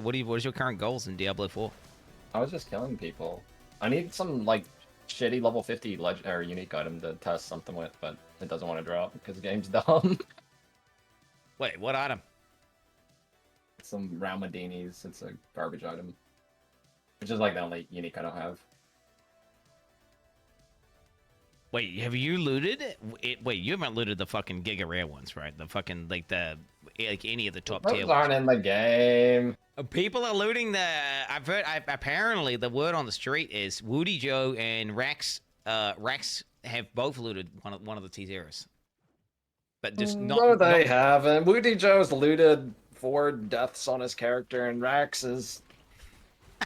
What is your current goals in Diablo 4? I was just killing people. I need some like shitty level 50 or unique item to test something with, but it doesn't want to drop because the game's dumb. Wait, what item? Some Ramadini's. It's a garbage item, which is like the only unique I don't have. Wait, have you looted it? Wait, you haven't looted the fucking Giga Rare ones, right? The fucking like any of the top tier Those ones. aren't in the game. People are looting the. I've heard. Apparently, the word on the street is Woody Joe and Rex. Rex have both looted one of the T-Zeros. But just No, they not. haven't. Woody Joe's looted 4 deaths on his character, and Rax is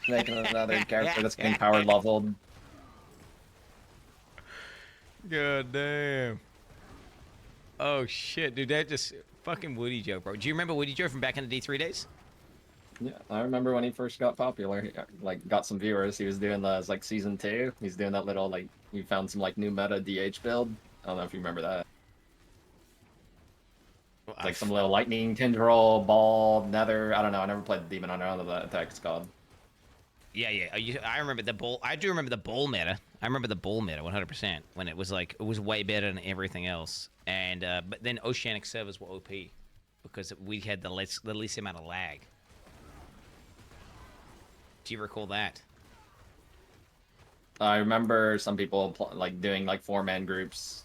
making another character that's getting power leveled. God damn. Oh shit, dude, that just fucking Woody Joe, bro. Do you remember Woody Joe from back in the D3 days? Yeah, I remember when he first got popular. He got some viewers. He was doing the like season 2. He's doing that little like he found some like new meta DH build. I don't know if you remember that. Well, Like some little lightning tendril ball nether. I don't know. I never played the demon hunter. I don't know what that attack's called. Yeah. I remember the bull. I do remember the bull meta. I remember the bull meta 100% when it was like it was way better than everything else. And but then oceanic servers were OP because we had the least amount of lag. Do you recall that? I remember some people like doing like 4-man groups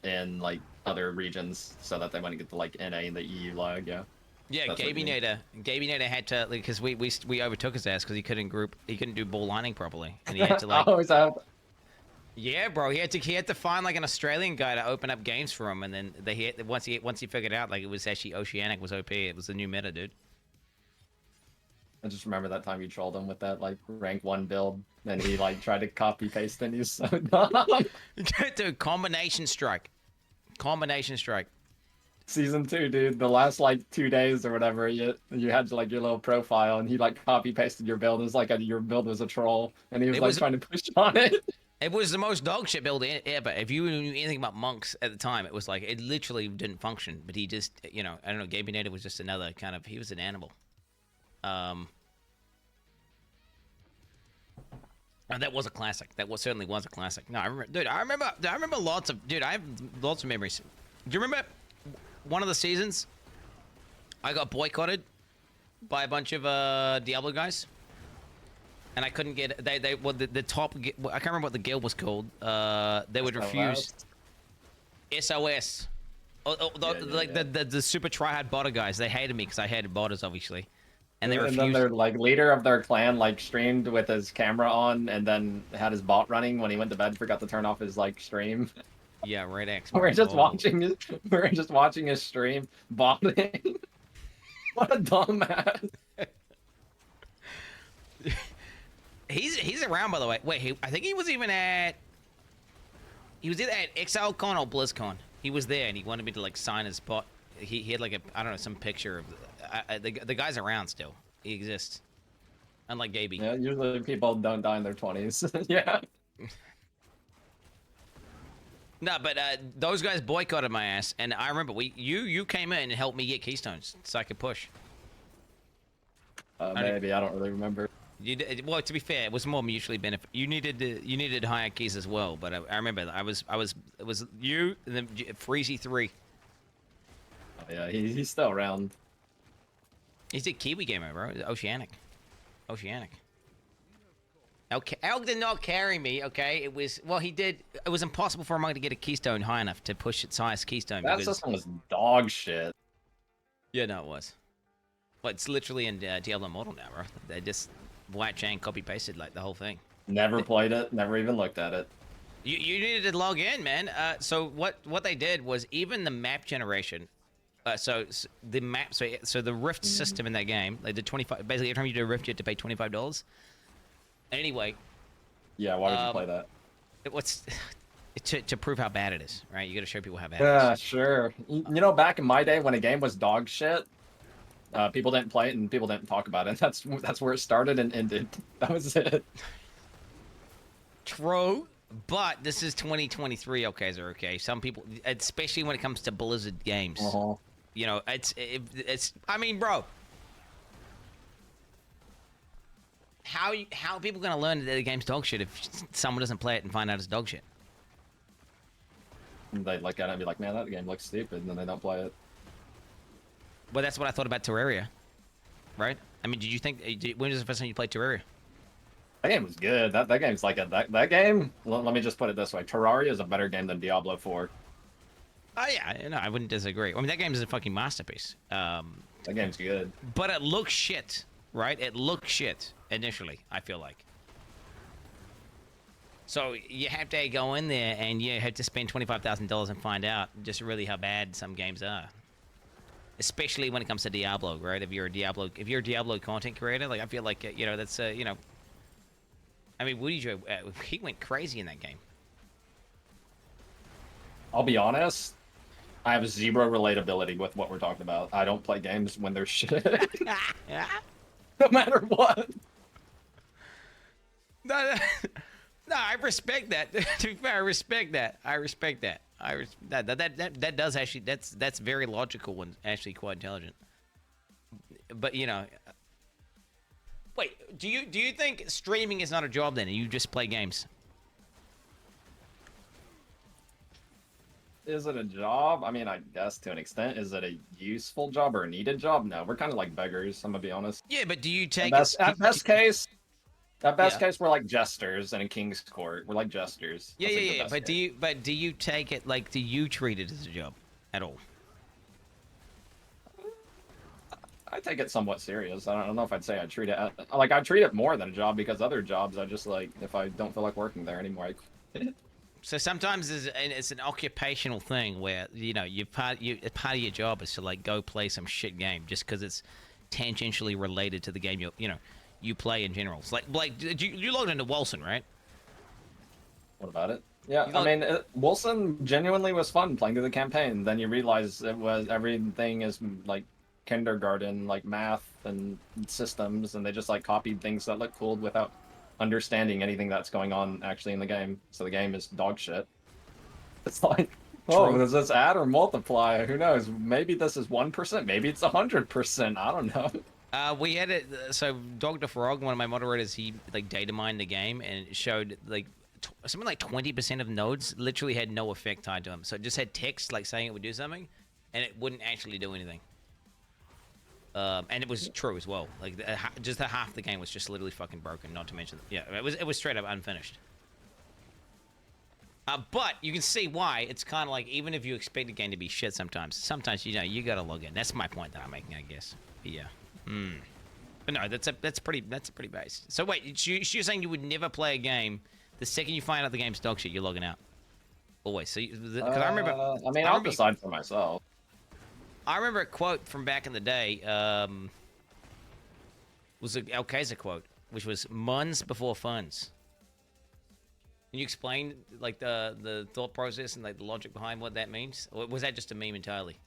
in like other regions so that they wouldn't get the like NA and the EU lag. Yeah. Yeah, That's what you mean. Gaby Nader had to because we overtook his ass because he couldn't do ball lining properly, and he had to like. Always have. Yeah, bro, he had to find like an Australian guy to open up games for him, and then once he figured out like it was actually Oceanic was OP, it was the new meta, dude. I just remember that time you trolled him with that like rank 1 build, and he like tried to copy paste and he's so dumb. Dude, combination strike. Season 2, dude. The last like 2 days or whatever, you had like your little profile, and he like copy pasted your build. It was like your build was a troll, and he was trying to push on it. It was the most dog shit build ever. If you knew anything about monks at the time, it was like it literally didn't function. But he just, I don't know. Gaby Nader was just another kind of. He was an animal. And that was a classic. Certainly was a classic. No, I remember, dude. I remember lots of, dude. I have lots of memories. Do you remember one of the seasons? I got boycotted by a bunch of Diablo guys, and I couldn't get. The top. I can't remember what the guild was called. They would refuse. SOS. The super tryhard botter guys. They hated me because I hated botters, obviously. And they refused. And then their like leader of their clan like streamed with his camera on, and then had his bot running when he went to bed. Forgot to turn off his like stream. Yeah, Red X. We're just watching his stream botting. What a dumbass. He's around, by the way. Wait, I think he was even at. He was either at Exile Con or BlizzCon. He was there, and he wanted me to like sign his bot. He had like I don't know, some picture of the guy's around still. He exists. Unlike Gaby. Yeah, usually people don't die in their 20s. Yeah. No, but those guys boycotted my ass, and I remember you came in and helped me get keystones so I could push. Maybe I don't really remember. Well, to be fair, it was more mutually benefit. You needed higher keys as well, but I remember it was you and then Freezy 3. Oh, yeah, he's still around. He's a Kiwi gamer, bro. Oceanic. Elk did not carry me, okay? It was, well, he did. It was impossible for him to get a keystone high enough to push its highest keystone. That system was dog shit. Yeah, no, it was. Well, it's literally in Diablo Immortal now, bro. They just white chain copy pasted like the whole thing. Never played it. Never even looked at it. You needed to log in, man. So what they did was even the map generation. So the map, so the Rift system in that game, they did 25. Basically, every time you do a Rift, you have to pay $25. Anyway. Yeah, why would you play that? What's to prove how bad it is, right? You got to show people how bad it is. Yeah, sure. You know, back in my day when a game was dog shit, people didn't play it and people didn't talk about it. That's where it started and ended. That was it. True. But this is 2023, Alkaizerx, okay? Some people, especially when it comes to Blizzard games, you know, it's. I mean, bro, how are people gonna learn that the game's dog shit if someone doesn't play it and find out it's dog shit? They look at it and be like, man, that game looks stupid, and then they don't play it. Well, that's what I thought about Terraria, right? I mean, did you think when was the first time you played Terraria? That game was good. That game's like that game. Let me just put it this way: Terraria is a better game than Diablo 4. Oh yeah, no, I wouldn't disagree. I mean, that game is a fucking masterpiece. That game's good. But it looks shit, right? It looks shit initially, I feel like. So you have to go in there and you have to spend $25,000 and find out just really how bad some games are. Especially when it comes to Diablo, right? If you're a Diablo content creator, like I feel like you know that's you know. I mean, Woody Joe, he went crazy in that game. I'll be honest. I have zero relatability with what we're talking about. I don't play games when they're shit. No matter what. No, no, I respect that. To be fair, I respect that. That does actually. That's very logical and actually quite intelligent. But you know, wait. Do you think streaming is not a job then, and you just play games? Is it a job? I mean, I guess to an extent. Is it a useful job or a needed job? No, we're kind of like beggars. I'm gonna be honest. Yeah, but do you take At best case, we're like jesters in a king's court. We're like jesters. Yeah, That's yeah, like the yeah. best But case. do you take it like? Do you treat it as a job at all? I take it somewhat serious. I don't know if I'd say I treat it like I treat it more than a job because other jobs I just like if I don't feel like working there anymore, I quit. So sometimes it's an occupational thing where you know part of your job is to like go play some shit game just because it's tangentially related to the game you play in general. It's like you logged into Wilson, right? What about it? Yeah, I mean, Wilson genuinely was fun playing through the campaign. Then you realize everything is like kindergarten, like math and systems, and they just like copied things that look cool without understanding anything that's going on actually in the game. So the game is dog shit. It's like, oh, does this add or multiply? Who knows? Maybe this is 1%. Maybe it's 100%. I don't know. We had it. So Dr. Frog, one of my moderators, he like data mined the game and it showed like something like 20% of nodes literally had no effect tied to them. So it just had text like saying it would do something, and it wouldn't actually do anything. And it was true as well. Like just the half the game was just literally fucking broken. Not to mention, yeah, it was straight up unfinished. But you can see why it's kind of like even if you expect a game to be shit, sometimes you know you gotta log in. That's my point that I'm making, I guess. But yeah. But no, that's pretty base. So wait, you're saying you would never play a game the second you find out the game's dog shit, you're logging out. Always. So because I remember. I mean, I'll decide for myself. I remember a quote from back in the day. Was an alkaizerx quote, which was "Muns before funds." Can you explain like the thought process and like the logic behind what that means, or was that just a meme entirely?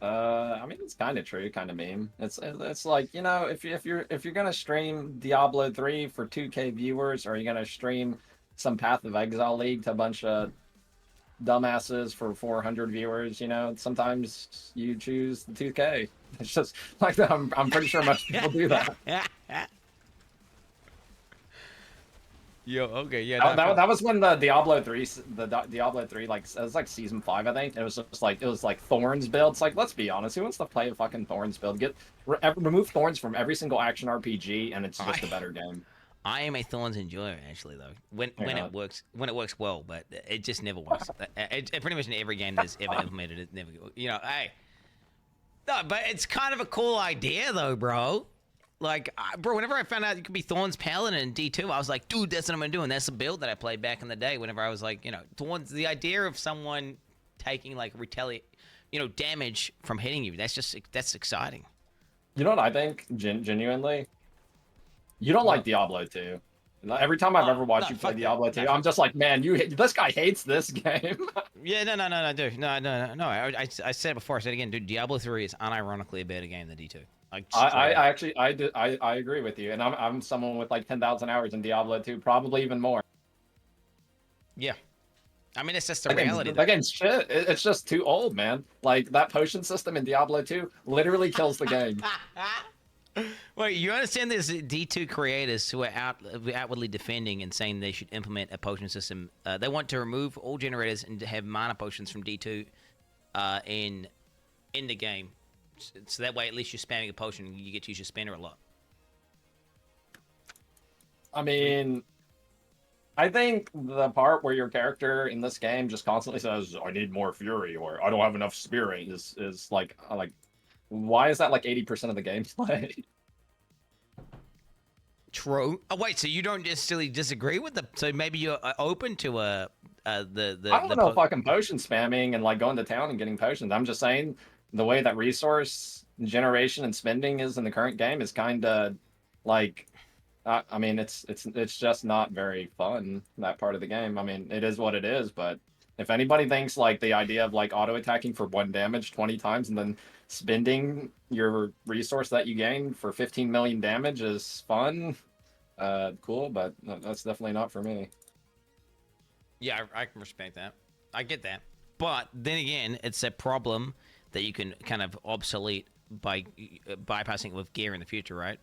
I mean, it's kind of true, kind of meme. It's like, you know, if you're gonna stream Diablo 3 for 2K viewers, or you're gonna stream some Path of Exile League to a bunch of dumbasses for 400 viewers, you know, sometimes you choose the 2K. It's just like that. I'm pretty sure most people do that. Yo, okay, yeah. That was when the Diablo 3 like it was like season 5, I think. It was like Thorns build. It's like, let's be honest, who wants to play a fucking Thorns build? Remove Thorns from every single action RPG, and it's just a better game. I am a Thorns enjoyer, actually, though. When it works well, but it just never works. It pretty much in every game that's ever implemented, it never. You know, hey. No, but it's kind of a cool idea, though, bro. Like, bro, whenever I found out you could be Thorns Paladin in D2, I was like, dude, that's what I'm gonna do. And that's the build that I played back in the day. Whenever I was like, you know, Thorns, the idea of someone taking like damage from hitting you, that's exciting. You know what I think, genuinely? You don't like Diablo 2. Every time I've ever watched you play Diablo 2, I'm just like, man, this guy hates this game. Yeah, no, dude. No. I said it before, I said it again, dude. Diablo 3 is unironically a better game than D2. Like, I agree with you, and I'm someone with like 10,000 hours in Diablo 2, probably even more. Yeah. I mean, it's just the reality. That game's shit. It's just too old, man. Like, that potion system in Diablo 2 literally kills the game. Wait, you understand there's D2 creators who are outwardly defending and saying they should implement a potion system. They want to remove all generators and have mana potions from D2 in the game. So that way, at least you're spamming a potion and you get to use your spinner a lot. I mean, I think the part where your character in this game just constantly says, "I need more fury" or "I don't have enough spirit" is like why is that like 80% of the gameplay? True. Oh wait, so you don't necessarily disagree with the? So maybe you're open to I don't know fucking potion spamming and like going to town and getting potions. I'm just saying the way that resource generation and spending is in the current game is kind of like I mean it's just not very fun, that part of the game. I mean, it is what it is, but if anybody thinks like the idea of like auto attacking for 1 damage 20 times and then spending your resource that you gain for 15 million damage is fun, cool, but that's definitely not for me. Yeah, I can respect that. I get that. But then again, it's a problem that you can kind of obsolete by bypassing it with gear in the future, right?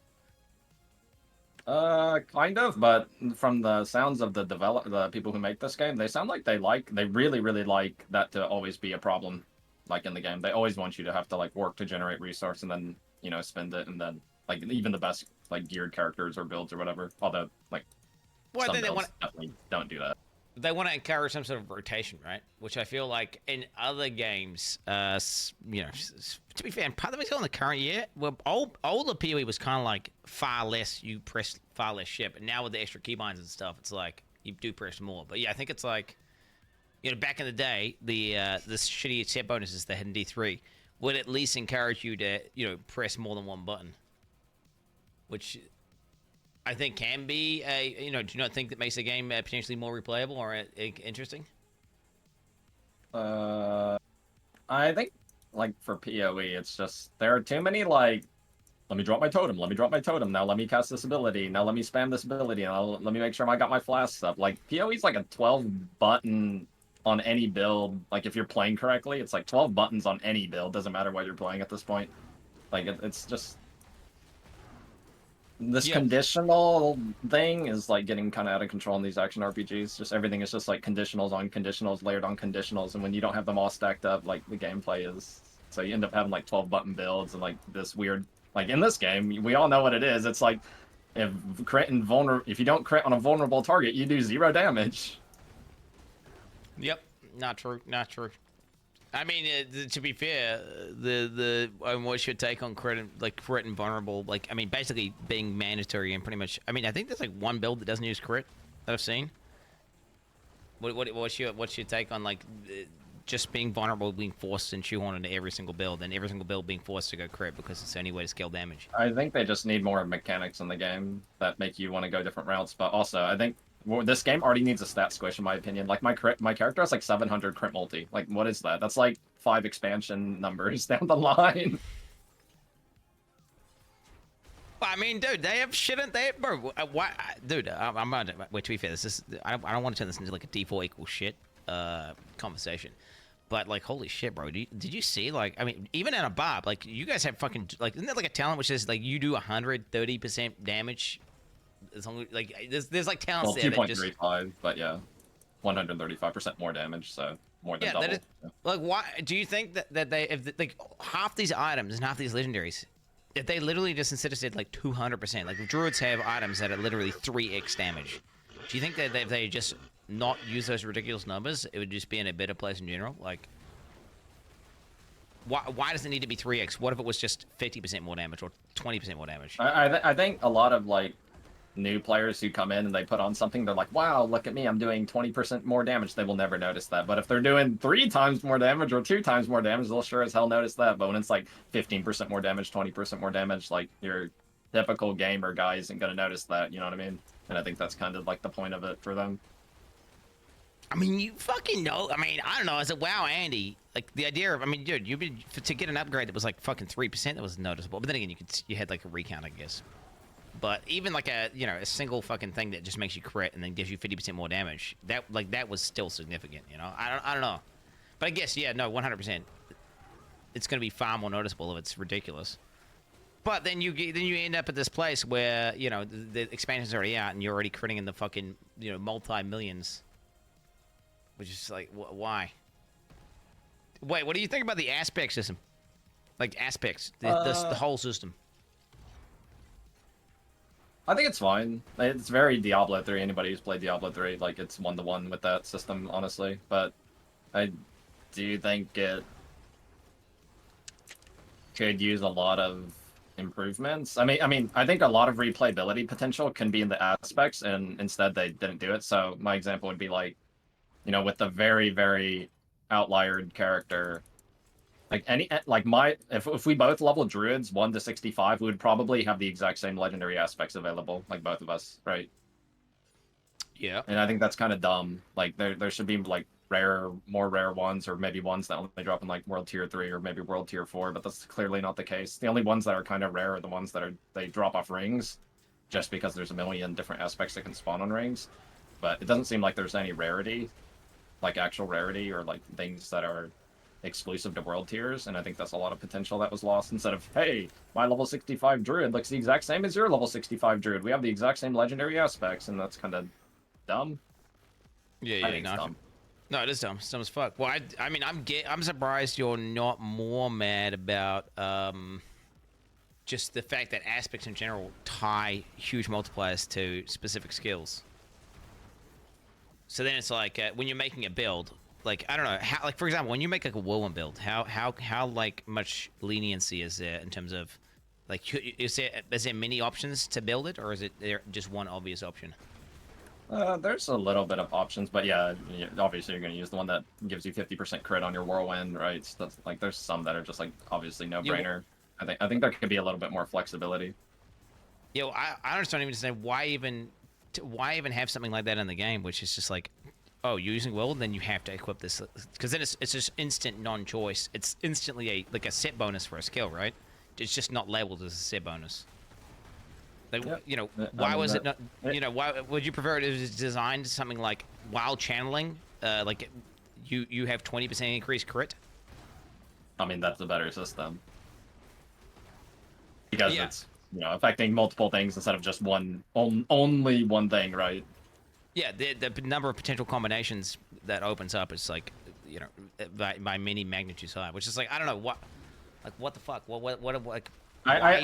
Kind of, but from the sounds of the people who make this game, they sound like they really, really like that to always be a problem, like in the game. They always want you to have to like work to generate resource and then, you know, spend it, and then like even the best like geared characters or builds or whatever. Although like Well, some builds definitely don't do that. They want to encourage some sort of rotation, right? Which I feel like in other games, you know, to be fair, part of it's on the current year, well, older PoE was kind of like far less, you press far less shit, but now with the extra keybinds and stuff, it's like you do press more. But yeah, I think it's like, you know, back in the day, the shitty set bonuses they had in D3 would at least encourage you to, you know, press more than one button, which I think can be a, you know, do you not think that makes the game potentially more replayable or interesting? I think like for PoE, it's just there are too many like, let me drop my totem, let me drop my totem, now let me cast this ability, now let me spam this ability, now let me make sure I got my flasks up. Like PoE is like a 12 button on any build. Like if you're playing correctly, it's like 12 buttons on any build. Doesn't matter what you're playing at this point. Like it's just this conditional thing is like getting kind of out of control in these action RPGs. Just everything is just like conditionals on conditionals layered on conditionals, and when you don't have them all stacked up, like the gameplay is, so you end up having like 12 button builds and like this weird, like in this game, we all know what it is. It's like if if you don't crit on a vulnerable target, you do 0 damage. Yep, not true, not true. I mean, to be fair, the what's your take on crit and vulnerable? Like, I mean, basically being mandatory and pretty much. I mean, I think there's like one build that doesn't use crit that I've seen. What's your take on like just being vulnerable, being forced and shoehorned into every single build, and every single build being forced to go crit because it's the only way to scale damage? I think they just need more mechanics in the game that make you want to go different routes. But also, I think this game already needs a stat squish, in my opinion. Like my character has like 700 crit multi. Like what is that? That's like 5 expansion numbers down the line. I mean, dude, they have shit in there, bro. Why, dude? I'm about to, wait. To be fair, this is I don't want to turn this into like a default equal shit conversation. But like, holy shit, bro! Did you see like? I mean, even at a Bob, like you guys have fucking like, isn't that like a talent which is like you do 130% damage? As long as, like there's like talents well, there that just 2.35, but yeah, 135% more damage, so more than double. That is, like, why do you think that they if like half these items and half these legendaries, if they literally just instead of said like 200%, like druids have items that are literally 3x damage, do you think that if they just not use those ridiculous numbers, it would just be in a better place in general? Like, why does it need to be 3x? What if it was just 50% more damage or 20% more damage? I think a lot of like new players who come in and they put on something, they're like, wow, look at me, I'm doing 20% more damage. They will never notice that. But if they're doing 3 times more damage or 2 times more damage, they'll sure as hell notice that. But when it's like 15% more damage, 20% more damage, like your typical gamer guy isn't going to notice that, you know what I mean? And I think that's kind of like the point of it for them. I mean, you fucking know. I mean, I don't know. As a WoW Andy, like the idea of, I mean, dude, to get an upgrade that was like fucking 3%, that was noticeable. But then again, you had like a recount, I guess. But even like a a single fucking thing that just makes you crit and then gives you 50% more damage, that was still significant. You know, I don't know. But I guess no, 100%. It's gonna be far more noticeable if it's ridiculous. But then you end up at this place where the expansion's already out and you're already critting in the fucking multi-millions, which is like why? Wait, what do you think about the aspect system? Like aspects, the whole system. I think it's fine. It's very Diablo 3. Anybody who's played Diablo 3, like, it's one-to-one with that system, honestly. But I do think it could use a lot of improvements. I mean, I think a lot of replayability potential can be in the aspects, and instead they didn't do it. So my example would be like, with the very, very outliered character, like if we both level druids 1 to 65, we would probably have the exact same legendary aspects available, like both of us, right? Yeah. And I think that's kind of dumb. Like there should be like more rare ones, or maybe ones that only drop in like World Tier 3 or maybe World Tier 4, but that's clearly not the case. The only ones that are kind of rare are the ones that they drop off rings, just because there's a million different aspects that can spawn on rings. But it doesn't seem like there's any rarity, like actual rarity, or like things that are exclusive to world tiers, and I think that's a lot of potential that was lost. Instead of, hey, my level 65 druid looks the exact same as your level 65 druid. We have the exact same legendary aspects, and that's kind of dumb. Yeah, It's dumb. No, it is dumb. It's dumb as fuck. Well, I mean, I'm surprised you're not more mad about just the fact that aspects in general tie huge multipliers to specific skills. So then it's like when you're making a build, like I don't know how, like for example, when you make like a whirlwind build, how like much leniency is there in terms of like is there many options to build it, or is it there just one obvious option? There's a little bit of options, but yeah, obviously you're going to use the one that gives you 50% crit on your whirlwind, right? So that's, like, there's some that are just like obviously no brainer. I think there could be a little bit more flexibility. Yeah, well, I just don't even understand why even have something like that in the game, which is just like, oh, you're using whirlwind, then you have to equip this, because then it's just instant non-choice. It's instantly a set bonus for a skill, right? It's just not labeled as a set bonus. Like, Yep. Why was it not? Why would you prefer it was designed something like while channeling, like you have 20% increased crit? I mean, that's a better system because it's affecting multiple things instead of just only one thing, right? Yeah, the number of potential combinations that opens up is like, by many magnitudes high, which is like I don't know what the fuck, what like. My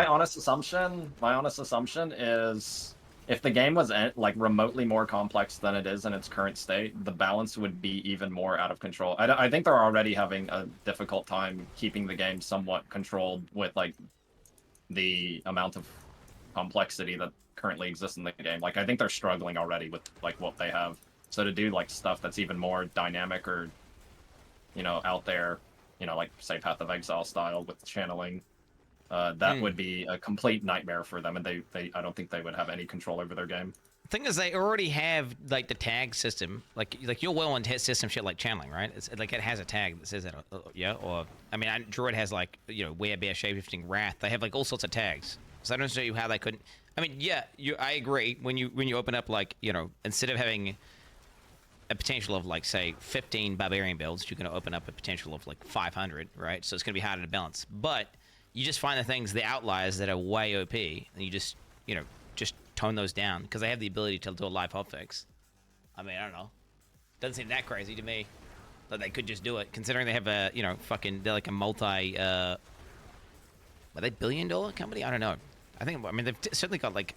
honest assumption is if the game was like remotely more complex than it is in its current state, the balance would be even more out of control. I think they're already having a difficult time keeping the game somewhat controlled with like the amount of complexity that currently exists in the game. Like I think they're struggling already with like what they have. So to do like stuff that's even more dynamic or out there, like say Path of Exile style with channeling, that would be a complete nightmare for them, and they I don't think they would have any control over their game. The thing is, they already have like the tag system, like your whirlwind hit system shit like channeling, right? It's like it has a tag that says that, yeah. Or I mean, Druid has like werebear, shapeshifting, wrath. They have like all sorts of tags. So I don't know how they couldn't. I mean, yeah, I agree. When you open up like instead of having a potential of like say 15 barbarian builds, you're going to open up a potential of like 500, right? So it's going to be harder to balance. But you just find the outliers that are way OP, and you just just tone those down because they have the ability to do a live hotfix. I mean, I don't know. Doesn't seem that crazy to me that they could just do it, considering they have a they're like a multi are they billion-dollar company? I don't know. I mean they've certainly got like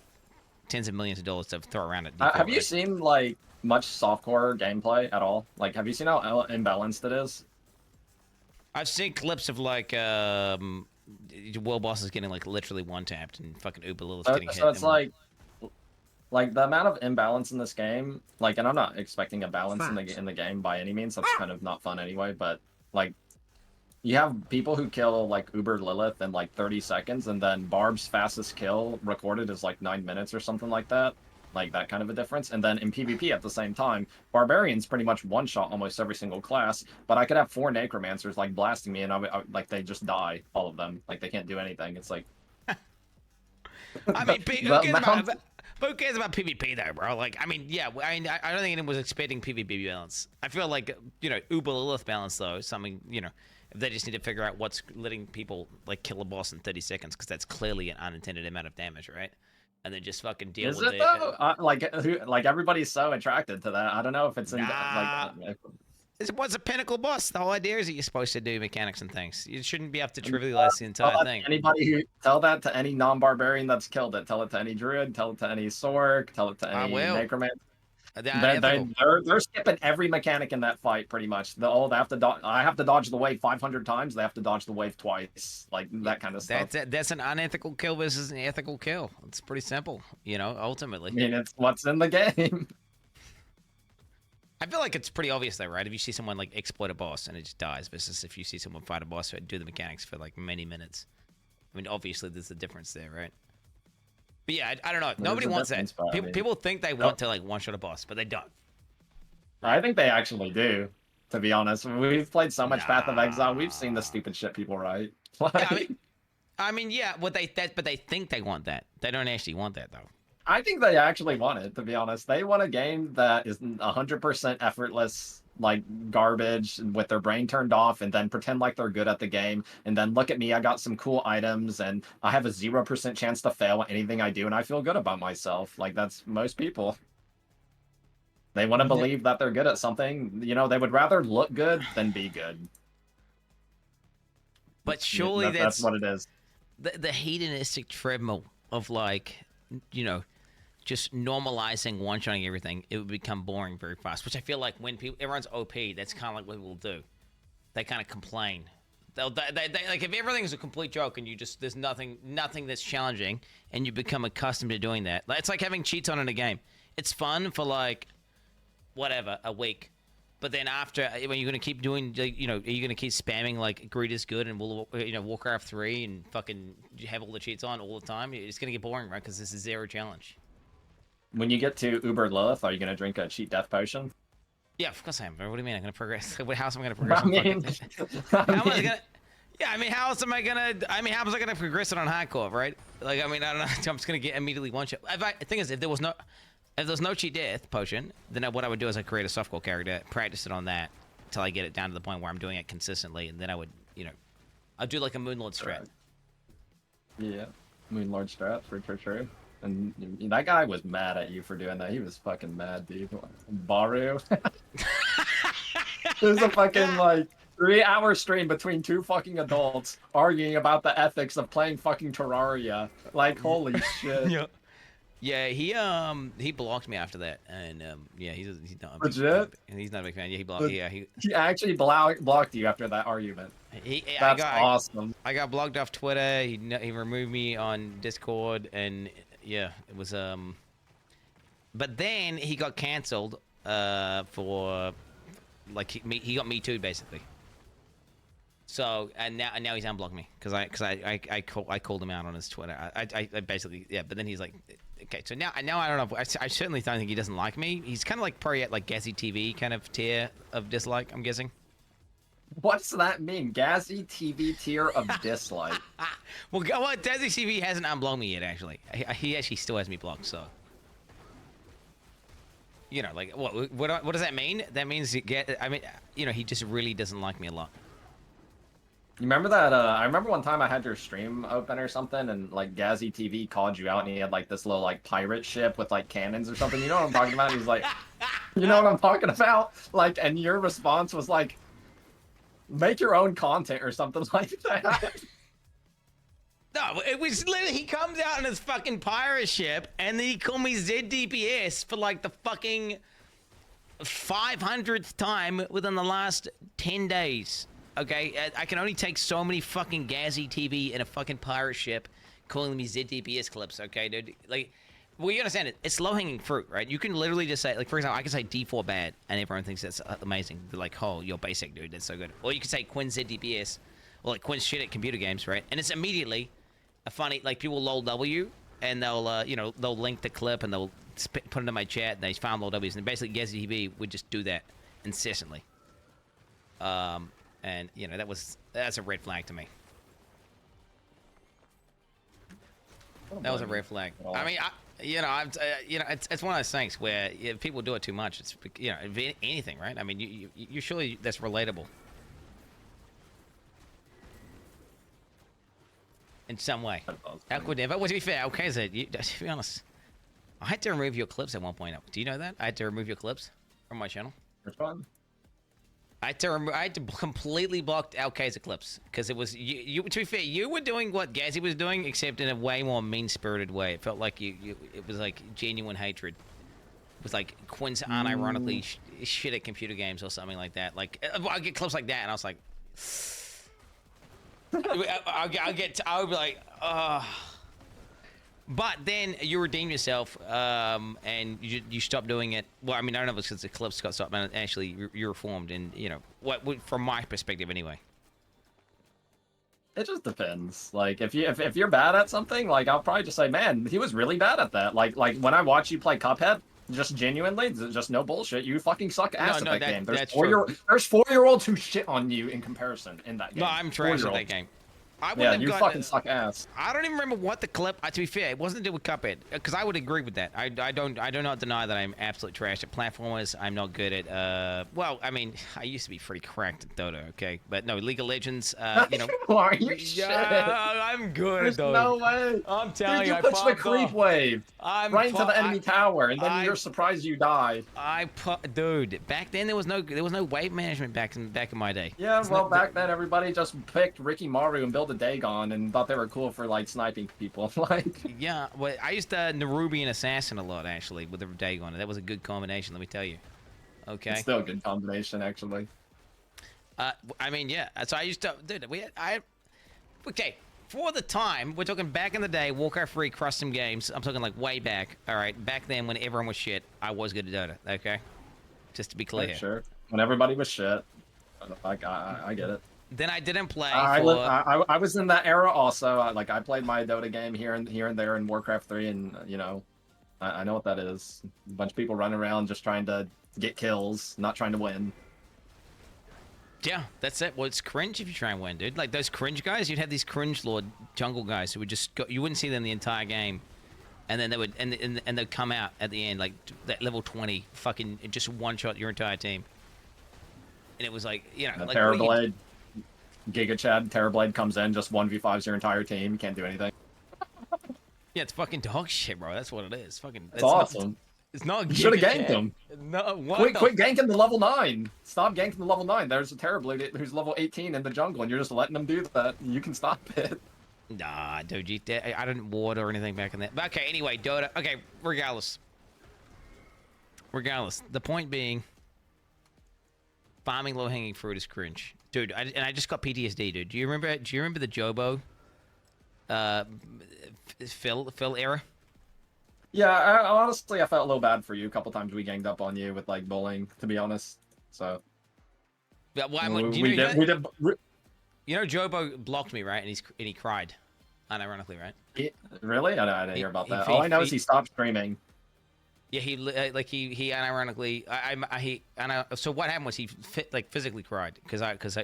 tens of millions of dollars to throw around it. Have you seen like much softcore gameplay at all? Like, have you seen how imbalanced it is? I've seen clips of like world bosses getting like literally one tapped and fucking Uber Lilith getting hit. So it's like the amount of imbalance in this game. Like, and I'm not expecting a balance in the game by any means. That's kind of not fun anyway. But like, you have people who kill like Uber Lilith in like 30 seconds, and then Barb's fastest kill recorded is like 9 minutes or something like that. Like that kind of a difference. And then in PvP at the same time, Barbarians pretty much one-shot almost every single class, but I could have 4 Necromancers like blasting me, and I like they just die, all of them. Like they can't do anything. It's like I mean, who cares about PvP though, bro? Like, I mean, yeah, I don't think anyone was expecting PvP balance. I feel like Uber Lilith balance though is something They just need to figure out what's letting people like kill a boss in 30 seconds, because that's clearly an unintended amount of damage, right? And then just fucking deal Is with it it. though? Like everybody's so attracted to that. I don't know if it's in like. Nah. What's a pinnacle boss? The whole idea is that you're supposed to do mechanics and things. You shouldn't be able to trivialize the entire thing. Tell that to any non-barbarian that's killed it. Tell it to any druid. Tell it to any sorc. Tell it to I any will. necromancer. They're unethical. They're skipping every mechanic in that fight pretty much. They have to I have to dodge the wave 500 times. They have to dodge the wave twice, like that kind of stuff. That's an unethical kill versus an ethical kill. It's pretty simple, you know. Ultimately, I mean, it's what's in the game. I feel like it's pretty obvious though, right? If you see someone like exploit a boss and it just dies, versus if you see someone fight a boss who do the mechanics for like many minutes. I mean, obviously there's a difference there, right? But yeah, I don't know. Nobody wants that. People think they want to like one-shot a boss, but they don't. I think they actually do. To be honest, we've played so much Path of Exile. We've seen the stupid shit people write. Yeah, yeah. But they think they want that. They don't actually want that though. I think they actually want it, to be honest. They want a game that is 100% effortless, like garbage, with their brain turned off, and then pretend like they're good at the game. And then look at me, I got some cool items, and I have a 0% chance to fail at anything I do, and I feel good about myself. Like, that's most people. They want to believe that they're good at something. You know, they would rather look good than be good. But surely that's what it is. The hedonistic treadmill of, like, you know, just normalizing one-shotting everything, it would become boring very fast. Which I feel like when everyone's OP, that's kind of like what people do. They kind of complain. They like, if everything is a complete joke and you just there's nothing that's challenging, and you become accustomed to doing that. It's like having cheats on in a game. It's fun for like whatever a week, but then after, when you're gonna keep doing, you know, are you gonna keep spamming like greed is good and Warcraft 3 and fucking have all the cheats on all the time? It's gonna get boring, right? Because this is zero challenge. When you get to Uber Lilith, are you going to drink a cheat death potion? Yeah, of course I am. What do you mean? I'm going to progress. How else am I going to progress? How else am I going to progress it on hardcore, right? Like, I mean, I don't know. I'm just going to get immediately one shot. The thing is, if there was no cheat death potion, then what I would do is I'd create a softcore character, practice it on that until I get it down to the point where I'm doing it consistently, and then I would, I'd do like a Moonlord strat. Right. Yeah, Moonlord strat for sure. And that guy was mad at you for doing that. He was fucking mad, dude. Baru. There's a fucking, like, 3-hour stream between two fucking adults arguing about the ethics of playing fucking Terraria. Like, holy shit. Yeah, he blocked me after that, and yeah, he's not a legit. And he's not a big fan. Yeah, he blocked. Yeah, he actually blocked you after that argument. That's awesome. I got blocked off Twitter. He removed me on Discord, and yeah, it was But then he got cancelled for like he got me too basically. So and now he's unblocked me because I called him out on his Twitter. I basically, yeah. But then he's like, okay, so now I don't know. I certainly don't think he doesn't like me. He's kind of like probably at like Gazzy TV kind of tier of dislike, I'm guessing. What does that mean? Gazzy TV tier of dislike. well, Gazzy TV hasn't unblocked me yet. Actually, he actually still has me blocked. So. You know, like what does that mean? That means he just really doesn't like me a lot. You remember that? I remember one time I had your stream open or something, and like Gazzy TV called you out, and he had like this little like pirate ship with like cannons or something. You know what I'm talking about? He's like, you know what I'm talking about? Like, and your response was like, make your own content or something like that. No, it was literally, he comes out in his fucking pirate ship, and then he called me ZDPS for like the fucking 500th time within the last 10 days. Okay, I can only take so many fucking Gazzy TV in a fucking pirate ship calling me ZDPS clips, okay, dude? Like, well, you understand it. It's low-hanging fruit, right? You can literally just say, like, for example, I can say D4 bad, and everyone thinks that's amazing. They're like, oh, you're basic, dude. That's so good. Or you can say Quin ZDPS, or like Quin's shit at computer games, right? And it's immediately a funny, like, people lol W, and they'll, they'll link the clip, and they'll put it in my chat, and they found lol Ws, and basically Gazzy TV would just do that incessantly. And that's a red flag to me. That was a red flag. I mean, it's one of those things where if people do it too much, it's anything, right? I mean, you surely that's relatable. in some way. That was How funny. could never? Well, to be fair, Alkaizerx, to be honest, I had to remove your clips at one point. Do you know that? I had to remove your clips from my channel. Which one? I had to completely block Alkaizerx clips because it was you. To be fair, you were doing what Gazzy was doing, except in a way more mean-spirited way. It felt like it was like genuine hatred. It was like Quinn's unironically shit at computer games or something like that. Like I get clips like that, and I was like, I would be like, But then you redeemed yourself, and you stopped doing it. Well, I mean, I don't know if it's because the clips got stopped, but actually you reformed, and you know what? From my perspective, anyway. It just depends. Like if you're bad at something, like I'll probably just say, man, he was really bad at that. Like when I watch you play Cuphead, just genuinely, just no bullshit, you fucking suck ass at that game. That's true. There's 4-year-olds who shit on you in comparison in that game. No, I'm trash at that game. Yeah, you fucking suck ass. I don't even remember what the clip. To be fair, it wasn't to do with Cuphead, because I would agree with that. I do not deny that I'm absolute trash at platformers. I'm not good at. Well, I mean, I used to be pretty cracked at Dota. Okay, but no, League of Legends. You know. Are you shit? I'm good There's at Dota. no way. I'm telling Dude, you, you I pushed the popped creep off. wave right into the enemy tower, and then you're surprised you died. Dude, back then there was no wave management back in my day. Yeah, well, back then everybody just picked Ricky Maru and built a Dagon and thought they were cool for like sniping people. Like, yeah, well, I used Nerubian Assassin a lot actually with the Dagon. That was a good combination, let me tell you. Okay. it's still a good combination, actually. I mean, yeah. So I used to, dude. Okay. For the time, we're talking back in the day, Warcraft 3 custom games. I'm talking like way back. All right, back then when everyone was shit, I was good at Dota. Okay, just to be clear. Yeah, sure. When everybody was shit, I get it. Then I didn't play. I was in that era also. I played my Dota game here and there in Warcraft 3, and you know, I know what that is. A bunch of people running around just trying to get kills, not trying to win. Yeah, that's it. Well, it's cringe if you try and win, dude. Like those cringe guys, you'd have these cringe lord jungle guys who would just go, you wouldn't see them the entire game, and then they would and they'd come out at the end like that level 20, fucking just one shot your entire team. And it was like, you know, like Terrorblade, Giga Chad, Terrorblade comes in, just 1v5s your entire team, can't do anything. Yeah, it's fucking dog shit, bro. That's what it is. Fucking. It's awesome. It's not. You should have ganked him. No, what? Quit ganking the level 9. Stop ganking the level 9. There's a Terrorblade who's level 18 in the jungle, and you're just letting him do that. You can stop it. Nah, dude, I didn't ward or anything back in that. But okay, anyway, Dota. Okay, regardless, the point being, farming low-hanging fruit is cringe, dude. I just got PTSD, dude. Do you remember the Jobo, Phil era? Yeah, honestly, I felt a little bad for you. A couple times we ganged up on you with like bullying, to be honest. So. Yeah, well, we did. You know, Jobo blocked me, right? And he cried, unironically, right? Really? I didn't hear about that. All I know is he stopped streaming. Yeah, he unironically. So what happened was he physically cried because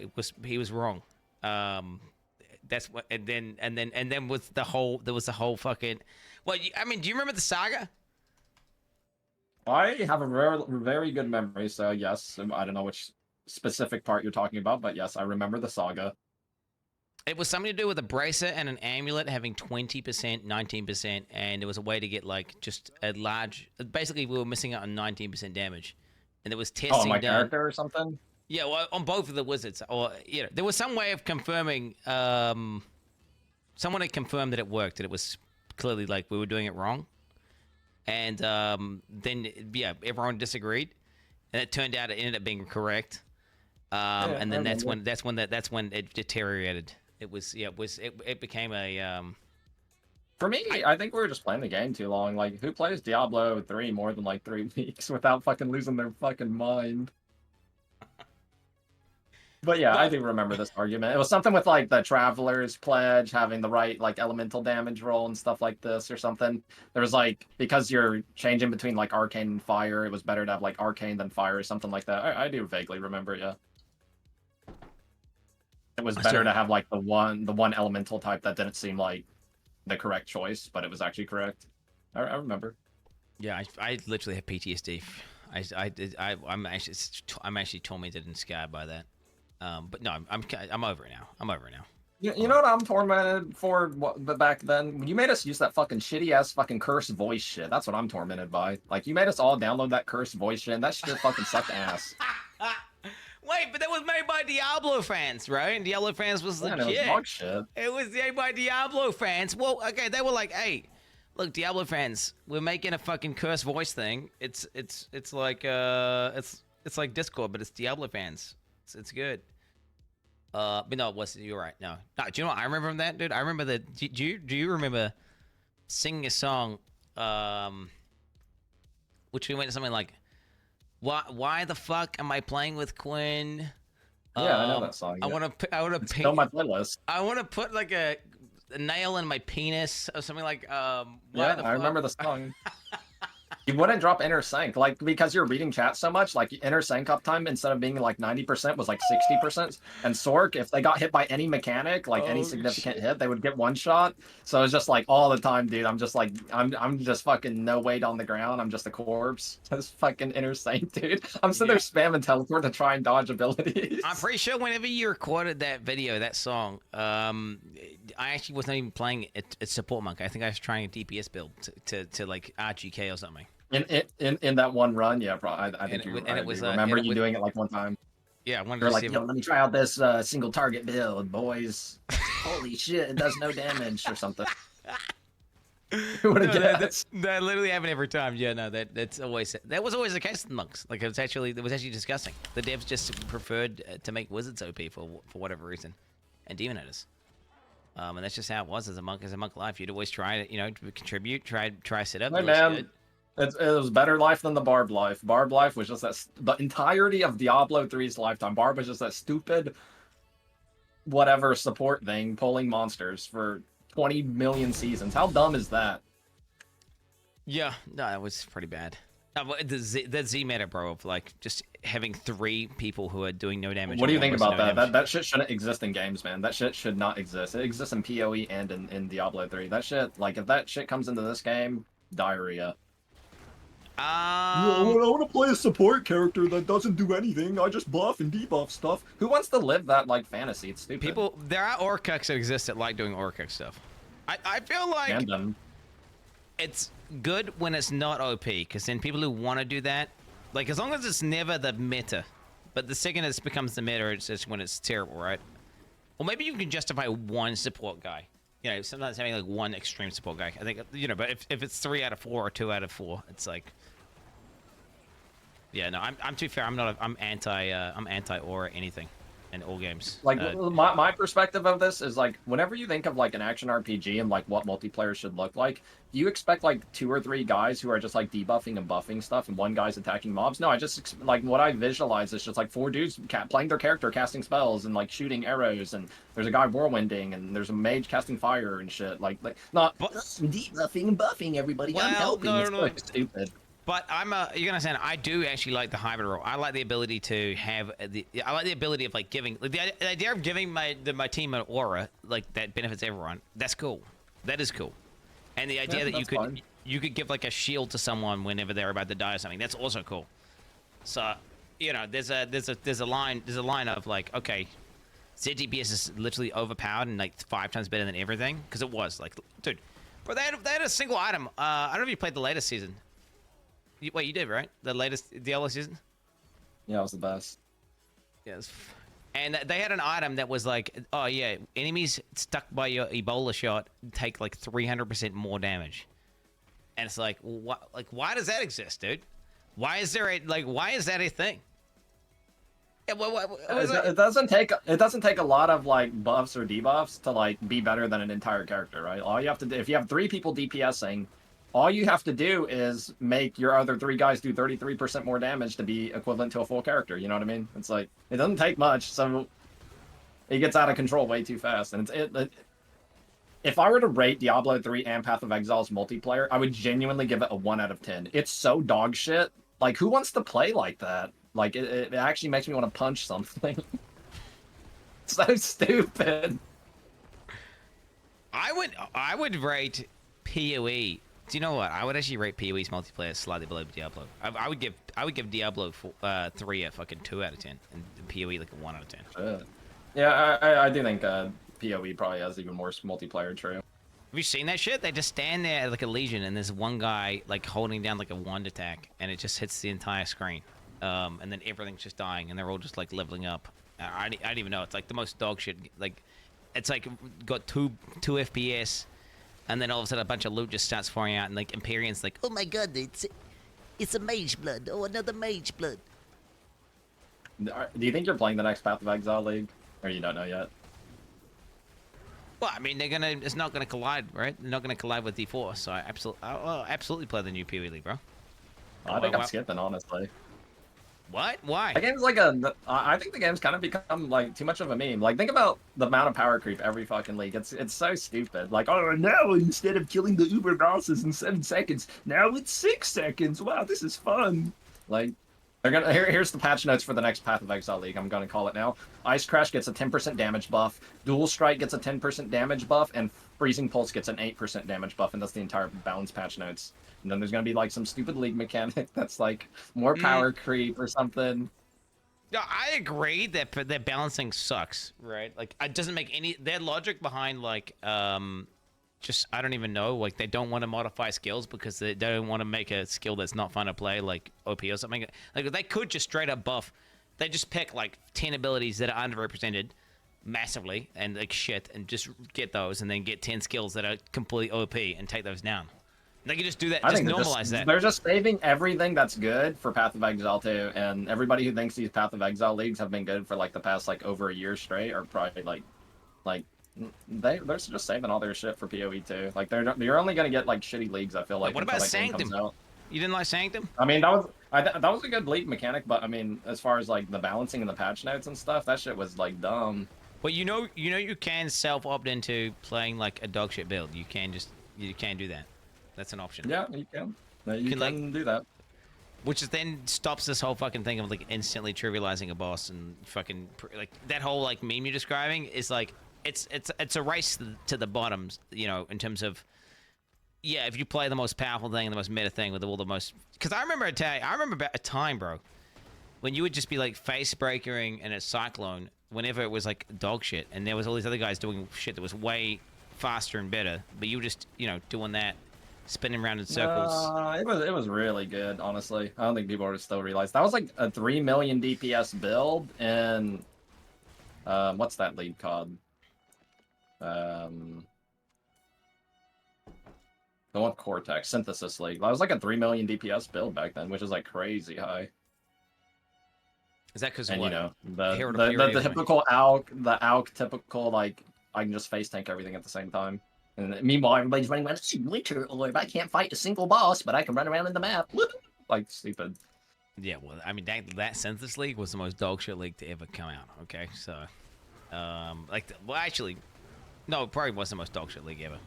he was wrong. That's what, and then with the whole there was the whole fucking. Well, I mean, do you remember the saga? I have a very good memory, so yes. I don't know which specific part you're talking about, but yes, I remember the saga. It was something to do with a bracer and an amulet having 20%, 19%, and there was a way to get like just a large. Basically, we were missing out on 19% damage, and there was testing my done. character or something. Yeah, well, on both of the wizards, or you know, there was some way of confirming. Someone had confirmed that it worked, that it was clearly like we were doing it wrong, and then yeah, everyone disagreed, and it turned out it ended up being correct. And then that's when it deteriorated. It became a. For me, I think we were just playing the game too long. Like, who plays Diablo 3 more than like 3 weeks without fucking losing their fucking mind? But yeah, I do remember this argument. It was something with like the Traveler's Pledge having the right like elemental damage roll and stuff like this or something. There was like, because you're changing between like arcane and fire, it was better to have like arcane than fire or something like that. I do vaguely remember, yeah. It was better to have like the one elemental type that didn't seem like the correct choice, but it was actually correct. I remember. Yeah, I literally have PTSD. I'm actually tormented and scarred by that. But no, I'm over it now. You know what I'm tormented for? But back then, you made us use that fucking shitty ass fucking cursed voice shit. That's what I'm tormented by. Like, you made us all download that cursed voice shit. And that shit fucking sucked ass. Wait, but that was made by Diablo fans, right? And Diablo fans was Man, it was legit. dog shit. It was made by Diablo fans. Well, okay, they were like, hey, look, Diablo fans, we're making a fucking curse voice thing. It's like it's like Discord, but it's Diablo fans. It's good. But no, you're right. No, do you know what I remember from that, dude? I remember that. Do you remember singing a song, which we went to something like, why the fuck am I playing with Quinn? Yeah, I know that song. I Yeah. want to It's still my playlist. I want to put like a nail in my penis or something like. Yeah, I remember the song. You wouldn't drop inner sync, like, because you're reading chat so much, like, inner sync uptime, instead of being like 90%, was like 60%. And Sork, if they got hit by any mechanic, like any significant hit, they would get one shot. So it's just like all the time, dude. I'm just like, I'm just fucking no weight on the ground. I'm just a corpse. Just fucking inner sync, dude. I'm sitting there spamming teleport to try and dodge abilities. I'm pretty sure whenever you recorded that video, that song, I actually wasn't even playing it at support monk. I think I was trying a DPS build to like RGK or something. In that one run, yeah, probably. I think you remember you doing it like one time. Yeah, I wanted You're to like, see. yo, let me try out this single target build, boys. Holy shit, it does no damage or something. Who would have guessed? That literally happened every time. Yeah, no, that was always the case with monks. Like it was actually disgusting. The devs just preferred to make wizards OP for whatever reason, and demonators. And that's just how it was as a monk life. You'd always try to, contribute, try set up. Hey man, it was better life than the Barb life. Barb life was just the entirety of Diablo 3's lifetime. Barb was just that stupid, whatever support thing, pulling monsters for 20 million seasons. How dumb is that? Yeah, no, that was pretty bad. The Z meta, bro, of like just having 3 people who are doing no damage. What do you think about that? That shit shouldn't exist in games, man. That shit should not exist. It exists in PoE and in Diablo 3. That shit, like, if that shit comes into this game, diarrhea. I want to play a support character that doesn't do anything. I just buff and debuff stuff. Who wants to live that, like, fantasy? It's stupid. There are Orcucks that exist that like doing Orcuck stuff. I feel like Fandom. It's good when it's not OP, because then people who want to do that, like, as long as it's never the meta, but the second it becomes the meta, it's just when it's terrible, right? Or maybe you can justify one support guy. Sometimes having like one extreme support guy. I think, but if it's 3 out of 4 or 2 out of 4, it's like, yeah, no, I'm too fair. I'm anti aura anything in all games. Like, my perspective of this is, like, whenever you think of like an action RPG and like what multiplayer should look like, do you expect like 2 or 3 guys who are just like debuffing and buffing stuff and one guy's attacking mobs? No, I just like what I visualize is just like 4 dudes playing their character, casting spells and like shooting arrows, and there's a guy whirlwinding, and there's a mage casting fire and shit. Like not debuffing and buffing everybody. Well, I'm helping. no. It's so stupid. But you're gonna say I do actually like the hybrid role. I like the ability to have I like the ability of like giving, like the idea of giving my team an aura like that benefits everyone. That's cool. That is cool. And the idea that you could give like a shield to someone whenever they're about to die or something. That's also cool. So there's a line of like, okay, ZDPS is literally overpowered and like 5 times better than everything, because it was like, dude, but they had a single item. I don't know if you played the latest season. Wait, you did, right? The latest Diablo season? Yeah, it was the best. Yes. And they had an item that was like, oh yeah, enemies stuck by your Ebola shot take like 300% more damage. And it's like, what? Like, why does that exist, dude? Why is that a thing? Yeah, it doesn't take a lot of like buffs or debuffs to like be better than an entire character, right? All you have to do, if you have 3 people DPSing, all you have to do is make your other 3 guys do 33% more damage to be equivalent to a full character. You know what I mean? It's like, it doesn't take much, so it gets out of control way too fast. And if I were to rate Diablo 3 and Path of Exile's multiplayer, I would genuinely give it a 1 out of 10. It's so dog shit. Like, who wants to play like that? Like, it actually makes me want to punch something. It's so stupid. I would rate PoE. Do you know what? I would actually rate PoE's multiplayer slightly below Diablo. I would give Diablo 3 a fucking 2 out of 10, and PoE like a 1 out of 10. Yeah, I do think PoE probably has even worse multiplayer true. Have you seen that shit? They just stand there like a legion, and there's one guy like holding down like a wand attack, and it just hits the entire screen, and then everything's just dying, and they're all just like leveling up. I don't even know. It's like the most dog shit. Like, it's like got two FPS, and then all of a sudden a bunch of loot just starts pouring out, and like Empyrean's like, oh my god, it's a mage blood. Oh, another mage blood. Do you think you're playing the next Path of Exile League, or you don't know yet? Well, I mean, it's not gonna collide, right? They're not gonna collide with D4, so I'll absolutely play the new PoE League, bro. I think I'm skipping, honestly. What? Why? The game's like I think the game's kind of become like too much of a meme. Like, think about the amount of power creep every fucking league. It's so stupid. Like, oh, now instead of killing the uber bosses in 7 seconds, now it's 6 seconds. Wow, this is fun. Like, they're gonna here's the patch notes for the next Path of Exile League. I'm gonna call it now. Ice Crash gets a 10% damage buff. Dual Strike gets a 10% damage buff, and Freezing Pulse gets an 8% damage buff, and that's the entire balance patch notes. And then there's gonna be like some stupid league mechanic that's like more power creep or something. No, I agree that their balancing sucks, right? Like, it doesn't make any their logic behind like just I don't even know. Like, they don't want to modify skills because they don't want to make a skill that's not fun to play, like OP or something. Like, they could just straight up buff. They just pick like 10 abilities that are underrepresented massively and like shit, and just get those, and then get 10 skills that are completely OP and take those down. They can just do that. Just normalize that. They're just saving everything that's good for Path of Exile 2, and everybody who thinks these Path of Exile leagues have been good for like the past like over a year straight are probably like they're just saving all their shit for PoE 2. Like, you're only gonna get like shitty leagues. I feel like. What about Sanctum? You didn't like Sanctum? I mean, that was a good league mechanic, but I mean, as far as like the balancing and the patch notes and stuff, that shit was like dumb. But you know you can self opt into playing like a dog shit build. You can do that. That's an option. Yeah, you can. You can like, do that. Which is then stops this whole fucking thing of like instantly trivializing a boss and fucking like that whole like meme you're describing is like it's a race to the bottoms, you know, in terms of yeah, if you play the most powerful thing and the most meta thing with all the most, because I remember about a time, bro, when you would just be like face breakering and a cyclone whenever it was like dog shit, and there was all these other guys doing shit that was way faster and better, but you were just, you know, doing that. Spinning around in circles. It was really good, honestly. I don't think people would still realize that was like a 3 million DPS build, and what's that league called? The one with Cortex Synthesis League. That was like a 3 million DPS build back then, which is like crazy high. Is that because you know the typical ALK typical like I can just face tank everything at the same time. And meanwhile, everybody's running around, Winter Orb, I can't fight a single boss, but I can run around in the map. Like, stupid. Yeah, well, I mean, that Synthesis League was the most dog shit league to ever come out, okay? So, well, actually, no, it probably was the most dog shit league ever.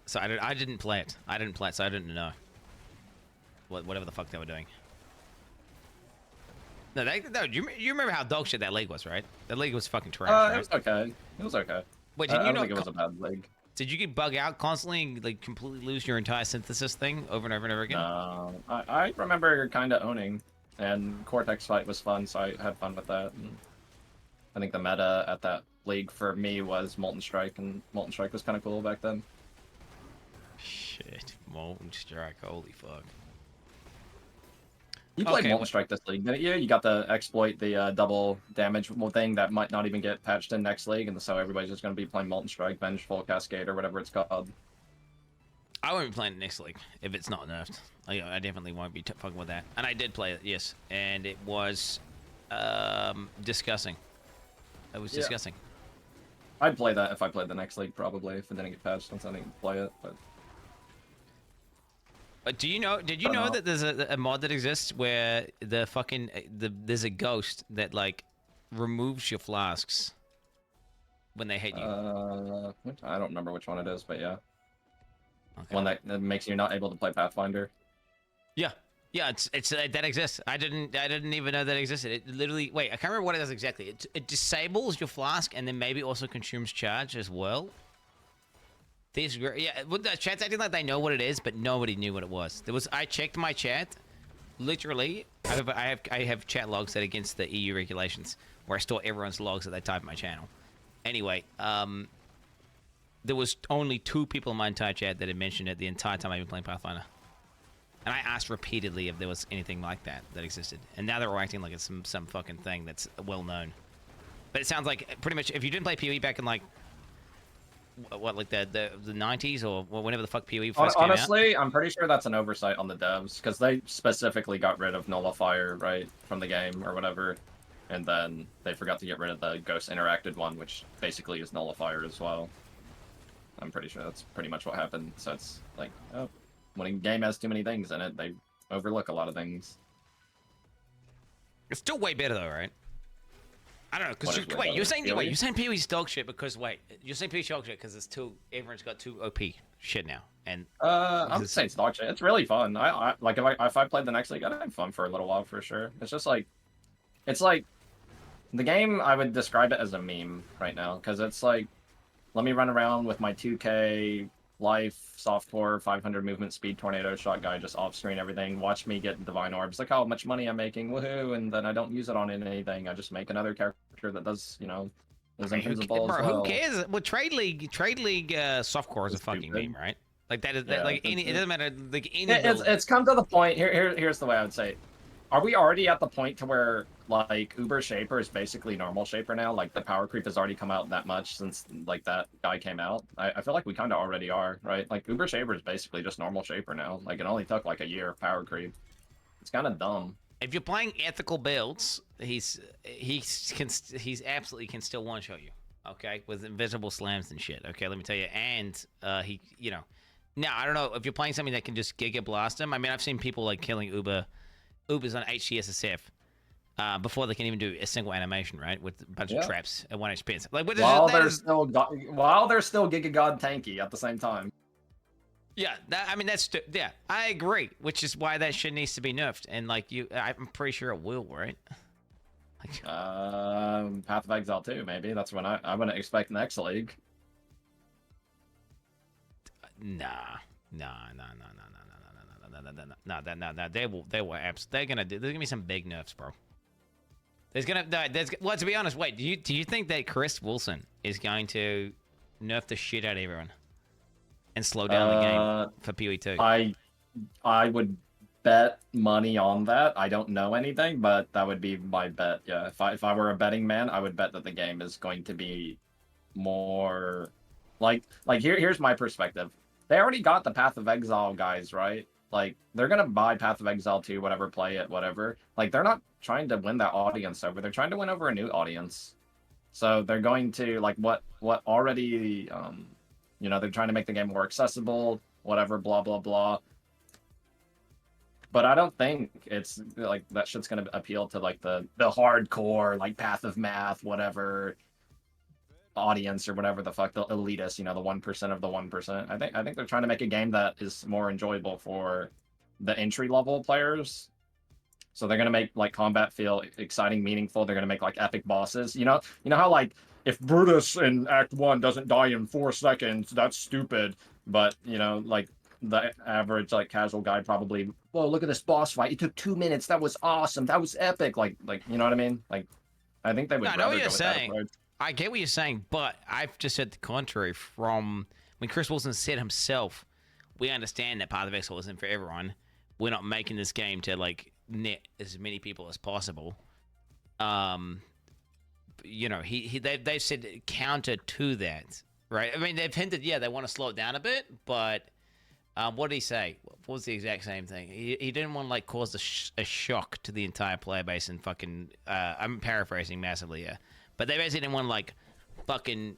So, I didn't play it. So I didn't know whatever the fuck they were doing. No, you remember how dog shit that league was, right? That league was fucking trash, right? It was okay. It was okay. Wait, did you I don't think it was a bad league. Did you get bug out constantly and like completely lose your entire synthesis thing over and over and over again? I remember kind of owning, and Cortex fight was fun, so I had fun with that. And I think the meta at that league for me was Molten Strike, and Molten Strike was kind of cool back then. Shit, Molten Strike, holy fuck. You played Molten Strike this league, didn't you? You got the exploit, the double damage thing that might not even get patched in next league, and so everybody's just going to be playing Molten Strike, Vengeful Cascade, or whatever it's called. I won't be playing it next league if it's not nerfed. I definitely won't be fucking with that. And I did play it, yes, and it was disgusting. It was disgusting. I'd play that if I played the next league, probably, if it didn't get patched, since I didn't play it, but... Did you know that there's a mod that exists where there's a ghost that like removes your flasks when they hit you? I don't remember which one it is, but yeah. Okay. One that makes you not able to play Pathfinder. Yeah, it's that exists. I didn't even know that existed. It literally, wait, I can't remember what it does exactly. It disables your flask and then maybe also consumes charge as well. The chat's acting like they know what it is, but nobody knew what it was. I checked my chat, literally. I have chat logs that are against the EU regulations, where I store everyone's logs that they type in my channel, Anyway, there was only 2 people in my entire chat that had mentioned it the entire time I've been playing Pathfinder. And I asked repeatedly if there was anything like that existed. And now they're all acting like it's some fucking thing that's well known. But it sounds like pretty much if you didn't play PoE back in like like the 90s or whenever the fuck PoE first came out. Honestly, I'm pretty sure that's an oversight on the devs because they specifically got rid of nullifier right from the game or whatever, and then they forgot to get rid of the ghost interacted one, which basically is nullifier as well. I'm pretty sure that's pretty much what happened. So it's like, oh, when a game has too many things in it, they overlook a lot of things. It's still way better though, right? I don't know, because you're saying PoE's dog shit because you're saying PoE's dog shit because it's everyone's got 2 OP shit now, and I'm saying it's dog shit. It's really fun. I like if I played the next league, I'd have fun for a little while for sure. It's just like, it's like the game. I would describe it as a meme right now because it's like, let me run around with my 2K life, softcore, 500 movement speed, tornado shot guy, just off screen everything. Watch me get divine orbs. Like how much money I'm making, woohoo! And then I don't use it on anything. I just make another character that does, is invisible as well. Who cares? Well, trade league, softcore is a fucking meme, right? Like that is it doesn't matter. Like it's come to the point. Here's the way I would say it. Are we already at the point to where like Uber Shaper is basically normal Shaper now? Like the power creep has already come out that much since like that guy came out. I feel like we kind of already are, right? Like Uber Shaper is basically just normal Shaper now. Like it only took like a year of power creep. It's kind of dumb. If you're playing ethical builds, he's absolutely can still one shot you. Okay, with invisible slams and shit. Okay, let me tell you. And now I don't know if you're playing something that can just Giga Blast him. I mean, I've seen people like killing Ubers on HCSSF before they can even do a single animation, right? With a bunch of traps at 1 HP. Like, while they're still Giga God tanky at the same time. Yeah, I agree. Which is why that shit needs to be nerfed. And like I'm pretty sure it will, right? Like, Path of Exile 2, maybe. That's when I'm gonna expect next league. Nah. They will absolutely. There's gonna be some big nerfs, bro. Well, to be honest, wait. Do you think that Chris Wilson is going to nerf the shit out of everyone and slow down the game for PoE 2? I would bet money on that. I don't know anything, but that would be my bet. Yeah, if I were a betting man, I would bet that the game is going to be more like here's my perspective. They already got the Path of Exile guys, right? Like, they're gonna buy Path of Exile 2, whatever, play it, whatever. Like, they're not trying to win that audience over. They're trying to win over a new audience. So they're going to, like, what already, they're trying to make the game more accessible, whatever, blah, blah, blah. But I don't think it's, like, that shit's gonna appeal to, like, the hardcore, like, Path of Math, whatever audience or whatever the fuck, the elitist, the 1% of the 1%. I think they're trying to make a game that is more enjoyable for the entry level players. So they're gonna make like combat feel exciting, meaningful. They're gonna make like epic bosses. You know how like if Brutus in Act 1 doesn't die in 4 seconds, that's stupid. But like the average like casual guy probably, whoa, look at this boss fight. It took 2 minutes. That was awesome. That was epic. Like you know what I mean? Like I think they would. I know what you're saying. I get what you're saying, but I've just said the contrary from when Chris Wilson said himself, we understand that Path of Exile isn't for everyone. We're not making this game to like net as many people as possible. They've said counter to that, right? I mean, they've hinted, they want to slow it down a bit, but what did he say? What was the exact same thing? He didn't want to like cause a shock to the entire player base and fucking. I'm paraphrasing massively, yeah. But they basically didn't want to like fucking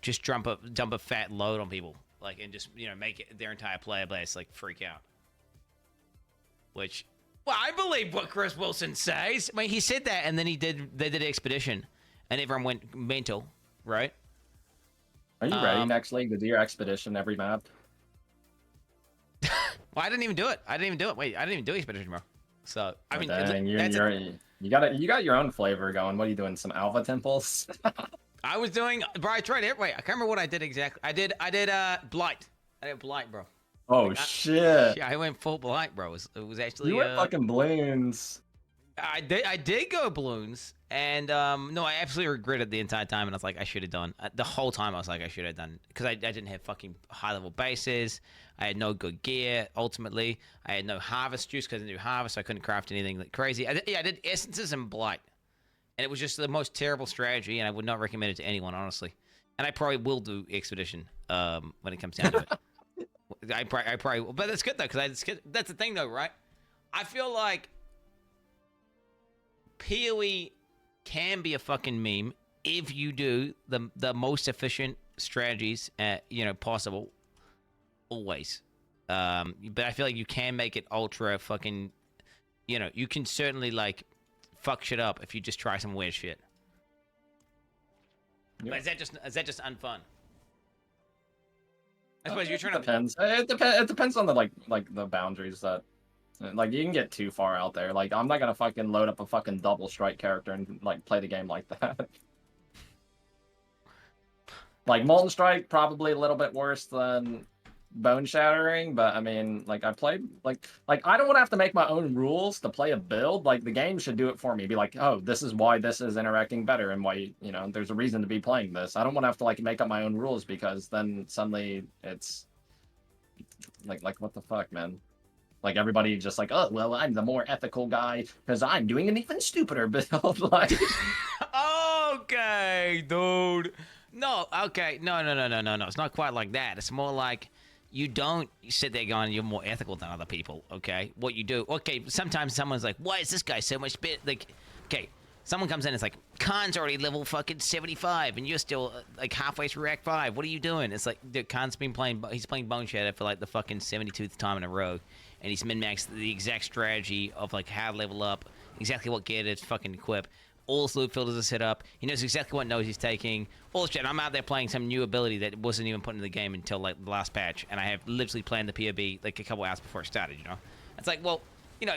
just dump a fat load on people, like, and just make it their entire player base like freak out. Which, well, I believe what Chris Wilson says. I mean, he said that, and then they did Expedition, and everyone went mental, right? Are you ready next league to do your Expedition every map? Well, I didn't even do it. Wait, I didn't even do Expedition, bro. So I mean, dang, you got your own flavor going. What are you doing? Some Alpha temples? I was doing, bro. I tried it. Wait, I can't remember what I did exactly. I did Blight. I did Blight, bro. Oh shit! Yeah, I went full Blight, bro. It was actually. You went fucking balloons. I did go balloons, and no, I absolutely regretted the entire time, and I was like, I should have done the whole time. I was like, I should have done because I didn't have fucking high level bases. I had no good gear. Ultimately, I had no harvest juice because I didn't do harvest, so I couldn't craft anything like crazy. I did essences and blight, and it was just the most terrible strategy, and I would not recommend it to anyone, honestly. And I probably will do expedition when it comes down to it. I probably will, but that's good though because that's the thing though, right? I feel like PoE can be a fucking meme if you do the most efficient strategies possible always. But I feel like you can make it ultra fucking you can certainly like fuck shit up if you just try some weird shit. Yeah. But is that just unfun? I suppose you're trying to Depends. It depends on the like the boundaries that like you can get too far out there. Like I'm not gonna fucking load up a fucking double strike character and like play the game like that. Like Molten Strike probably a little bit worse than Bone Shattering, but I mean like I played like I don't want to have to make my own rules to play a build. Like the game should do it for me. Be like, oh, this is why this is interacting better and why there's a reason to be playing this. I don't want to have to like make up my own rules because then suddenly it's like what the fuck, man. Like everybody just like, oh well, I'm the more ethical guy because I'm doing an even stupider build. Like, okay, dude. No, okay, no. It's not quite like that. It's more like you don't sit there going, you're more ethical than other people. Okay, what you do. Okay, sometimes someone's like, why is this guy so much better? Like, okay, someone comes in, and it's like, Khan's already level fucking 75, and you're still like halfway through Act 5. What are you doing? It's like, dude, Khan's been playing. He's playing Bone Shatter for like the fucking 72th time in a row. And he's min-maxed the exact strategy of like how to level up, exactly what gear to fucking equip. All his loot filters are set up. He knows exactly what nodes he's taking. All this shit. I'm out there playing some new ability that wasn't even put in the game until like the last patch, and I have literally planned the POB like a couple hours before it started. It's like, well, you're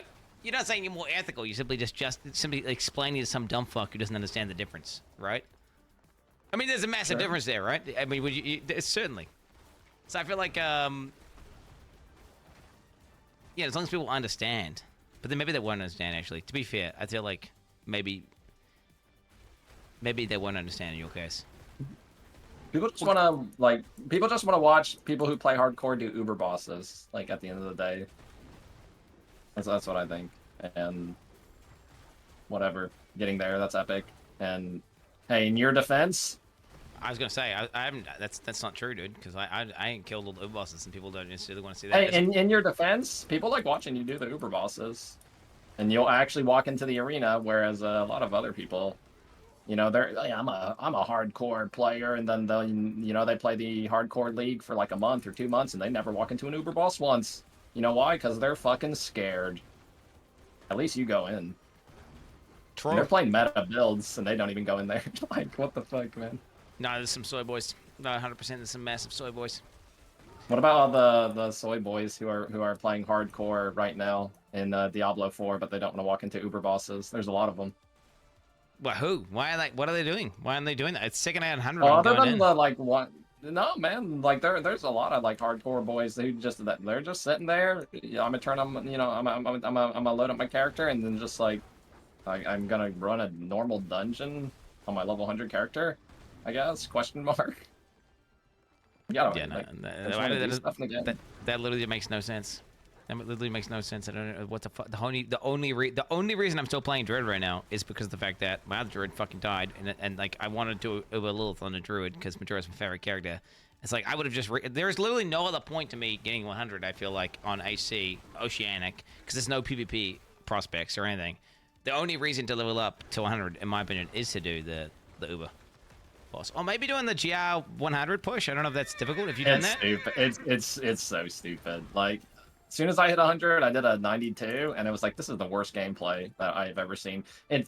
not saying you're more ethical. You're simply just simply explaining to some dumb fuck who doesn't understand the difference, right? I mean, there's a massive difference there, right? I mean, would certainly. So I feel like yeah, as long as people understand. But then maybe they won't understand, actually. To be fair, I feel like maybe they won't understand in your case. people just want to watch people who play hardcore do uber bosses. Like at the end of the day, that's what I think. And whatever, getting there, that's epic. And hey, in your defense, I was gonna say I haven't. That's not true, dude. Because I ain't killed all the Uber bosses, and people don't necessarily want to see that. hey, in your defense, people like watching you do the uber bosses, and you'll actually walk into the arena, whereas a lot of other people, they're I'm a hardcore player, and then they play the hardcore league for like a month or 2 months, and they never walk into an uber boss once. You know why? Because they're fucking scared. At least you go in. True. They're playing meta builds, and they don't even go in there. Like, what the fuck, man? No, there's some soy boys. No, 100%. There's some massive soy boys. What about all the soy boys who are playing hardcore right now in Diablo 4, but they don't want to walk into uber bosses? There's a lot of them. What? Who? Why are they? What are they doing? Why aren't they doing that? It's second out 100. Other than the like one. No, man. Like there's a lot of like hardcore boys who they're just sitting there. I'm gonna turn them. I'm gonna load up my character and then just like I'm gonna run a normal dungeon on my level 100 character, I guess? Question mark. Yeah, that literally makes no sense. That literally makes no sense. I don't know what the fuck. The only reason I'm still playing Druid right now is because of the fact that my other Druid fucking died, and like I wanted to do a Lilith on a Druid because Majora's my favorite character. It's like I would have just. There's literally no other point to me getting 100. I feel like on AC Oceanic because there's no PvP prospects or anything. The only reason to level up to 100, in my opinion, is to do the Uber boss. Or maybe doing the GR 100 push. I don't know if that's difficult. If you've done that. Stupid. It's so stupid. Like, as soon as I hit 100, I did a 92, and it was like, this is the worst gameplay that I've ever seen.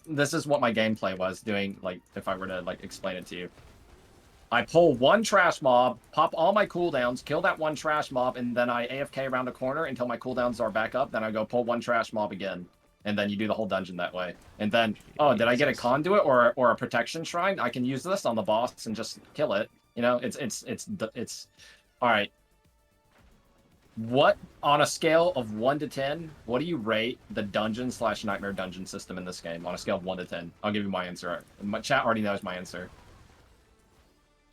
This is what my gameplay was doing, like, if I were to, like, explain it to you. I pull one trash mob, pop all my cooldowns, kill that one trash mob, and then I AFK around the corner until my cooldowns are back up. Then I go pull one trash mob again. And then you do the whole dungeon that way. And then, oh, did I get a conduit or a protection shrine? I can use this on the boss and just kill it. It's all right. What, on a scale of 1 to 10, what do you rate the dungeon/nightmare dungeon system in this game on a scale of 1 to 10? I'll give you my answer. My chat already knows my answer.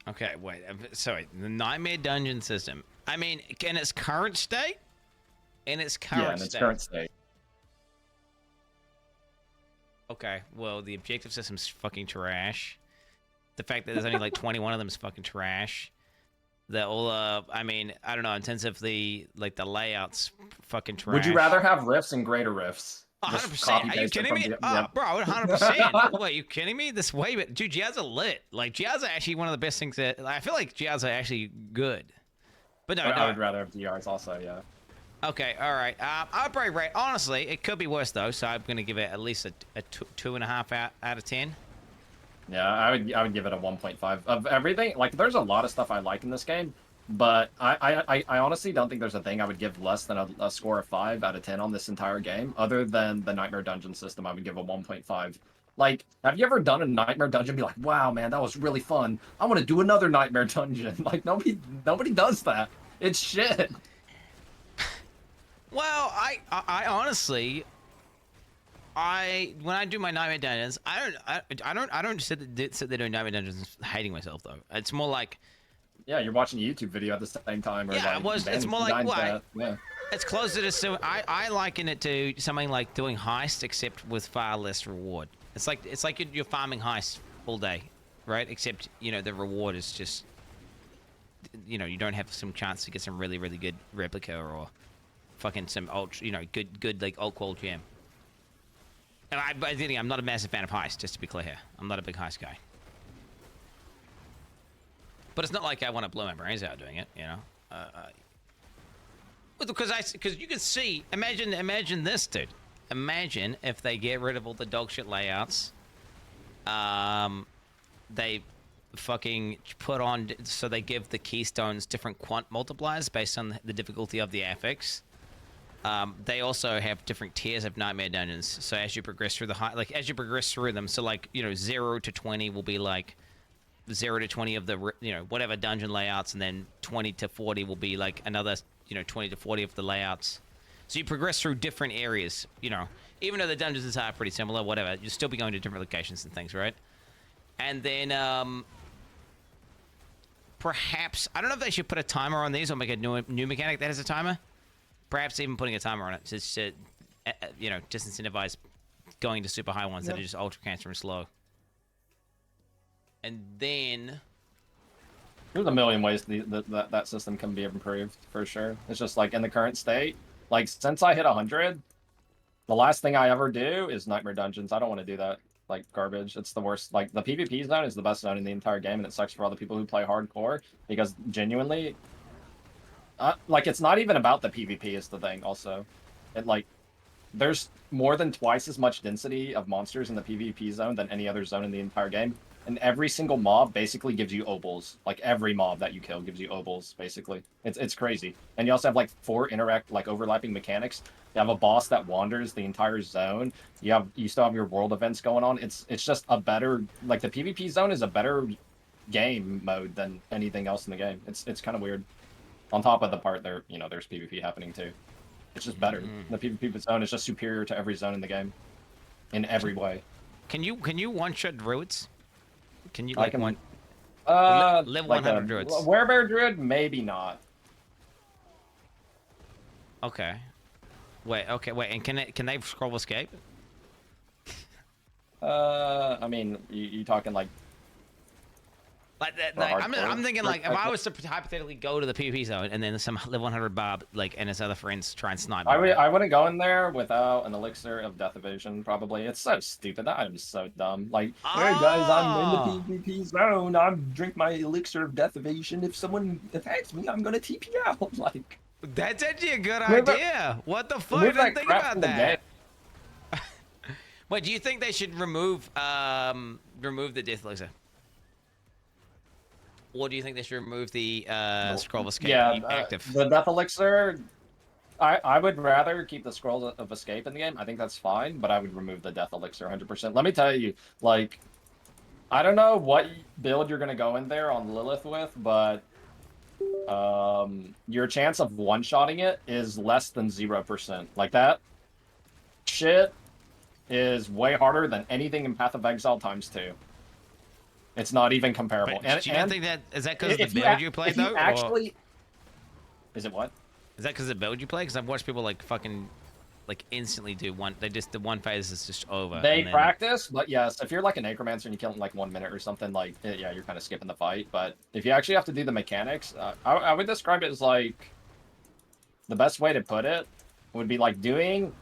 Okay, wait. Sorry, the Nightmare Dungeon system. I mean, in its current state? In its current Yeah, in its state. current state. Okay, well, the objective system's fucking trash. The fact that there's only like 21 of them is fucking trash. The all, I mean, I don't know, in terms of the layouts, fucking trash. Would you rather have rifts and greater rifts? 100%. Are you kidding me? Yep. Bro, 100%. Wait, are you kidding me? This way, but dude, Giaz are lit. Like, Giaz are actually one of the best things that I feel like Giaz are actually good. But no, I would rather have DRs also, yeah. Okay, all right. I'll probably rate. Honestly, it could be worse though, so I'm gonna give it at least a 2.5 out of 10. Yeah, I would give it a 1.5 of everything. Like, there's a lot of stuff I like in this game, but I honestly don't think there's a thing I would give less than a score of 5 out of 10 on this entire game. Other than the Nightmare Dungeon system, I would give a 1.5. Like, have you ever done a Nightmare Dungeon and be like, wow, man, that was really fun. I want to do another Nightmare Dungeon. Like, nobody does that. It's shit. Well, I honestly, when I do my Nightmare Dungeons, I don't sit there doing Nightmare Dungeons hating myself though. It's more like, yeah, you're watching a YouTube video at the same time. Or yeah, like, it's more like what? Yeah. It's closer to so I liken it to something like doing heist, except with far less reward. It's like you're farming heists all day, right? Except the reward is just you don't have some chance to get some really good replica or fucking some ultra good like old quality gem. And I'm not a massive fan of heist, just to be clear here. I'm not a big heist guy. But it's not like I want to blow my brains out doing it, because you can see, imagine this, dude. Imagine if they get rid of all the dog shit layouts. They fucking put on, so they give the keystones different quant multipliers based on the difficulty of the affix. They also have different tiers of Nightmare Dungeons. So as you progress through as you progress through them, so 0 to 20 will be like 0 to 20 of the whatever dungeon layouts, and then 20 to 40 will be like another 20 to 40 of the layouts. So you progress through different areas, even though the dungeons are pretty similar, whatever, you'll still be going to different locations and things, right? And then perhaps, I don't know if they should put a timer on these or make a new mechanic that has a timer. Perhaps even putting a timer on it just to disincentivize going to super high ones that are just ultra cancer and slow. And then there's a million ways that system can be improved, for sure. It's just like in the current state, like since I hit 100, the last thing I ever do is Nightmare Dungeons. I don't want to do that. Like garbage. It's the worst. Like the PvP zone is the best zone in the entire game, and it sucks for all the people who play hardcore because genuinely, like it's not even about the PvP is the thing. Also, there's more than twice as much density of monsters in the PvP zone than any other zone in the entire game. And every single mob basically gives you obols. Like every mob that you kill gives you obols, basically. It's crazy. And you also have like 4 overlapping mechanics. You have a boss that wanders the entire zone. You still have your world events going on. It's just a better, like the PvP zone is a better game mode than anything else in the game. It's kind of weird. On top of the part there's PvP happening too. It's just better. The PvP zone is just superior to every zone in the game, in every way. Can you one-shot druids? Can you live like 100 druids? Werebear druid, maybe not. Okay. Wait. And can they scroll escape? I mean, you talking like I'm thinking like if I was to hypothetically go to the PvP zone and then some level 100 Bob and his other friends try and snipe me. I wouldn't go in there without an elixir of death evasion. Probably it's so stupid. That item's so dumb. Like, hey guys, I'm in the PvP zone. I'm drink my elixir of death evasion. If someone attacks me, I'm gonna TP out. Like, that's actually a good idea. What the fuck? I didn't think about that. Wait, do you think they should remove the death elixir? Or do you think they should remove the scroll of escape active? The death elixir, I would rather keep the scroll of escape in the game. I think that's fine, but I would remove the death elixir 100%. Let me tell you, like, I don't know what build you're going to go in there on Lilith with, but your chance of one-shotting it is less than 0%. Like that shit is way harder than anything in Path of Exile ×2. It's not even comparable. But do you don't think that is that because of the build you play if you though, or actually, is it what? is that because of the build you play? Because I've watched people like fucking like instantly do one. They just the one phase is just over. They and then... practice, but yes, if you're like an Necromancer and you kill it in like 1 minute or something, like yeah, you're kind of skipping the fight. But if you actually have to do the mechanics, I would describe it as like the best way to put it would be like doing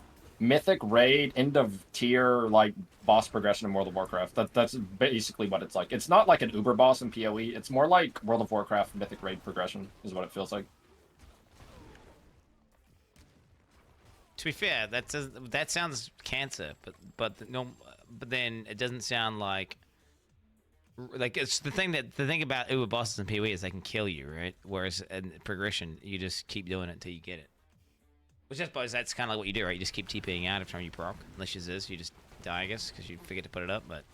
Mythic Raid end of tier like boss progression in World of Warcraft. That's basically what it's like. It's not like an Uber boss in PoE. It's more like World of Warcraft Mythic Raid progression is what it feels like. To be fair, that sounds cancer, but no, but then it doesn't sound like it's the thing about Uber bosses in PoE is they can kill you, right? Whereas in progression, you just keep doing it until you get it. Which I suppose that's kind of like what you do, right? You just keep TPing out every time you proc. Unless you you just die, I guess, because you forget to put it up. But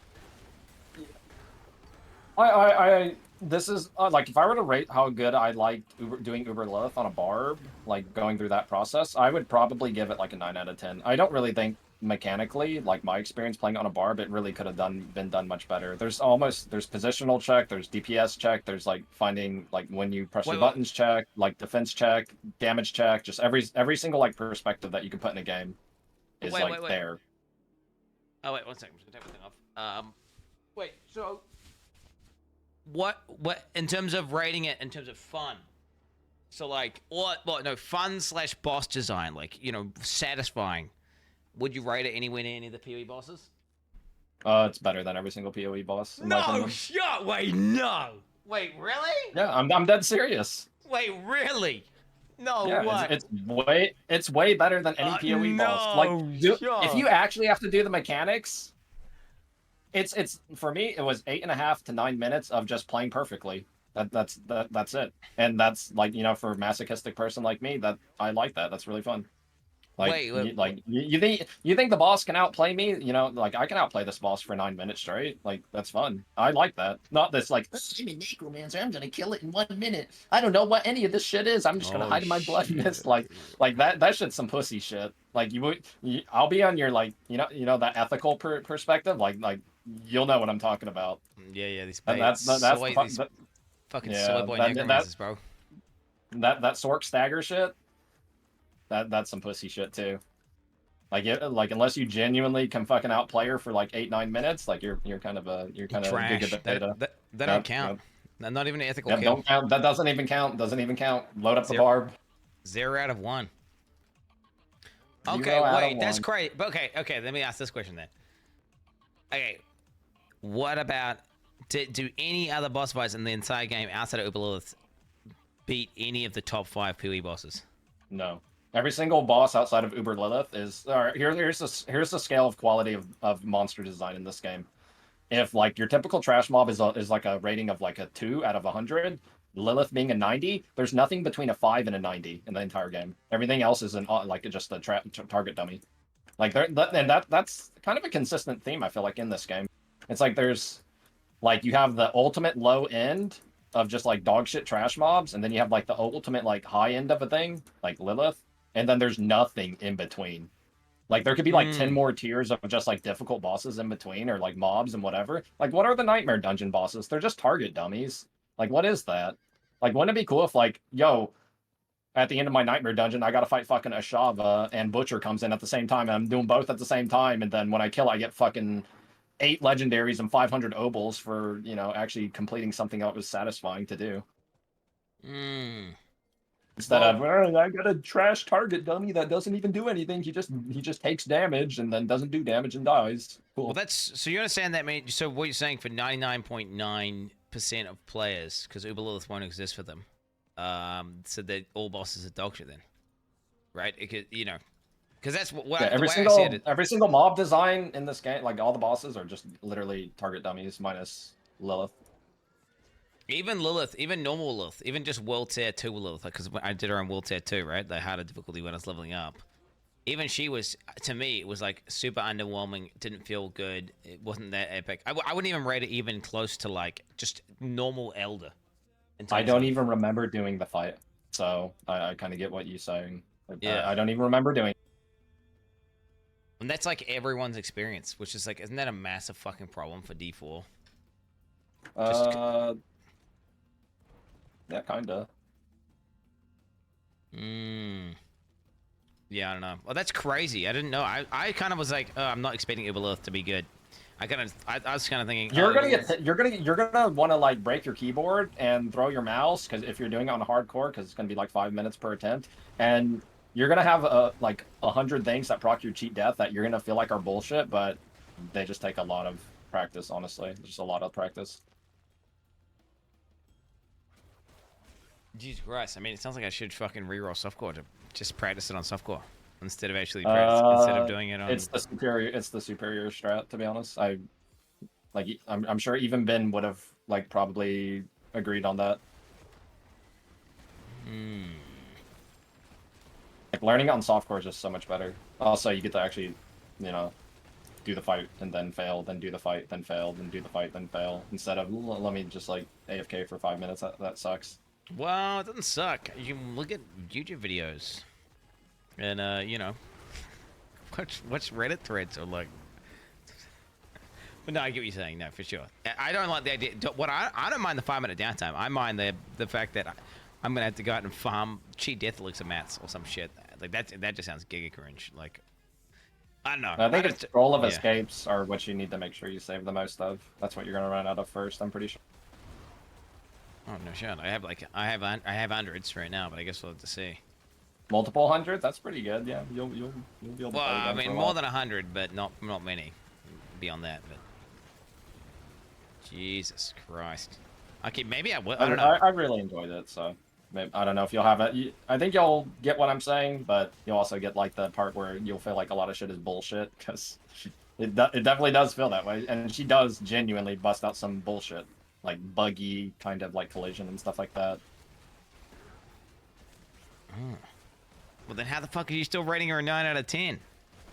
this is like if I were to rate how good I liked doing Uber Lilith on a barb, like going through that process, I would probably give it like a 9 out of 10. I don't really think mechanically, like my experience playing on a barb, it really could have been done much better. There's positional check, there's DPS check, there's like finding like when you press your buttons check, like defense check, damage check, just every single like perspective that you can put in a game is there. Oh wait, 1 second. I'm just gonna take my thing off. Wait, so what in terms of rating it in terms of fun? So like, fun / boss design, like satisfying. Would you rate it anywhere near any of the PoE bosses? It's better than every single PoE boss. No shot. Wait, no. Wait, really? Yeah, I'm dead serious. Wait, really? No, yeah, what? It's way better than any PoE boss. Like, if you actually have to do the mechanics, it's for me it was 8.5 to 9 minutes of just playing perfectly. That's it, and that's like for a masochistic person like me, that I like that. That's really fun. Like, you think the boss can outplay me? Like I can outplay this boss for 9 minutes straight. Like that's fun. I like that. Not this like I'm a necromancer. I'm gonna kill it in 1 minute. I don't know what any of this shit is. I'm just gonna hide in my blood mist. Like that shit's some pussy shit. Like I'll be on your like that ethical perspective. Like you'll know what I'm talking about. Yeah. These fucking soy boy necromancers, bro. That Sork stagger shit. That's some pussy shit too. Like unless you genuinely can fucking outplay her for like 8-9 minutes, like you're kind of trash. That don't count. Not even an ethical kill. Don't count. That doesn't even count. Load up the barb. 0 out of 1. Okay, wait, that's great. But okay. Let me ask this question then. Okay, what about do any other boss fights in the entire game outside of Uber Lilith beat any of the top 5 PoE bosses? No. Every single boss outside of Uber Lilith is all right. Here's the scale of quality of monster design in this game. If like your typical trash mob is like a rating of like a 2 out of 100, Lilith being a 90, there's nothing between a 5 and a 90 in the entire game. Everything else is like just a target dummy. Like that's kind of a consistent theme I feel like in this game. It's like there's like you have the ultimate low end of just like dog shit trash mobs, and then you have like the ultimate like high end of a thing like Lilith, and then there's nothing in between. Like there could be like 10 more tiers of just like difficult bosses in between, or like mobs and whatever. Like what are the nightmare dungeon bosses? They're just target dummies. Like what is that? Like wouldn't it be cool if like, yo, at the end of my nightmare dungeon, I gotta fight fucking Ashava and Butcher comes in at the same time, and I'm doing both at the same time, and then when I kill, I get fucking 8 legendaries and 500 obols for, actually completing something that was satisfying to do. Instead of, I got a trash target dummy that doesn't even do anything. He just takes damage and then doesn't do damage and dies. Cool. Well, so you understand that, man? So what you're saying for 99.9% of players, because Uber Lilith won't exist for them, so that all bosses are dog shit then, right? It could, because that's what every single mob design in this game, like all the bosses are just literally target dummies minus Lilith. Even Lilith, even normal Lilith, even just World Tier 2 Lilith, because I did her on World Tier 2, right? The harder difficulty when I was leveling up. Even she was, to me, it was like super underwhelming. Didn't feel good. It wasn't that epic. I wouldn't even rate it even close to like just normal Elder. in I terms don't of even remember doing the fight, so I kind of get what you're saying. yeah. I don't even remember doing. And that's like everyone's experience, which is like, isn't that a massive fucking problem for D4? Just Uh, yeah, kinda. mm, yeah, I don't know. Well, that's crazy. I didn't know. I kind of was like, oh, I'm not expecting Uberlith to be good. I was kind of thinking, You're oh, gonna you're gonna want to like break your keyboard and throw your mouse because if you're doing it on hardcore, because it's gonna be like 5 minutes per attempt, and you're gonna have like 100 things that proc your cheat death that you're gonna feel like are bullshit, but they just take a lot of practice. Honestly, just a lot of practice. Jesus Christ. I mean, it sounds like I should fucking reroll softcore to just practice it on softcore instead of actually instead of doing it on. It's the superior strat, to be honest. I'm sure even Ben would have like probably agreed on that. Hmm. Like learning on softcore is just so much better. Also, you get to actually, you know, do the fight and then fail, then do the fight, then fail, then do the fight, then fail. Instead of let me just like AFK for 5 minutes. That sucks. Well, it doesn't suck. You can look at YouTube videos, and you know, watch Reddit threads or like. But no, I get what you're saying. No, for sure. I don't like the idea. What I don't mind the 5 minute downtime. I mind the fact that I'm gonna have to go out and farm cheat death elixir mats or some shit. Like that just sounds giga cringe. Like I don't know. I think it's roll of yeah. escapes are what you need to make sure you save the most of. That's what you're gonna run out of first. I'm pretty sure. Oh no shit. I have hundreds right now, but I guess we'll have to see. Multiple hundreds. That's pretty good. Yeah, you'll be able to Well, play I again for mean a more while. than 100, but not many beyond that. But Jesus Christ. Okay, maybe I will. I don't know. I really enjoyed it, so maybe, I don't know if you'll have it. I think you'll get what I'm saying, but you'll also get like the part where you'll feel like a lot of shit is bullshit because it definitely does feel that way, and she does genuinely bust out some bullshit, like buggy kind of like collision and stuff like that. Well, then how the fuck are you still rating her a 9 out of 10?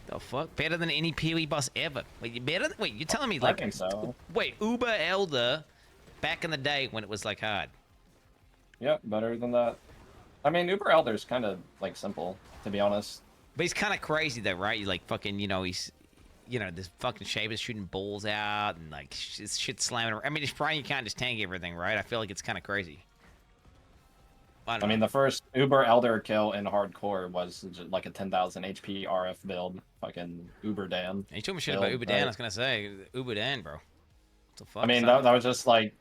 The fuck? Better than any PoE boss ever. Wait, you better? Wait, you're telling me I like? think so. Wait, Uber Elder, back in the day when it was like hard. Yep, better than that. I mean, Uber Elder's kind of like simple, to be honest. But he's kind of crazy though, right? You like fucking, this fucking shape is shooting balls out and like shit slamming around. I mean, it's probably you can't just tank everything, right? I feel like it's kind of crazy. I mean, the first Uber Elder kill in hardcore was just like a 10,000 HP RF build. Fucking Uber Dan. You told me shit about Uber Dan. I was gonna say Uber Dan, bro. What the fuck? I mean, that was just like,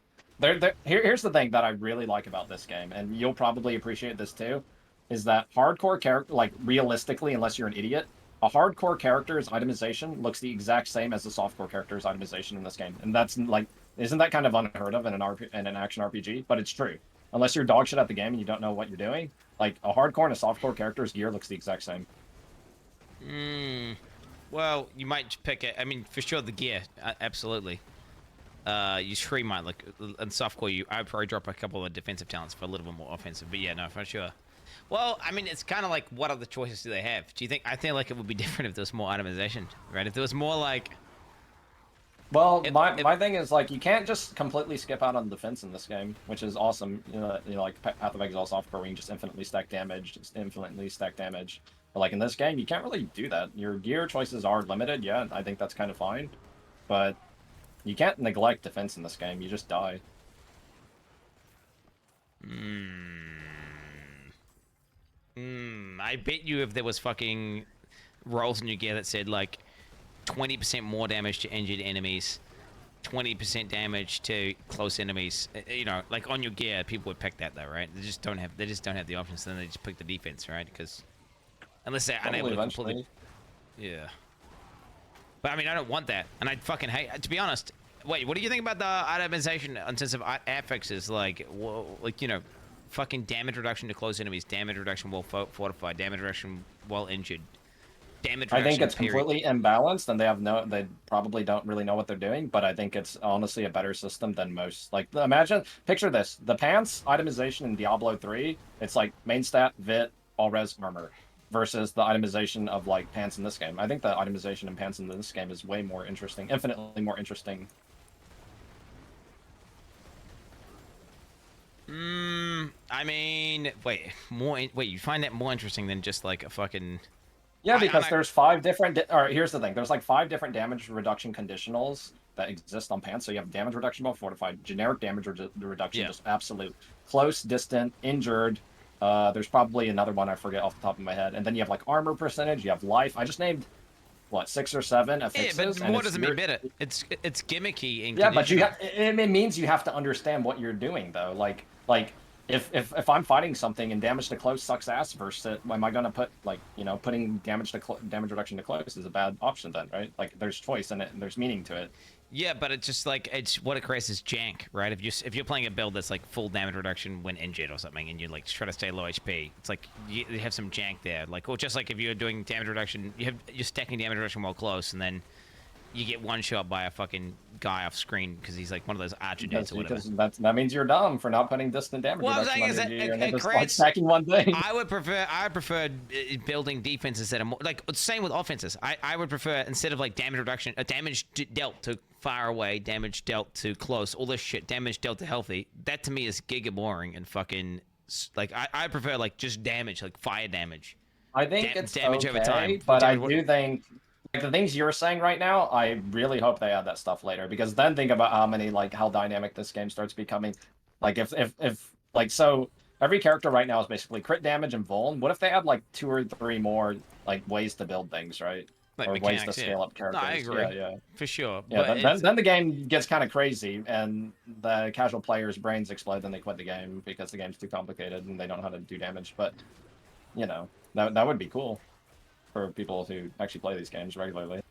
here's the thing that I really like about this game, and you'll probably appreciate this too, is that hardcore character, like realistically, unless you're an idiot, a hardcore character's itemization looks the exact same as a softcore character's itemization in this game, and that's like, isn't that kind of unheard of in an action RPG? But it's true. Unless you're dog shit at the game and you don't know what you're doing, like a hardcore and a softcore character's gear looks the exact same. Hmm. Well, you might pick it. I mean, for sure, the gear, absolutely. You sure might look in softcore. I'd probably drop a couple of defensive talents for a little bit more offensive. But yeah, no, for sure. Well, I mean, it's kind of like what other choices do they have? Do you think? I think like it would be different if there was more itemization, right? If there was more like. Well, my thing is like you can't just completely skip out on defense in this game, which is awesome. Like Path of Exile softcore, where you can just infinitely stack damage, But like in this game, you can't really do that. Your gear choices are limited. Yeah, I think that's kind of fine, but you can't neglect defense in this game. You just die. I bet you if there was fucking rolls in your gear that said like 20% more damage to injured enemies, 20% damage to close enemies. Like on your gear, people would pick that though, right? They just don't have the options. So then they just pick the defense, right? Because unless they're unable to completely, yeah. But I mean, I don't want that, and I'd fucking hate. To be honest, wait, what do you think about the itemization in terms of affixes? Fucking damage reduction to close enemies, damage reduction while fortified, damage reduction while injured. I think it's completely imbalanced, and they probably don't really know what they're doing. But I think it's honestly a better system than most. Like, picture this: the pants itemization in Diablo 3, it's like main stat, vit, all res, armor, versus the itemization of like pants in this game. I think the itemization in pants in this game is way more interesting, infinitely more interesting. I mean, wait, you find that more interesting than just like a fucking. Yeah, I'm because not, there's 5 different. Or here's the thing: there's like 5 different damage reduction conditionals that exist on pants. So you have damage reduction above fortified, generic damage reduction, yeah. just absolute, close, distant, injured. There's probably another one I forget off the top of my head, and then you have like armor percentage. You have life. I just named what 6 or 7 Yeah, but affixes, and more it's doesn't mean your. better. It's gimmicky and Yeah, but conditional. it means you have to understand what you're doing though. Like if I'm fighting something and damage to close sucks ass versus it, am I gonna put like putting damage reduction to close is a bad option then, right? Like there's choice in it and there's meaning to it. Yeah, but it's just like it's what it creates is jank, right? If you're playing a build that's like full damage reduction when injured or something, and you like try to stay low HP, it's like you have some jank there. Like, or just like if you're doing damage reduction, you're stacking damage reduction while close, and then you get one shot by a fucking guy off screen because he's like one of those archer dudes or whatever. Because that means you're dumb for not putting distant damage Well, I'm reduction saying on is your that gear and then it just like creates. stacking one thing. I prefer building defenses that are more like same with offenses. I would prefer instead of like damage reduction, damage dealt to far away, damage dealt to close, all this shit, damage dealt to healthy. That to me is giga boring and fucking like I prefer like just damage, like fire damage, I think it's damage over time. okay, but I do think like the things you're saying right now, I really hope they add that stuff later because then think about how dynamic this game starts becoming. Like if like so every character right now is basically crit damage and vuln. What if they add like 2 or 3 more like ways to build things, right? like Or ways to mechanics. Yeah, scale up no, I characters. agree Yeah, yeah. for sure. Yeah, But then the game gets kind of crazy and the casual players' brains explode and they quit the game because the game's too complicated and they don't know how to do damage. But that would be cool for people who actually play these games regularly.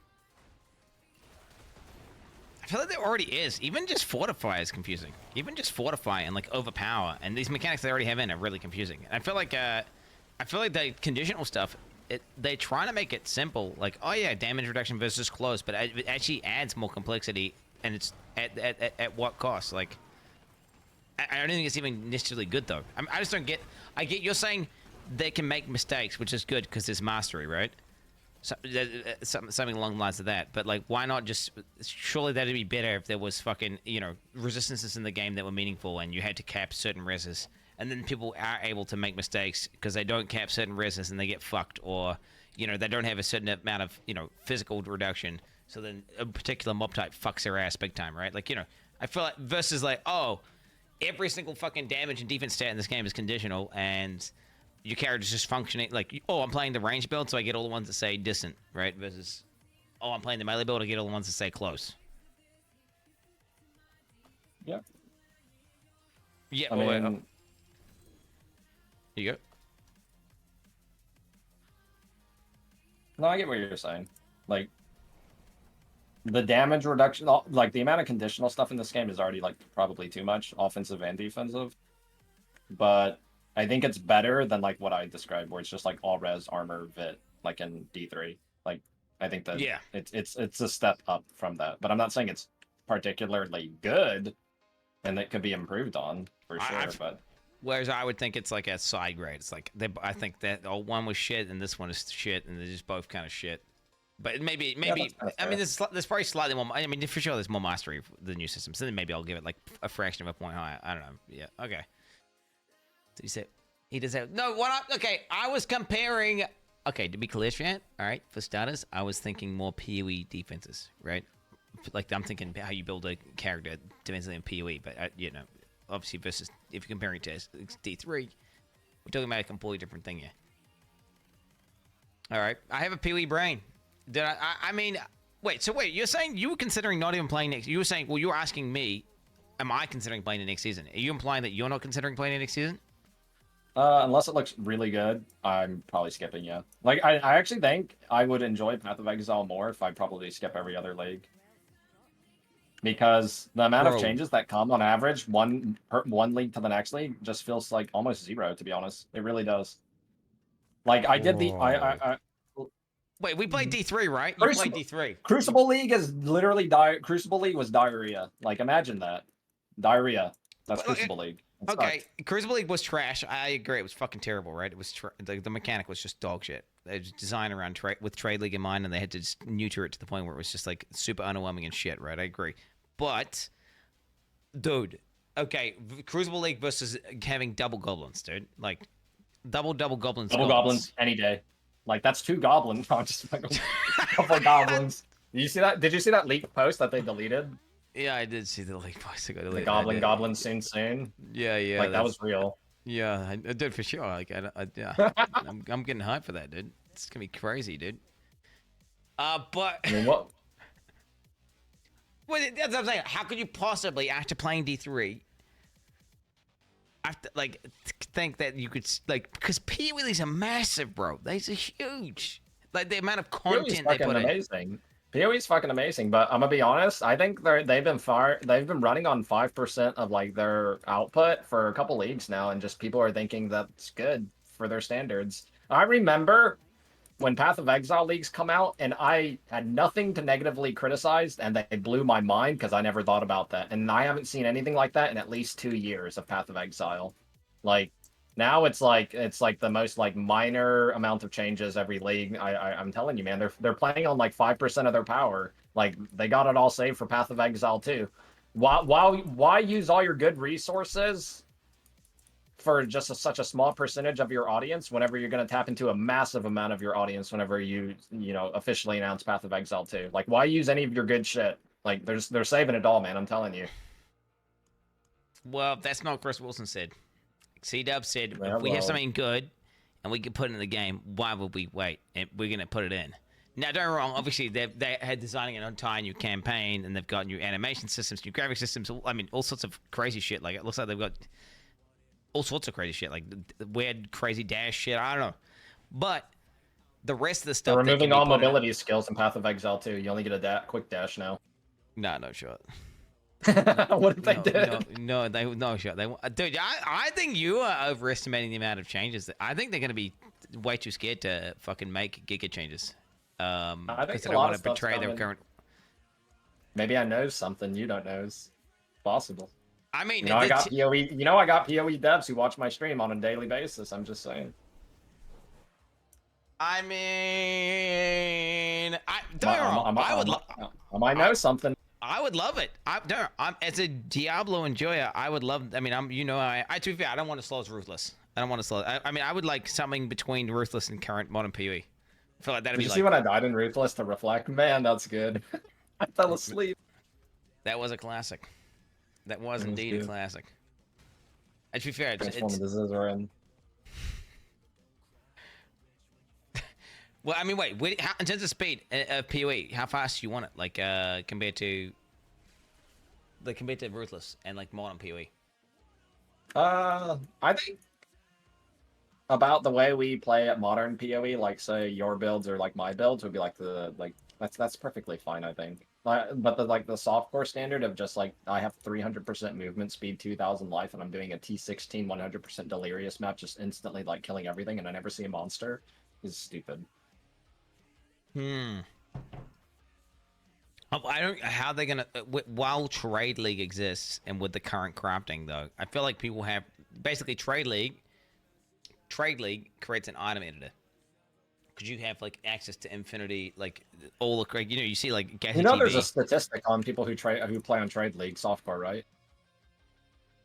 I feel like there already is. Even just fortify is confusing. Even just fortify and like overpower and these mechanics they already have in are really confusing. I feel like the conditional stuff. They're trying to make it simple, like oh yeah, damage reduction versus close, but it actually adds more complexity, and it's at what cost? Like I don't think it's even necessarily good though. I just don't get. I get you're saying they can make mistakes, which is good because there's mastery, right? So, something along the lines of that. But like, why not just? Surely that'd be better if there was fucking resistances in the game that were meaningful, and you had to cap certain reses, and then people are able to make mistakes because they don't cap certain reses and they get fucked, or they don't have a certain amount of physical reduction. So then a particular mob type fucks their ass big time, right? Like I feel like versus like every single fucking damage and defense stat in this game is conditional, and your character's just functioning like, oh, I'm playing the range build, so I get all the ones that say distant, right? Versus, oh, I'm playing the melee build, I get all the ones that say close. Yeah. Yeah. I mean, here you go. no, I get what you're saying. Like the damage reduction, like the amount of conditional stuff in this game is already like probably too much, offensive and defensive. But I think it's better than like what I described, where it's just like all res armor vit, like in D3. Like I think that Yeah. it's a step up from that. But I'm not saying it's particularly good, and it could be improved on for sure. But Whereas I would think it's like a side grade. It's like I think that one was shit and this one is shit, and they're just both kind of shit. But maybe I mean, there's probably slightly more. I mean, for sure, there's more mastery for the new system. So then maybe I'll give it like a fraction of a point higher. I don't know. Yeah. Okay. Did he say? He does have no. What? Okay. I was comparing. Okay, to be clear, Trent. All right. For starters, I was thinking more PoE defenses, right? Like I'm thinking how you build a character defensively in PoE, but obviously versus if you're comparing to D3, we're talking about a completely different thing here. All right. I have a PoE brain. Did I mean, wait, you're saying you were considering not even playing next, you were saying, well, you were asking me, am I considering playing the next season? Are you implying that you're not considering playing the next season? Unless it looks really good, I'm probably skipping, yeah. Like, I actually think I would enjoy Path of Exile more if I probably skip every other league. Because the amount of changes that come on average, one league to the next league, just feels like almost zero, to be honest. It really does. Like, I did the... Wait, we played D3, right? You played D3. Crucible League is literally Crucible League was diarrhea. Like, imagine that. Diarrhea. That's Crucible League. Okay, Crucible League was trash. I agree. It was fucking terrible, right? It was the mechanic was just dog shit. They was designed around with Trade League in mind, and they had to just neuter it to the point where it was just like super underwhelming and shit, right? I agree. But, dude, okay, Crucible League versus having double goblins, dude. Like double goblins. Double goblins any day. Like that's 2 goblins, not just like a couple goblins. Did you see that? Did you see that leaked post that they deleted? Yeah, I did see the league post. I got The deleted. goblin soon. Yeah, yeah. Like that was real. Yeah, I did for sure. Like, yeah, I'm getting hyped for that, dude. It's gonna be crazy, dude. But I mean, what? well, that's what I'm saying. How could you possibly, after playing D3, after like think that you could like because PoE leagues are massive, bro. These are huge. Like the amount of content they put in. Amazing. PoE's fucking amazing, but I'm gonna be honest. I think they've been running on 5% of like their output for a couple leagues now, and just people are thinking that's good for their standards. I remember when Path of Exile leagues come out, and I had nothing to negatively criticize, and they blew my mind because I never thought about that, and I haven't seen anything like that in at least 2 years of Path of Exile. Like now it's like the most like minor amount of changes every league. I'm telling you, man, they're playing on like 5% of their power. Like they got it all saved for Path of Exile too. Why use all your good resources for just such a small percentage of your audience whenever you're going to tap into a massive amount of your audience whenever you officially announce Path of Exile 2? Like why use any of your good shit? Like they're saving it all, man, I'm telling you. Well, that's not what Chris Wilson said. C-Dub said, Yeah, if we have something good and we can put it in the game, why would we wait? And we're going to put it in. Now, don't get me wrong. Obviously, they had designing an entire new campaign, and they've got new animation systems, new graphic systems. I mean, all sorts of crazy shit. Like, it looks like they've got all sorts of crazy shit, like weird, crazy dash shit. I don't know. But the rest of the stuff... They're removing all mobility skills in Path of Exile 2. You only get a quick dash now. No shot. What if they did? No shot. Dude, I think you are overestimating the amount of changes. I think they're going to be way too scared to fucking make giga changes. I think they don't want to betray their current. Maybe I know something you don't know. It's possible. I mean, I got PoE. I got PoE devs who watch my stream on a daily basis. I'm just saying. I mean, I might know something. I would love it. I'm as a Diablo enjoyer. I would love. I mean, to be fair, I don't want to slow as Ruthless. I don't want to slow. I mean, I would like something between Ruthless and current modern PoE. I feel like that'd be. Did you see when I died in Ruthless to reflect? Man, that's good. I fell asleep. That was a classic. That was indeed a classic. And to be fair, it's well, I mean, wait. In terms of speed of PoE, how fast do you want it? Like compared to Ruthless and like modern PoE. I think about the way we play at modern PoE, like say your builds or like my builds would be like that's perfectly fine, I think. But the softcore standard of just like I have 300% movement speed, 2000 life, and I'm doing a T16 100% delirious map, just instantly like killing everything, and I never see a monster, is stupid. I don't. How they're gonna while Trade League exists and with the current crafting though, I feel like people have basically Trade League. Trade League creates an item editor. Because you have like access to infinity, like all the you see like there's a statistic on people who play on Trade League softcore, right?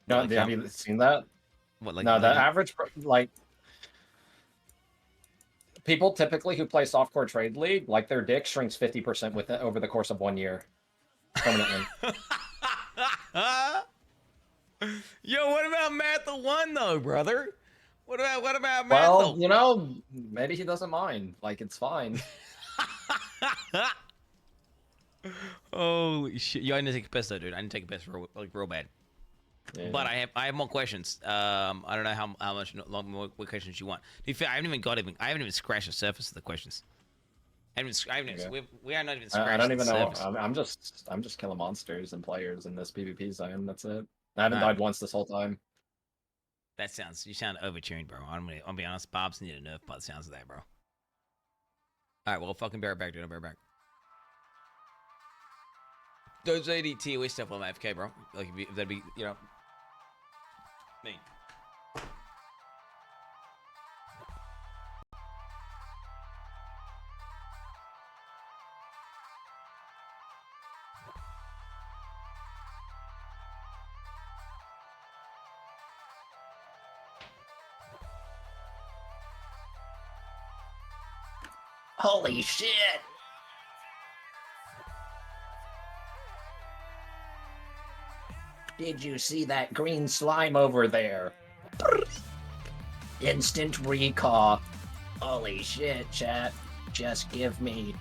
No, like have you seen that? What like no, the average like people typically who play softcore Trade League, like their dick shrinks 50% over the course of 1 year, permanently. Yo, what about Matha 1 though, brother? What about Well, maybe he doesn't mind. Like, it's fine. Holy shit! Yo, I need to take a piss though, dude. I need to take a piss real bad. Yeah. But I have more questions. I don't know how much more questions you want. To be fair, I haven't even scratched the surface of the questions. We are not even scratched I don't even the know. surface. I'm just killing monsters and players in this PvP zone. That's it. I haven't died once this whole time. You sound overtuned, bro. I'll be honest. Bob's need a nerf by the sounds of that, bro. All right, well, fucking bear it back, dude. I'll bear it back. Those ADTOE stuff on AFK, bro. Like, if that'd be, me. Holy shit! Did you see that green slime over there? Instant recall. Holy shit, chat. Just give me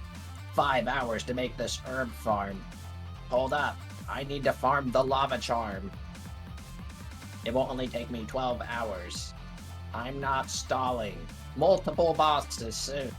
5 hours to make this herb farm. Hold up. I need to farm the lava charm. It will only take me 12 hours. I'm not stalling. Multiple bosses soon.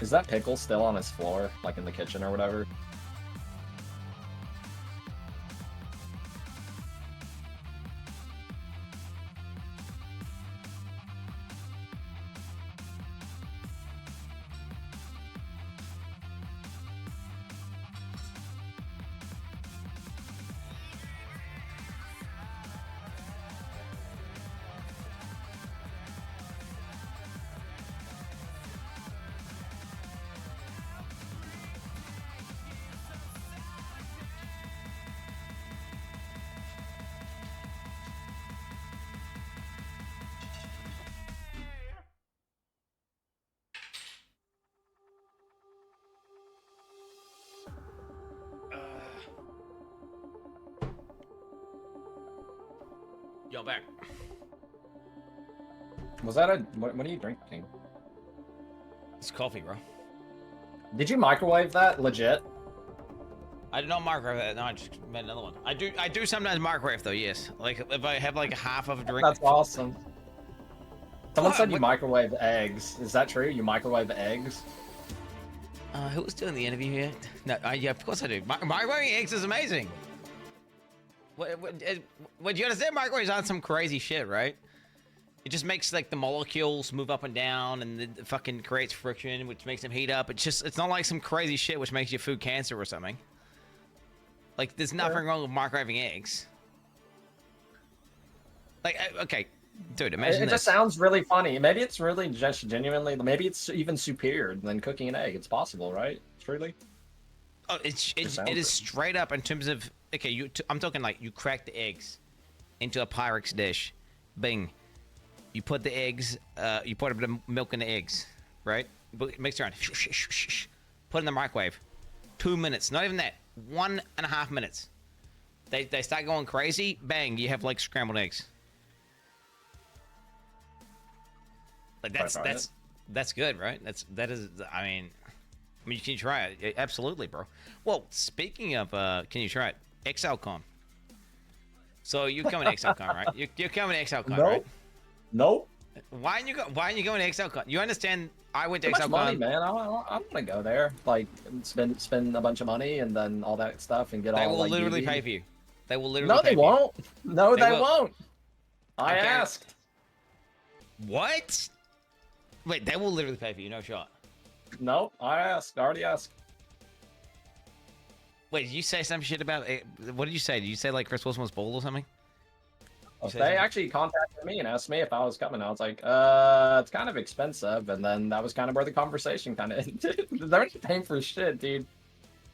Is that pickle still on his floor, like in the kitchen or whatever? Yo, back. Was that a... What are you drinking? It's coffee, bro. Did you microwave that? Legit? I did not microwave that. No, I just made another one. I do sometimes microwave though. Yes, like if I have like a half of a drink. That's awesome. Someone said you What? microwave eggs. Is that true? You microwave eggs? Who was doing the interview here? No, yeah, of course I do. Microwaving eggs is amazing. What you understand? Microwaves aren't some crazy shit, right? It just makes like the molecules move up and down, and it fucking creates friction, which makes them heat up. It's not like some crazy shit which makes your food cancer or something. Like, there's nothing wrong with microwaving eggs. Like, okay, dude, imagine It this. just sounds really funny. Maybe it's really just genuinely... Maybe it's even superior than cooking an egg. It's possible, right? Truly? Oh, it is straight up in terms of... Okay, I'm talking like you crack the eggs into a Pyrex dish. Bing. You put the eggs, you put a bit of milk in the eggs, right? Mix it around. Put in the microwave. 2 minutes. Not even that. 1.5 minutes. They start going crazy. Bang. You have like scrambled eggs. Like that's good, right? That is. I mean, you can try it. Absolutely, bro. Well, speaking of, can you try it? ExileCon. So you're coming to ExileCon, right? You're coming to ExileCon, Nope. right? Nope. Why aren't you going to ExileCon? You understand? I went to Too much money, ExileCon. man. I want to go there. Like, spend a bunch of money and then all that stuff and get They all will like. literally UV. pay for you. They will literally. No, pay they for you. won't. No, they will. won't. I I asked. What? Wait, they will literally pay for you, no shot. No, I already asked. Wait, did you say some shit about it? What did you say? Did you say like Chris Wilson was bald or something? They actually contacted me and asked me if I was coming. I was like, it's kind of expensive. And then that was kind of where the conversation kind of ended. They're not paying for shit, dude.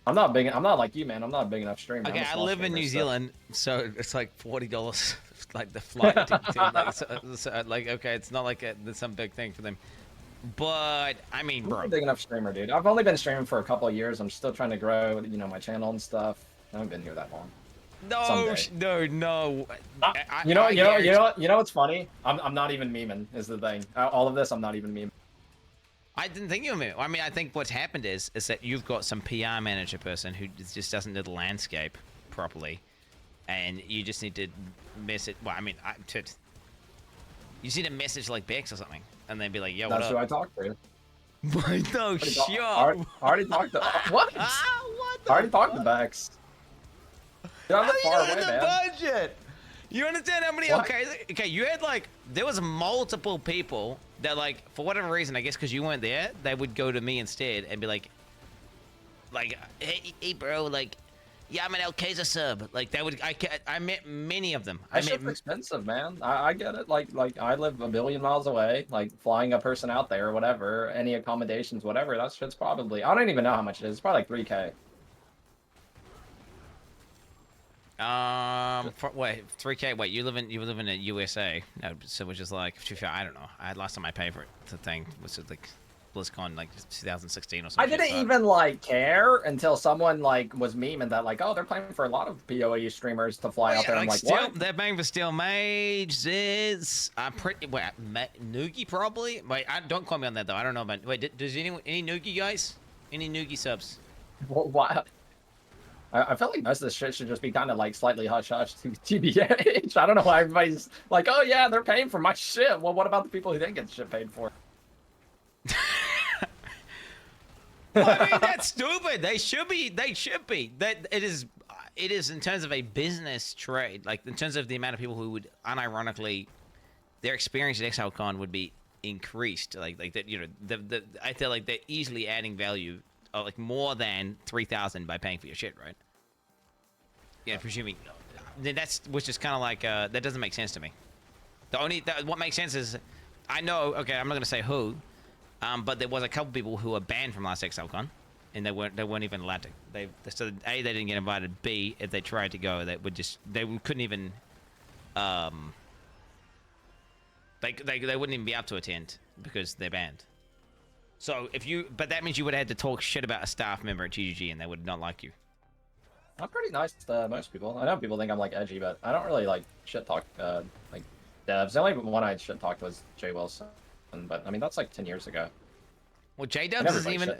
I'm not like you, man. I'm not a big enough streamer. Okay, I live in New Zealand, so it's like $40, like the flight ticket. Like, okay, it's not like it's some big thing for them. But I mean, bro, I'm a big enough streamer, dude. I've only been streaming for a couple of years. I'm still trying to grow, my channel and stuff. I haven't been here that long. No. You know what's funny? I'm not even memeing. Is the thing. All of this, I'm not even memeing. I didn't think you were memeing. I mean, I think what's happened is that you've got some PR manager person who just doesn't know the landscape properly, and you just need to message. Well, I mean, you just need a message like Bex or something, and then be like, "Yo, what up?" That's who I talked to. No shit. Already talked to what? What the Already talked to Bex. Dude, I live far away, man. Budget. You understand how many? What? Okay. You had like there was multiple people that like for whatever reason, I guess because you weren't there, they would go to me instead and be like, hey bro, like, yeah, I'm an alkaizerx sub. Like that would I met many of them. That shit's expensive, man. I get it. Like I live a billion miles away. Like flying a person out there or whatever, any accommodations, whatever. That shit's probably I don't even know how much it is. It's probably like 3K. Wait, 3K. Wait, you live in the USA, no, so which is like, I don't know. Last time I paid for it, the thing was like BlizzCon, like 2016 or something. I didn't even like care until someone like was memeing that like, oh, they're playing for a lot of PoE streamers to fly out there. I'm like, what? They're paying for Steel Mage, Ziz, Noogie probably. Wait, don't quote me on that though. I don't know about. Wait, does any Noogie guys? Any Noogie subs? What? I feel like most of this shit should just be kind of like slightly hush-hush to TBH. I don't know why everybody's like, oh yeah, they're paying for my shit. Well, what about the people who didn't get shit paid for? I mean, that's stupid. They should be. That it is in terms of a business trade, like in terms of the amount of people who would unironically, their experience at ExileCon would be increased. Like that, I feel like they're easily adding value. Like more than 3,000 by paying for your shit, right? Yeah, presuming. Then which is kind of like that doesn't make sense to me. What makes sense is, I know. Okay, I'm not gonna say who, but there was a couple people who were banned from last ExileCon, and they weren't even allowed to. So A, they didn't get invited. B, if they tried to go, they couldn't even they wouldn't even be up to attend because they're banned. So but that means you would have had to talk shit about a staff member at GGG and they would not like you. I'm pretty nice to most people. I know people think I'm like edgy, but I don't really like shit talk like devs. The only one I shit talked was Jay Wilson, but I mean that's like 10 years ago. Well, J-Dubs isn't even.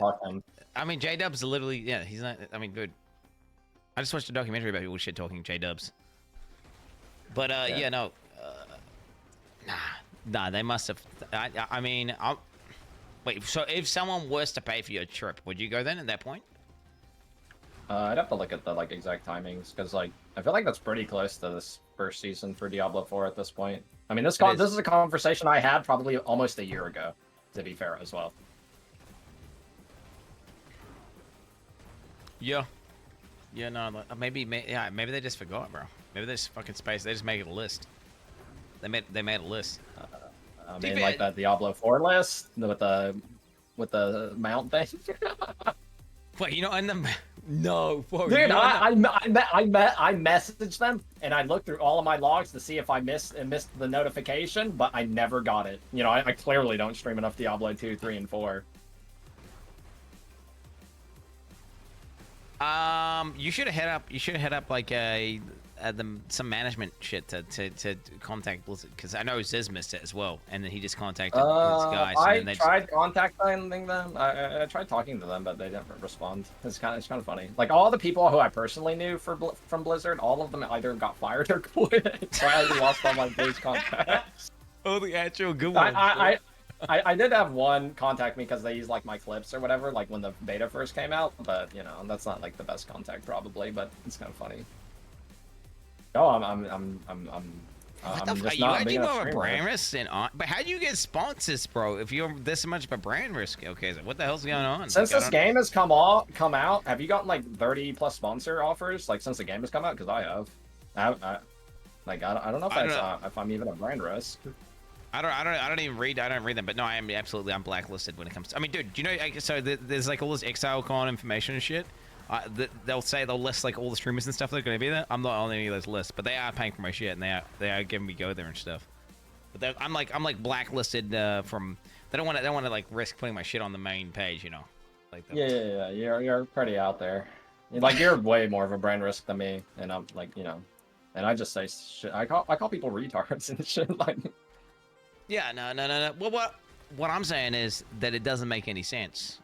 I mean, J-Dubs literally, yeah, he's not. I mean, good. I just watched a documentary about people shit talking J-Dubs. But yeah, no, nah, they must have. I mean, wait, so if someone was to pay for your trip, would you go then at that point? I'd have to look at the like exact timings because like I feel like that's pretty close to this first season for Diablo 4 at this point. I mean, this is a conversation I had probably almost a year ago, to be fair as well. Yeah, no, maybe they just forgot, bro. Maybe they just fucking space. They just make it a list. They made a list. I mean, like that Diablo 4 list with the mount thing. Wait, no, dude, I messaged them and I looked through all of my logs to see if I missed the notification, but I never got it. I clearly don't stream enough Diablo 2, 3, and 4. You should have hit up like some management shit to contact Blizzard, because I know Ziz missed it as well, and then he just contacted his guys. I tried contacting them. I tried talking to them, but they didn't respond. It's kind of funny. Like all the people who I personally knew from Blizzard, all of them either got fired or quit. So I lost all my Blizz contacts. Oh, the actual good ones. I did have one contact me because they used like my clips or whatever, like when the beta first came out. But that's not like the best contact probably, but it's kind of funny. Oh, I'm What the I'm fuck? just You not actually big enough more of a streamer. brand risk than on. But how do you get sponsors, bro? If you're this much of a brand risk, okay, so what the hell's going on? Since Like, this game has come out, have you gotten like 30 plus sponsor offers? Like since the game has come out, because I have. I don't know if I don't that's know. if I'm even a brand risk. I don't even read. I don't read them. But no, I am absolutely. I'm blacklisted when it comes to. I mean, dude, do you know? So there's like all this Exile con information and shit. They'll list like all the streamers and stuff that are going to be there. I'm not on any of those lists, but they are paying for my shit and they are giving me go there and stuff. But I'm like blacklisted from. They don't want to like risk putting my shit on the main page, you know. Like Yeah. You're pretty out there. Like you're way more of a brand risk than me, and I'm like, you know, and I just say shit. I call people retards and shit. Like. Yeah, no. Well, what I'm saying is that it doesn't make any sense.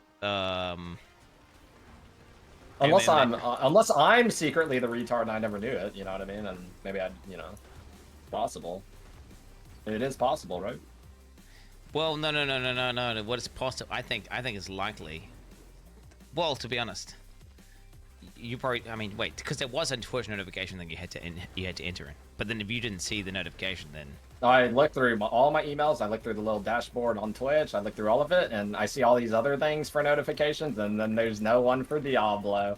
Unless I'm secretly the retard and I never knew it, you know what I mean? And maybe you know, possible. It is possible, right? Well, no. What is possible? I think it's likely. Well, to be honest, you probably. I mean, wait, because there was a Twitch notification that you had to enter in. But then if you didn't see the notification, then I looked through all my emails. I looked through the little dashboard on Twitch. I looked through all of it, and I see all these other things for notifications, and then there's no one for Diablo.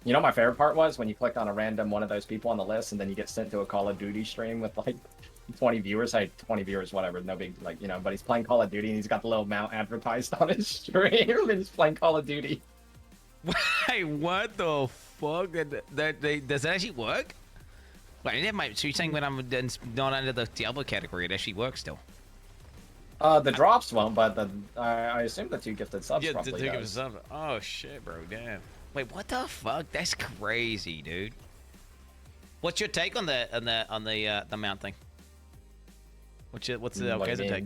You know, my favorite part was when you clicked on a random one of those people on the list, and then you get sent to a Call of Duty stream with like 20 viewers. Hey, 20 viewers, whatever, no big, like, you know, but he's playing Call of Duty, and he's got the little mount advertised on his stream, and he's playing Call of Duty. Wait, what the fuck? Does that actually work? Wait, so you're saying when I'm not under the Diablo category, it actually works still? The drops won't, but I assume the 2 gifted subs Yeah, probably the 2 gifted does. subs. Oh shit, bro, damn. Wait, what the fuck? That's crazy, dude. What's your take on the mount thing? What's the What do you alkaizerx mean? take?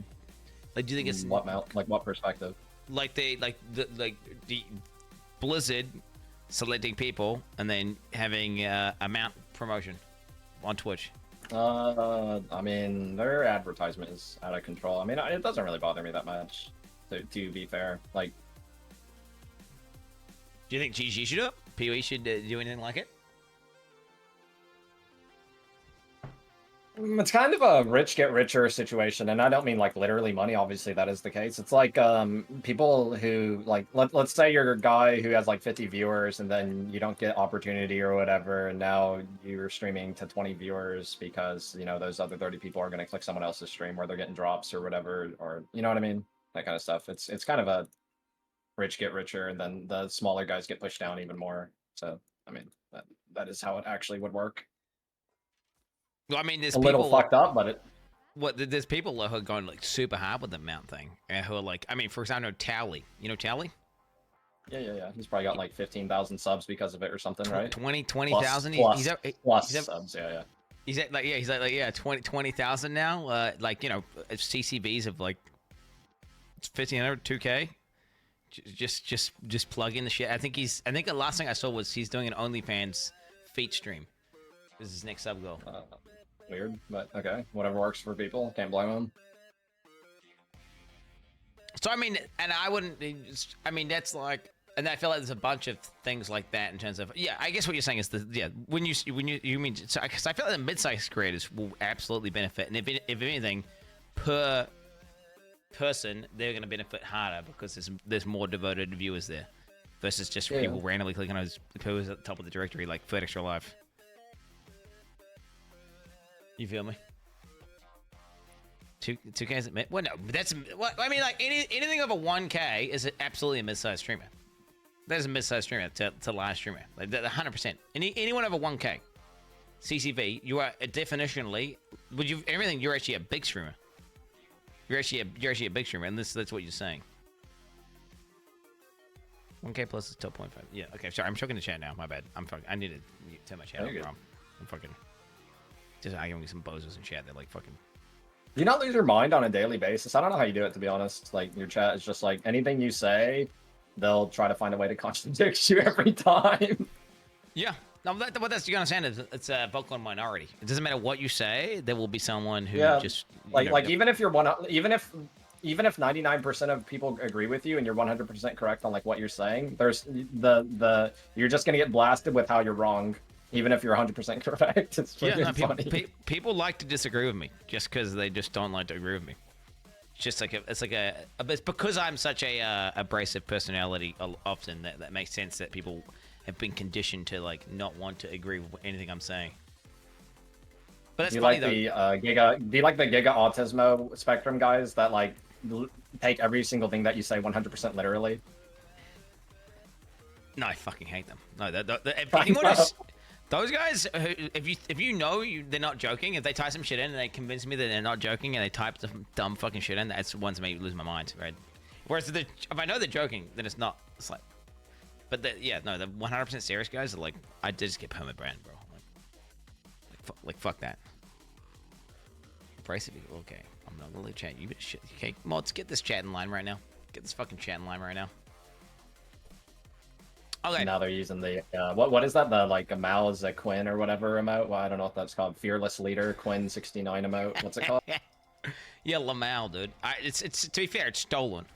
Like, do you think it's What mount? Like what perspective? like the Blizzard selecting people and then having a mount promotion on Twitch? I mean, their advertisement is out of control. I mean, it doesn't really bother me that much, to be fair. Like, Do you think GG should do it? PoE should do anything like it? it's kind of a rich get richer situation, and I don't mean like literally money. Obviously, that is the case. It's like people who like let's say you're a guy who has like 50 viewers, and then you don't get opportunity or whatever, and now you're streaming to 20 viewers because you know those other 30 people are going to click someone else's stream, or they're getting drops or whatever, or you know what I mean, that kind of stuff. It's kind of a rich get richer, and then the smaller guys get pushed down even more. So I mean that is how it actually would work. Well, I mean, there's A little people fucked up, but there's people who are going like super hard with the mount thing, and who are like, I mean, for example, Tally. You know Tally? Yeah. He's probably got like 15,000 subs because of it or something, right? 20,000. Plus subs, yeah. He's at like 20,000 now. Like, you know, CCBs of like 1,500, 2K. Just plug in the shit. I think the last thing I saw was he's doing an OnlyFans feat stream. This is his next sub goal. Weird, but okay. Whatever works for people. Can't blame them. So, I mean, and I wouldn't... I mean, that's like... And I feel like there's a bunch of things like that in terms of... Yeah, I guess what you're saying is... when you mean... So, because I feel like the mid-sized creators will absolutely benefit. And if anything, per person, they're going to benefit harder because there's more devoted viewers there. Versus just people randomly clicking on who's at the top of the directory, like Third Extra Life. You feel me? 2K is well, no, that's what I mean. Like anything over 1K is absolutely a mid-sized streamer. There's a mid-sized streamer to large streamer, like 100%. Anyone over 1K, CCV, you are definitionally. You're actually a big streamer. You're actually a big streamer, and that's what you're saying. 1K plus is top 0.5. Yeah. Okay. Sorry, I'm choking the chat now. My bad. I need to turn my chat off. I'm fucking. Just arguing with some bozos in chat. They're like fucking. Do you not lose your mind on a daily basis? I don't know how you do it, to be honest. Like, your chat is just like, anything you say, they'll try to find a way to contradict you every time. Yeah. No, what that's you understand is it's a vocal minority. It doesn't matter what you say, there will be someone who just even if you're even if 99% of people agree with you and you're 100% correct on like what you're saying, there's you're just gonna get blasted with how you're wrong. even if you're 100% correct. It's Yeah, fucking no, funny. people like to disagree with me just because they just don't like to agree with me. It's just like it's because I'm such a abrasive personality. Often that makes sense that people have been conditioned to like not want to agree with anything I'm saying. But that's Do you funny like though. the Giga? Do you like the Giga Autismo spectrum guys that like take every single thing that you say 100% literally? No, I fucking hate them. No, if I anyone know. who's those guys, if you know they're not joking, if they type some shit in and they convince me that they're not joking and they type some dumb fucking shit in, that's the ones that make me lose my mind, right? Whereas if I know they're joking, then it's not. It's like, but yeah, no, the 100% serious guys are like, I just get perma brand, bro. Like fuck that. Abrasive, okay. I'm not gonna let chat. You shit. Okay, mods, get this chat in line right now. Get this fucking chat in line right now. Okay. Now they're using the what is that, the like a Mao is a Quinn or whatever emote? Well, I don't know what that's called. Fearless Leader quin69 emote. What's it called? Yeah, Lamal, dude. It's to be fair, it's stolen.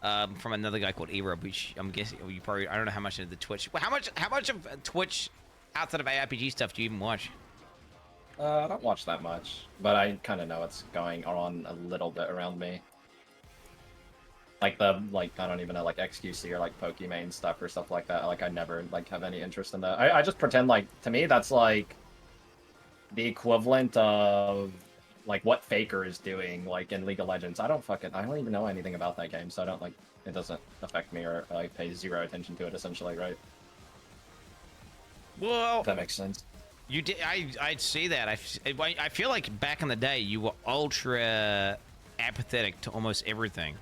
From another guy called Era, which I'm guessing you probably, I don't know how much of the Twitch. Well, how much of Twitch outside of ARPG stuff do you even watch? I don't watch that much, but I kind of know what's going on a little bit around me. Like I don't even know, like XQC or like Pokimane stuff or stuff like that. Like I never like have any interest in that. I just pretend like, to me that's like the equivalent of like what Faker is doing like in League of Legends. I don't even know anything about that game, so I don't like, it doesn't affect me, or I pay zero attention to it essentially, right? Well, If that makes sense. you did. I see that. I feel like back in the day you were ultra apathetic to almost everything.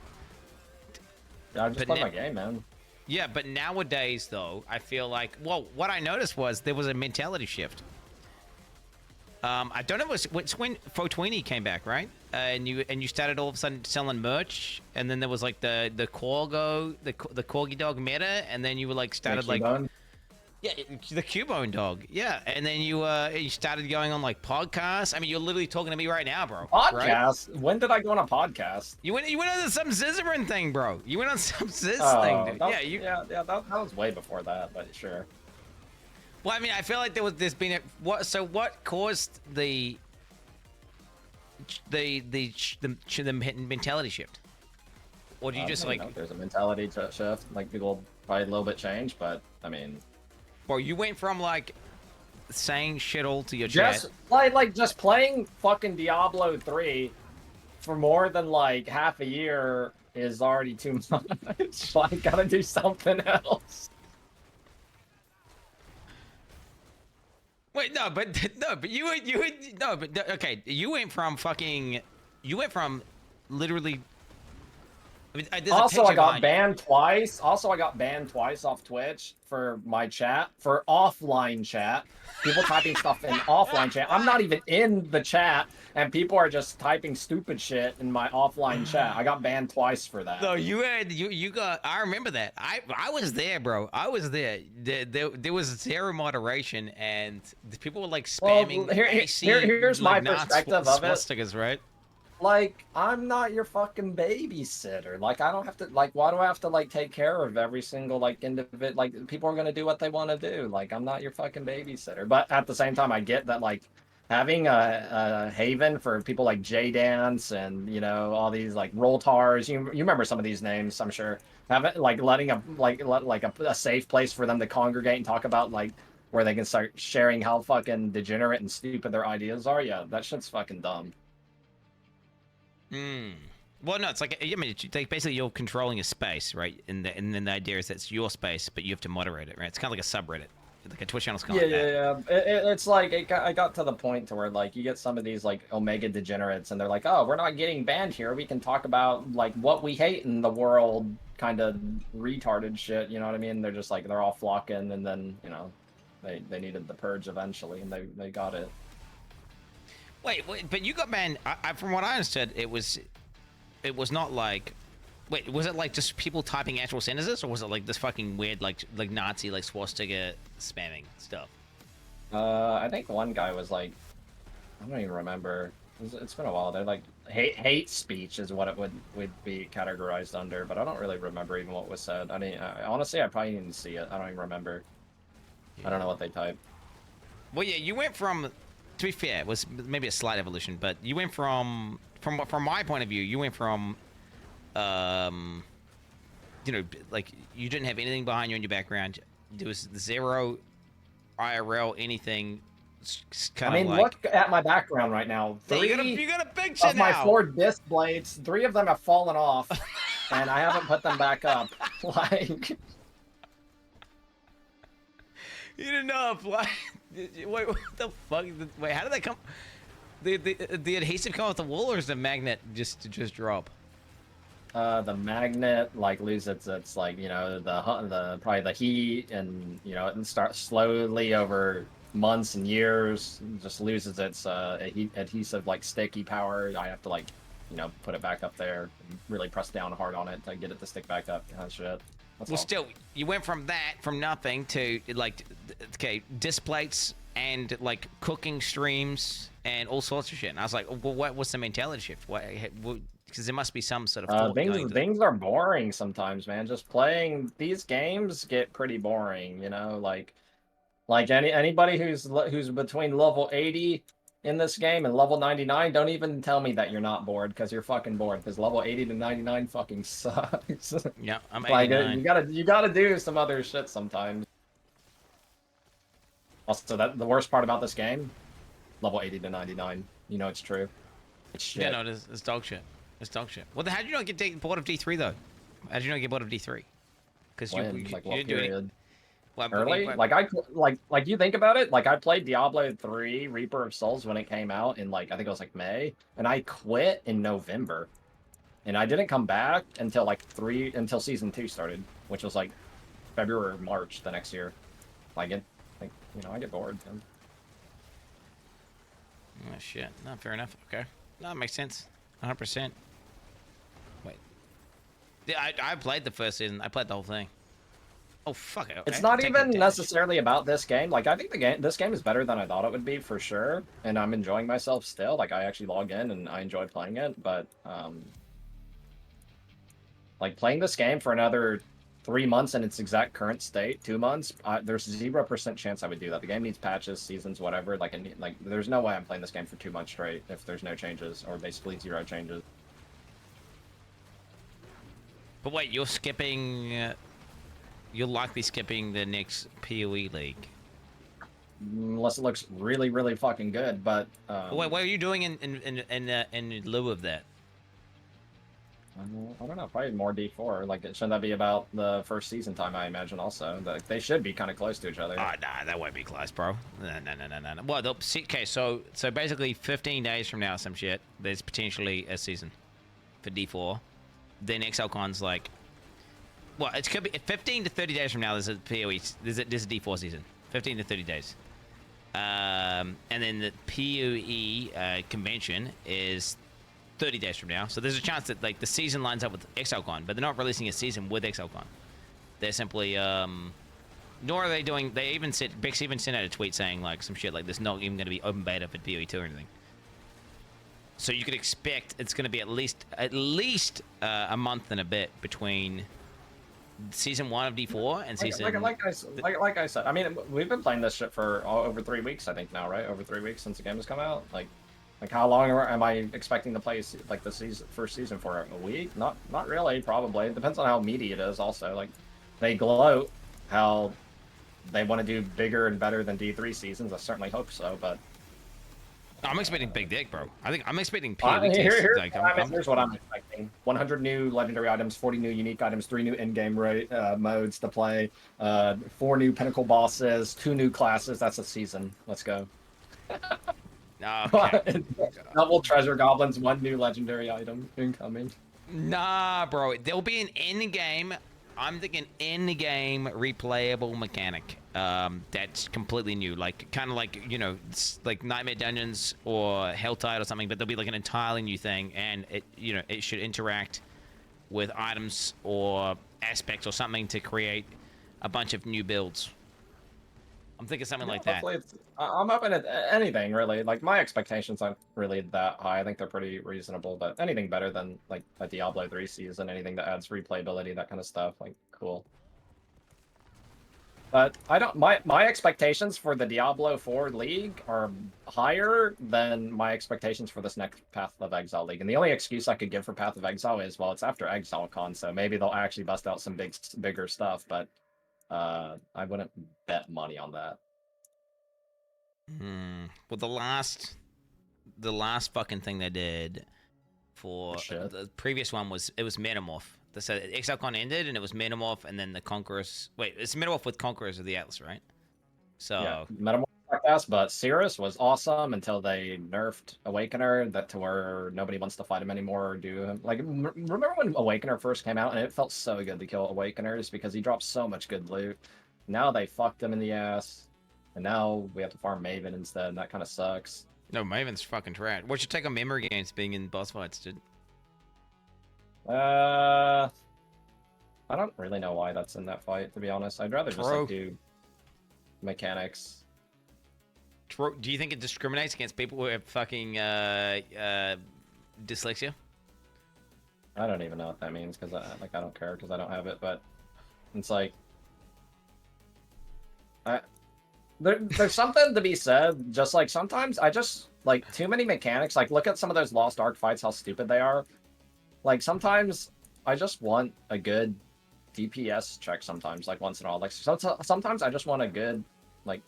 Yeah, I just play my game, man. Yeah, but nowadays though, I feel like, well, what I noticed was there was a mentality shift. I don't know, it's when 420 came back, right? And you started all of a sudden selling merch, and then there was like the corgi dog meta, and then you were like started like, yeah, the Cubone dog, yeah, and then you started going on like podcasts. I mean, you're literally talking to me right now, bro. Podcast? Right? When did I go on a podcast? You went on some Zizarin thing, bro. You went on some Ziz thing, dude. Yeah, that was way before that, but sure. Well, I mean, I feel like there's been what caused the mentality shift, or do you just like? Know. There's a mentality shift, like people probably a little bit change, but I mean, bro, you went from like saying shit all to your just chat. like just playing fucking Diablo 3 for more than like half a year is already too much. Like, gotta do something else. Wait, okay, you went from literally. I mean, Also, I got banned twice. I got banned twice off Twitch for my chat, for offline chat. People typing stuff in offline chat. I'm not even in the chat, and people are just typing stupid shit in my offline chat. I got banned twice for that. No, you got. I remember that. I was there, bro. I was there. There was zero moderation, and the people were like spamming. Well, here's like, my perspective of it. Swastikas, right? Like, I'm not your fucking babysitter. Like, I don't have to, like, why do I have to, like, take care of every single, like, individual, like, people are gonna do what they want to do. Like, I'm not your fucking babysitter. But at the same time, I get that, like, having a haven for people like J-Dance and, you know, all these, like, Rolltars, you remember some of these names, I'm sure. Having, like, letting a safe place for them to congregate and talk about, like, where they can start sharing how fucking degenerate and stupid their ideas are. Yeah, that shit's fucking dumb. Well, no, it's like, I mean, like basically you're controlling a space, right? And then the idea is that's your space, but you have to moderate it, right? It's kind of like a subreddit, like a Twitch channel's kind of like that. Yeah. It's like I got to the point to where like you get some of these like Omega degenerates, and they're like, oh, we're not getting banned here. We can talk about like what we hate in the world, kind of retarded shit. You know what I mean? They're just like they're all flocking, and then you know, they needed the purge eventually, and they got it. Wait, but you got banned. From what I understood, it was not like. Wait, was it like just people typing actual sentences, or was it like this fucking weird like Nazi like swastika spamming stuff? I think one guy was like, I don't even remember. It's been a while. They're like hate speech is what it would be categorized under, but I don't really remember even what was said. I mean, honestly, I probably didn't see it. I don't even remember. I don't know what they typed. Well, yeah, you went from. To be fair, it was maybe a slight evolution, but you went from my point of view, you went from, um, you know, like you didn't have anything behind you in your background. There was zero IRL anything. I Kind of mean, like. look at my background right now. Yeah, Three you got a picture of my now. 4 disc blades, 3 of them have fallen off, and I haven't put them back up. Like, You didn't know if like. Wait, what the fuck? Wait, how did that come? The adhesive come off the wall, or is the magnet just drop? the magnet like loses its like the probably the heat and it starts slowly over months and years just loses its adhesive like sticky power. I have to like put it back up there and really press down hard on it to get it to stick back up. Kind of shit. That's Well, all. still, you went from nothing to like, okay, disc plates and like cooking streams and all sorts of shit. And I was like, well, what's the mentality shift? Because there must be some sort of thought going to that. Things are boring sometimes, man. Just playing these games get pretty boring, like anybody who's between level 80 in this game and level 99, don't even tell me that you're not bored because you're fucking bored because level 80 to 99 fucking sucks. Yeah, I'm Like 89. you gotta do some other shit sometimes. Also, that the worst part about this game, level 80 to 99. It's true. It's shit. Yeah, no, it's dog shit. It's dog shit. Well, then how did you not get bored of D3 though? How did you not get bored of D3? Because you Like you what didn't do period? Well, Early? Like you think about it, like I played Diablo 3 Reaper of Souls when it came out in like I think it was like May, and I quit in November. And I didn't come back until until season 2 started, which was like February or March the next year. I get bored. Man. Oh shit. No, fair enough. Okay. No, that makes sense. 100%. Wait. Yeah, I played the first season. I played the whole thing. Oh fuck it. Okay. It's not Taking the even damage. necessarily about this game. Like I think this game is better than I thought it would be for sure, and I'm enjoying myself still. Like I actually log in and I enjoy playing it, but like playing this game for another 3 months in its exact current state, 2 months, there's 0% chance I would do that. The game needs patches, seasons, whatever. Like there's no way I'm playing this game for 2 months straight if there's no changes or basically 0 changes. But wait, you're skipping. You're likely skipping the next PoE league. Unless it looks really, really fucking good, but Wait, what are you doing in lieu of that? I don't know, probably more D4. Like, shouldn't that be about the first season time? I imagine also they should be kind of close to each other. Oh, nah, that won't be close, bro. No. Well, okay, so basically 15 days from now, some shit, there's potentially a season for D4. Then ExileCon's like, well, it could be 15 to 30 days from now. There's a PoE. There's a D4 season. 15 to 30 days. And then the PoE convention is 30 days from now. So there's a chance that like the season lines up with ExileCon, but they're not releasing a season with ExileCon. They're simply nor are they doing. They even said Bex even sent out a tweet saying like some shit like there's not even going to be open beta for PoE 2 or anything. So you could expect it's going to be at least a month and a bit between season 1 of D4 and season. Like I said, I mean, we've been playing this shit for over 3 weeks, I think now, right? Over 3 weeks since the game has come out. Like how long am I expecting to play like the first season for? A week? Not really. Probably it depends on how meaty it is. Also, like they gloat how they want to do bigger and better than D3 seasons. I certainly hope so, but. I'm expecting big dick, bro. I think I'm expecting Here's here's what I'm expecting: 100 new legendary items, 40 new unique items, 3 new in-game modes to play, 4 new pinnacle bosses, 2 new classes. That's a season. Let's go. Okay. Double treasure goblins, 1 new legendary item incoming. Nah, bro. There'll be an end game. I'm thinking end game replayable mechanic. That's completely new. Like kind of like it's like Nightmare Dungeons or Helltide or something. But there'll be like an entirely new thing, and it should interact with items or aspects or something to create a bunch of new builds. I'm thinking something like that. I'm hoping at anything really. Like my expectations aren't really that high. I think they're pretty reasonable. But anything better than like a Diablo 3 season, anything that adds replayability, that kind of stuff, like cool. But I don't. My expectations for the Diablo 4 League are higher than my expectations for this next Path of Exile League. And the only excuse I could give for Path of Exile is, well, it's after ExileCon, so maybe they'll actually bust out some bigger stuff. But I wouldn't bet money on that. Well, the last fucking thing they did for the previous one was Metamorph. So ExileCon ended, and it was Metamorph, and then the Conquerors. Wait, it's Metamorph with Conquerors of the Atlas, right? So yeah, Metamorph, I guess, but Cirrus was awesome until they nerfed Awakener, that to where nobody wants to fight him anymore or do him. Like, remember when Awakener first came out, and it felt so good to kill Awakeners because he dropped so much good loot. Now they fucked him in the ass, and now we have to farm Maven instead, and that kind of sucks. No, Maven's fucking trash. What's your take on memory games being in boss fights, dude? I don't really know why that's in that fight, to be honest. I'd rather just like, do mechanics. Do you think it discriminates against people who have fucking dyslexia? I don't even know what that means because I don't care because I don't have it. But it's like, there's something to be said. Just like sometimes I just like too many mechanics. Like look at some of those Lost Ark fights, how stupid they are. Like sometimes I just want a good DPS check. Sometimes like once in a while. Like sometimes I just want a good like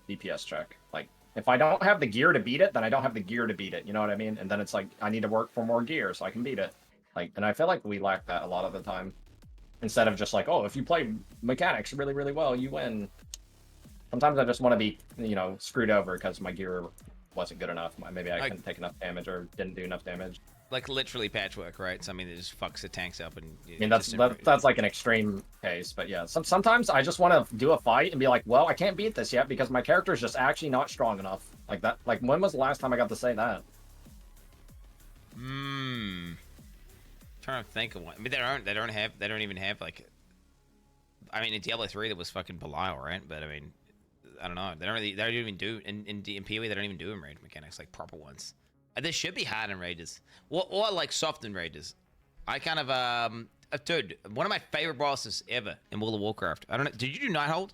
DPS check. Like if I don't have the gear to beat it, then I don't have the gear to beat it. You know what I mean? And then it's like I need to work for more gear so I can beat it. Like, and I feel like we lack that a lot of the time. Instead of just like, oh, if you play mechanics really, really well, you win. Sometimes I just want to be, you know, screwed over because my gear wasn't good enough. Maybe I couldn't take enough damage or didn't do enough damage. Like literally patchwork, right? So I mean, it just fucks the tanks up, and I mean that's like an extreme case, but yeah. Sometimes I just want to do a fight and be like, well, I can't beat this yet because my character is just actually not strong enough. Like that. Like when was the last time I got to say that? Trying to think of one. I mean, they don't even have like. I mean, in Diablo 3 there was fucking Belial, right? But I mean, I don't know. They don't even do in PoE. They don't even do enrage mechanics like proper ones. They should be hard enrages, or like soft enrages. I kind of dude, one of my favorite bosses ever in World of Warcraft. I don't know. Did you do Nighthold?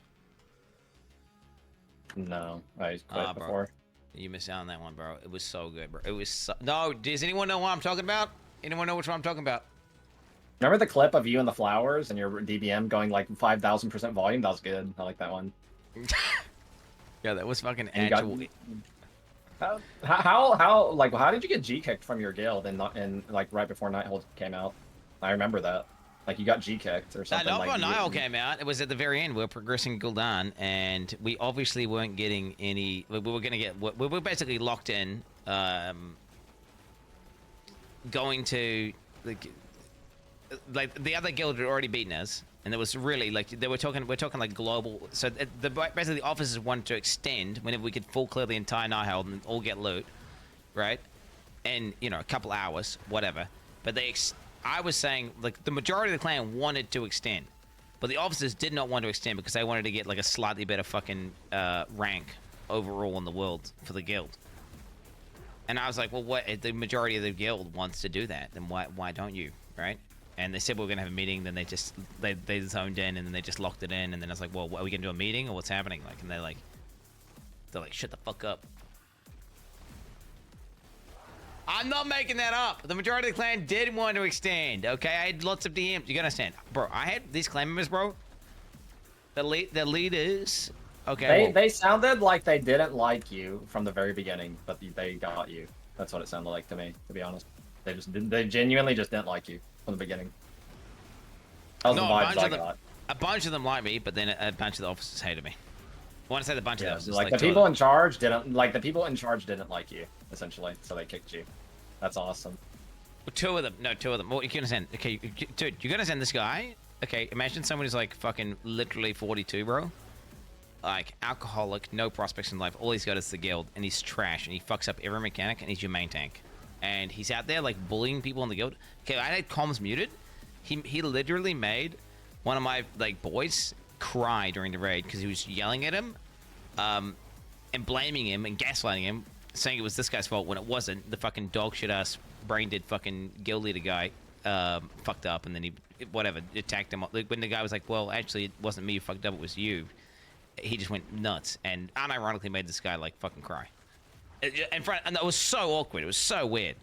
No, I quit before. You missed out on that one, bro. It was so good, bro. It was so... No, does anyone know what I'm talking about? Anyone know which one I'm talking about? Remember the clip of you and the flowers and your DBM going like 5,000% volume? That was good. I like that one. Yeah, that was fucking actual. How did you get G kicked from your guild and like right before Nighthold came out? I remember that. Like you got G kicked or something. Not like before Nighthold came out. It was at the very end. We were progressing Gul'dan, and we obviously weren't getting any. We were gonna get. We were basically locked in. Going to like the other guild had already beaten us, and there was really like we're talking like global. So basically the officers wanted to extend whenever we could full clear the entire Nighthold and all get loot, right? And you know, a couple hours, whatever. But I was saying like the majority of the clan wanted to extend, but the officers did not want to extend because they wanted to get like a slightly better fucking rank overall in the world for the guild. And I was like, well, what? If the majority of the guild wants to do that, then why don't you, right? And they said we were gonna have a meeting. Then they zoned in, and then they just locked it in. And then I was like, well, are we gonna do a meeting or what's happening? Like, and they're like, shut the fuck up. I'm not making that up. The majority of the clan did want to extend. Okay, I had lots of DMs. You gotta understand, bro. I had these clan members, bro. The leaders. Okay. They sounded like they didn't like you from the very beginning, but they got you. That's what it sounded like to me, to be honest. They genuinely just didn't like you from the beginning. That was the vibes I got. A bunch of them liked me, but then a bunch of the officers hated me. I want to say the bunch of the officers like the people in charge didn't like you, essentially, so they kicked you. That's awesome. Well, two of them. Well, you can understand. Okay, dude, you can understand this guy. Okay, imagine someone who's like fucking literally 42, bro. Like alcoholic, no prospects in life. All he's got is the guild, and he's trash, and he fucks up every mechanic, and he's your main tank. And he's out there like bullying people in the guild. Okay, I had comms muted. He literally made one of my like boys cry during the raid because he was yelling at him, and blaming him and gaslighting him, saying it was this guy's fault when it wasn't. The fucking dog shit ass brain dead fucking guild leader guy fucked up, and then he whatever attacked him. Like, when the guy was like, "Well, actually, it wasn't me who fucked up. It was you." he just went nuts and unironically made this guy like fucking cry. In front, and it was so awkward. It was so weird.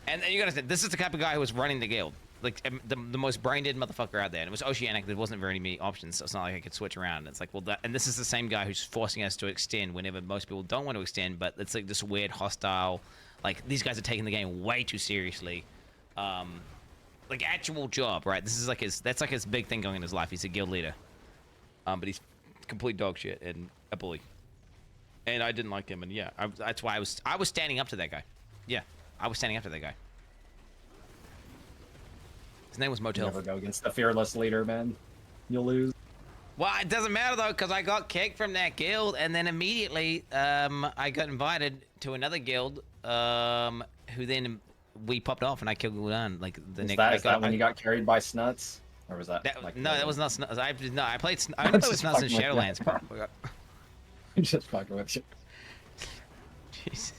And you gotta say, this is the type of guy who was running the guild, like the most brain dead motherfucker out there. And it was Oceanic. There wasn't very many options, so it's not like I could switch around. It's like, well, and this is the same guy who's forcing us to extend whenever most people don't want to extend. But it's like this weird hostile, like these guys are taking the game way too seriously, like actual job, right? This is like that's like his big thing going in his life. He's a guild leader, but he's complete dog shit and a bully. And I didn't like him, and yeah, that's why I was standing up to that guy. Yeah. I was standing up to that guy. His name was Motel. Never go against the fearless leader, man. You'll lose. Well, it doesn't matter though, because I got kicked from that guild, and then immediately I got invited to another guild, who then we popped off, and I killed Gul'dan. Like the next. Is that when you got carried by Snuts, or was that? Like, no, that was not Snuts. I played. I only played Snuts in Shadowlands. Bro. I'm just fucking with you. Jesus.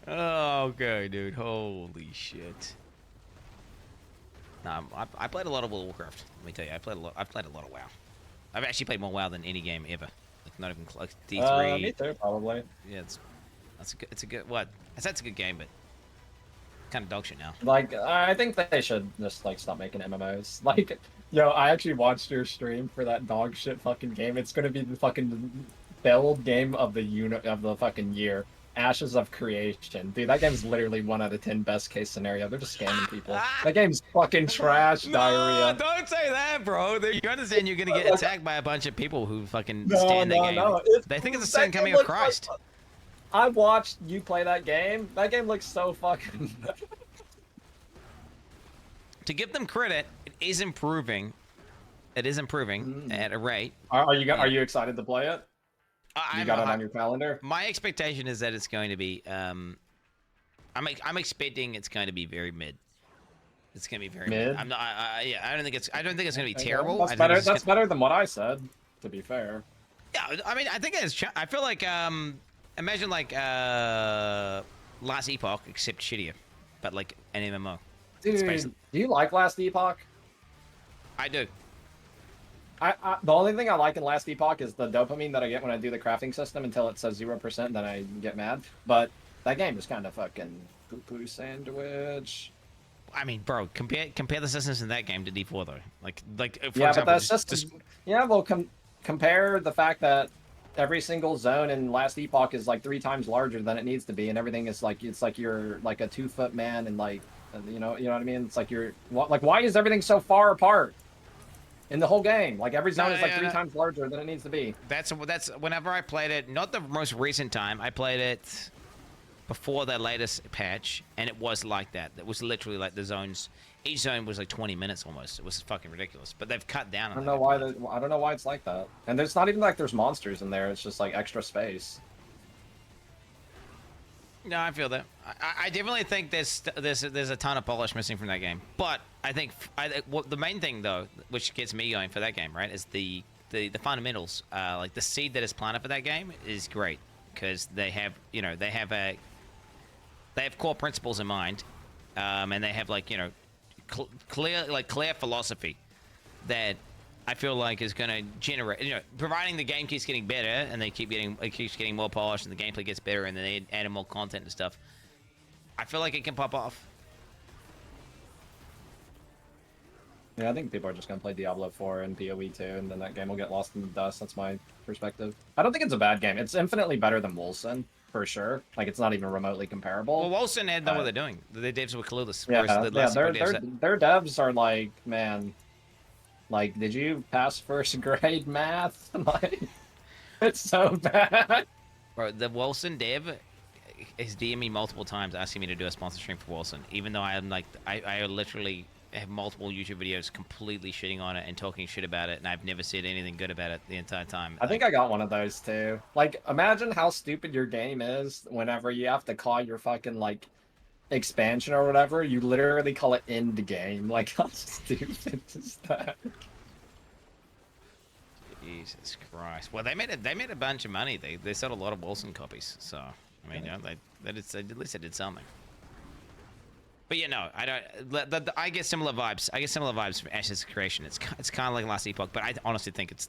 Oh, okay, dude. Holy shit. Nah, I played a lot of World of Warcraft. Let me tell you, I've played a lot of WoW. I've actually played more WoW than any game ever. Like not even like D3. Me too, probably. Yeah, it's a good what? That's a good game, but kind of dog shit now. Like, I think they should just like stop making MMOs. Like, yo, I actually watched your stream for that dog shit fucking game. It's gonna be the fucking build game of the fucking year. Ashes of Creation. Dude, that game's literally 1 out of 10 best case scenario. They're just scamming people. That game's fucking trash, diarrhea. Don't say that, bro. You understand you're gonna get attacked by a bunch of people who fucking stand that game. No. They think it's the second coming of Christ. Like, I watched you play that game. That game looks so fucking... To give them credit, it is improving. It is improving at a rate. Are you excited to play it? You got it on your calendar? My expectation is that it's going to be. I'm expecting it's going to be very mid. It's going to be very mid. I'm not. Yeah, I don't think it's going to be terrible. That's better. That's better than what I said. To be fair. Yeah, I mean, I think it's. I feel like imagine like Last Epoch except shittier, but like an MMO. Dude, do you like Last Epoch? I do. The only thing I like in Last Epoch is the dopamine that I get when I do the crafting system until it says 0%, then I get mad. But that game is kind of fucking poo-poo sandwich. I mean, bro, compare the systems in that game to D4 though. Like for yeah, example, but that's just yeah. Well, compare the fact that every single zone in Last Epoch is like 3 times larger than it needs to be, and everything is like it's like you're like a 2-foot man, and like you know what I mean. It's like you're like why is everything so far apart? In the whole game, like every zone is like 3 times larger than it needs to be. That's whenever I played it. Not the most recent time. I played it before the latest patch, and it was like that. It was literally like the zones. Each zone was like 20 minutes almost. It was fucking ridiculous. But they've cut down on I don't know why it's like that. And there's not even like there's monsters in there. It's just like extra space. No, I feel that. I definitely think there's a ton of polish missing from that game. But I think the main thing though, which gets me going for that game, right, is the fundamentals. Like the seed that is planted for that game is great because they have core principles in mind, and they have like clear philosophy that I feel like is going to generate, providing the game keeps getting better and it keeps getting more polished and the gameplay gets better and then they add more content and stuff. I feel like it can pop off. Yeah, I think people are just going to play Diablo 4 and PoE 2, and then that game will get lost in the dust. That's my perspective. I don't think it's a bad game. It's infinitely better than Wolcen, for sure. Like, it's not even remotely comparable. Well, Wolcen had know what they're doing. The devs were clueless. Yeah, their devs are like, man, like, did you pass first grade math? Like, it's so bad. Bro, the Wolcen dev has DM'd me multiple times asking me to do a sponsor stream for Wolcen, even though I am like, I literally have multiple YouTube videos completely shitting on it and talking shit about it, and I've never said anything good about it the entire time. I think I got one of those too. Like, imagine how stupid your game is whenever you have to call your fucking, like, expansion or whatever. You literally call it endgame. Like, how stupid is that? Jesus Christ. Well, they made a bunch of money. They sold a lot of Wolcen copies, so I mean, at least they did something. But yeah, no, I don't. I get similar vibes. I get similar vibes from Ashes Creation. It's kind of like Last Epoch, but I honestly think it's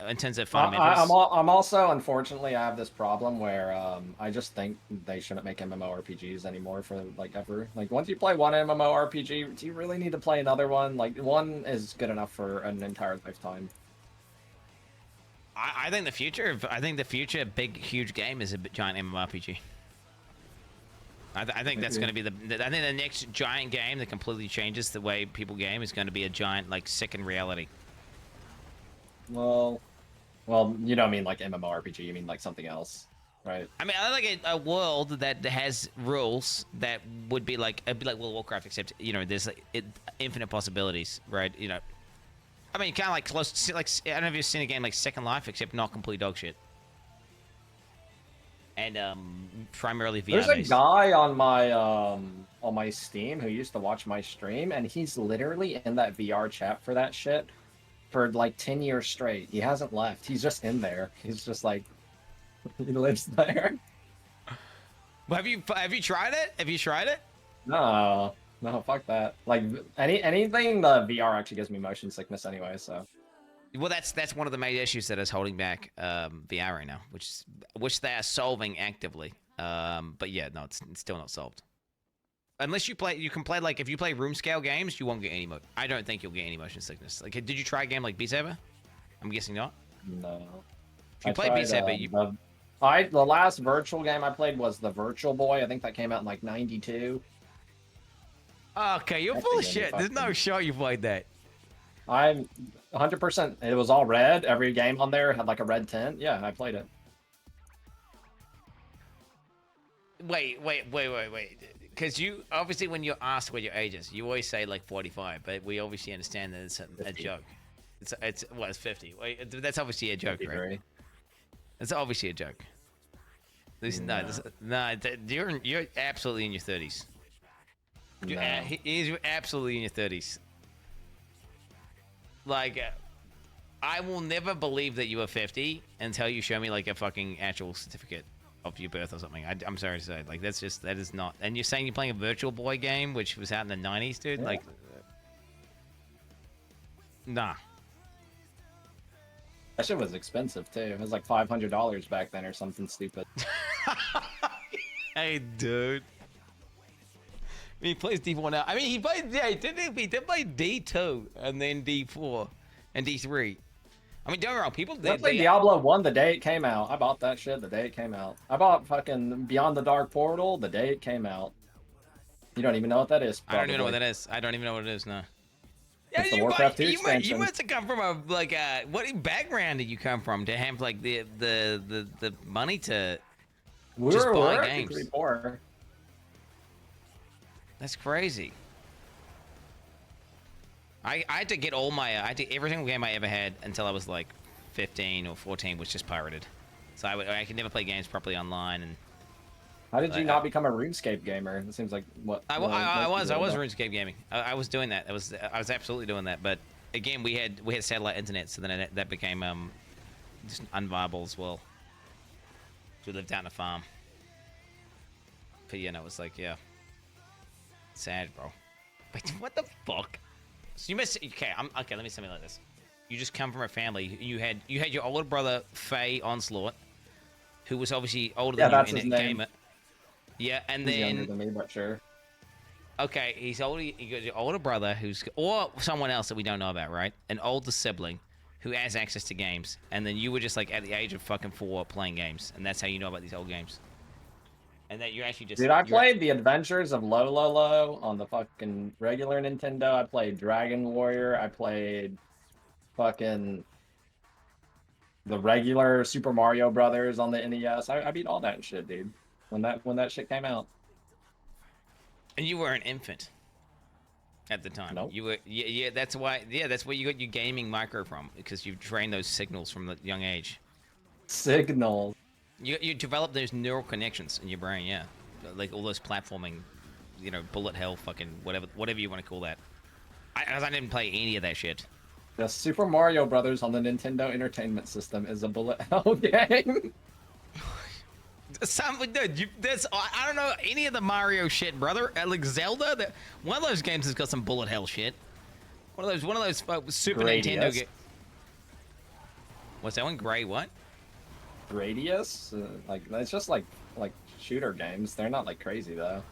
in terms of fundamentals. I'm also, unfortunately, I have this problem where I just think they shouldn't make MMORPGs anymore for like ever. Like once you play one MMORPG, do you really need to play another one? Like one is good enough for an entire lifetime. I think the future of big huge game is a giant MMORPG. I think that's going to be I think the next giant game that completely changes the way people game is going to be a giant like second reality. Well, you don't mean like MMORPG, you mean like something else, right? I mean, I like a world that has rules that would be like World of Warcraft, except there's like, infinite possibilities, right? I mean, kind of like close to like I don't know if you've seen a game like Second Life, except not complete dog shit. And primarily VR There's based. a guy on my Steam who used to watch my stream, and he's literally in that VR chat for that shit for like 10 years straight. He hasn't left. He's just in there. He's just like he lives there. Well, have you tried it? Have you tried it? No, fuck that. Like anything the VR actually gives me motion sickness anyway. So. Well, that's one of the main issues that is holding back VR right now, which they are solving actively. But yeah, no, it's still not solved. Unless you can play like if you play room scale games, you won't get any I don't think you'll get any motion sickness. Like, did you try a game like Beat Saber? I'm guessing not. No. If you played Beat Saber, the last virtual game I played was the Virtual Boy. I think that came out in like '92. Okay, you're full of shit. There's no shot you played that. I'm 100%. It was all red. Every game on there had like a red tint. Yeah, I played it. Wait. Because you obviously, when you're asked what your age is, you always say like 45, but we obviously understand that it's a joke. It's 50. Wait, that's obviously a joke, 53. Right? It's obviously a joke. You're absolutely in your 30s. You're absolutely in your 30s. Like, I will never believe that you are 50 until you show me like a fucking actual certificate of your birth or something. I'm sorry to say, like that is not. And you're saying you're playing a Virtual Boy game, which was out in the 90s, dude. Yeah. Like, nah. That shit was expensive too. It was like $500 back then or something stupid. Hey, dude. I mean, he plays D4 now. I mean, he did play D2 and then D4 and D3. I mean, don't get me wrong, people did. Play Diablo 1 the day it came out. I bought that shit the day it came out. I bought fucking Beyond the Dark Portal the day it came out. You don't even know what that is. Probably. I don't even know what that is. I don't even know what it is now. Yeah, the Warcraft 2 expansion. You must have come from what background did you come from to have like the money to just buy games? Pretty poor. That's crazy. I had to get every single game I ever had until I was like 15 or 14 was just pirated. So I could never play games properly online. And how did you not become a RuneScape gamer? It seems like what I was RuneScape gaming. I was doing that. I was absolutely doing that. But again, we had satellite internet, so then that became just unviable as well. We lived out in a farm. But yeah, no, it was like sad, bro. Wait, what the fuck? So you must okay. Let me say it like this. You just come from a family. You had your older brother Faye Onslaught, who was obviously older than you in gamer. Yeah, and he's then younger than me, but sure. Okay, he's older. You got your older brother or someone else that we don't know about, right? An older sibling who has access to games, and then you were just like at the age of fucking 4 playing games, and that's how you know about these old games. And that you actually just... Dude, I played The Adventures of Lo on the fucking regular Nintendo. I played Dragon Warrior. I played fucking the regular Super Mario Brothers on the NES. I beat all that shit, dude. When that shit came out. And you were an infant at the time. Nope. You were... Yeah, that's why you got your gaming micro from, because you've trained those signals from the young age. Signals. You develop those neural connections in your brain, yeah, like all those platforming, bullet hell, fucking whatever you want to call that. I didn't play any of that shit. The Super Mario Brothers on the Nintendo Entertainment System is a bullet hell game. Dude, I don't know any of the Mario shit, brother. Like Zelda, one of those games has got some bullet hell shit. One of those Super Nintendo games. What's that one? Gray what? Gradius? Like it's just like shooter games. They're not like crazy though.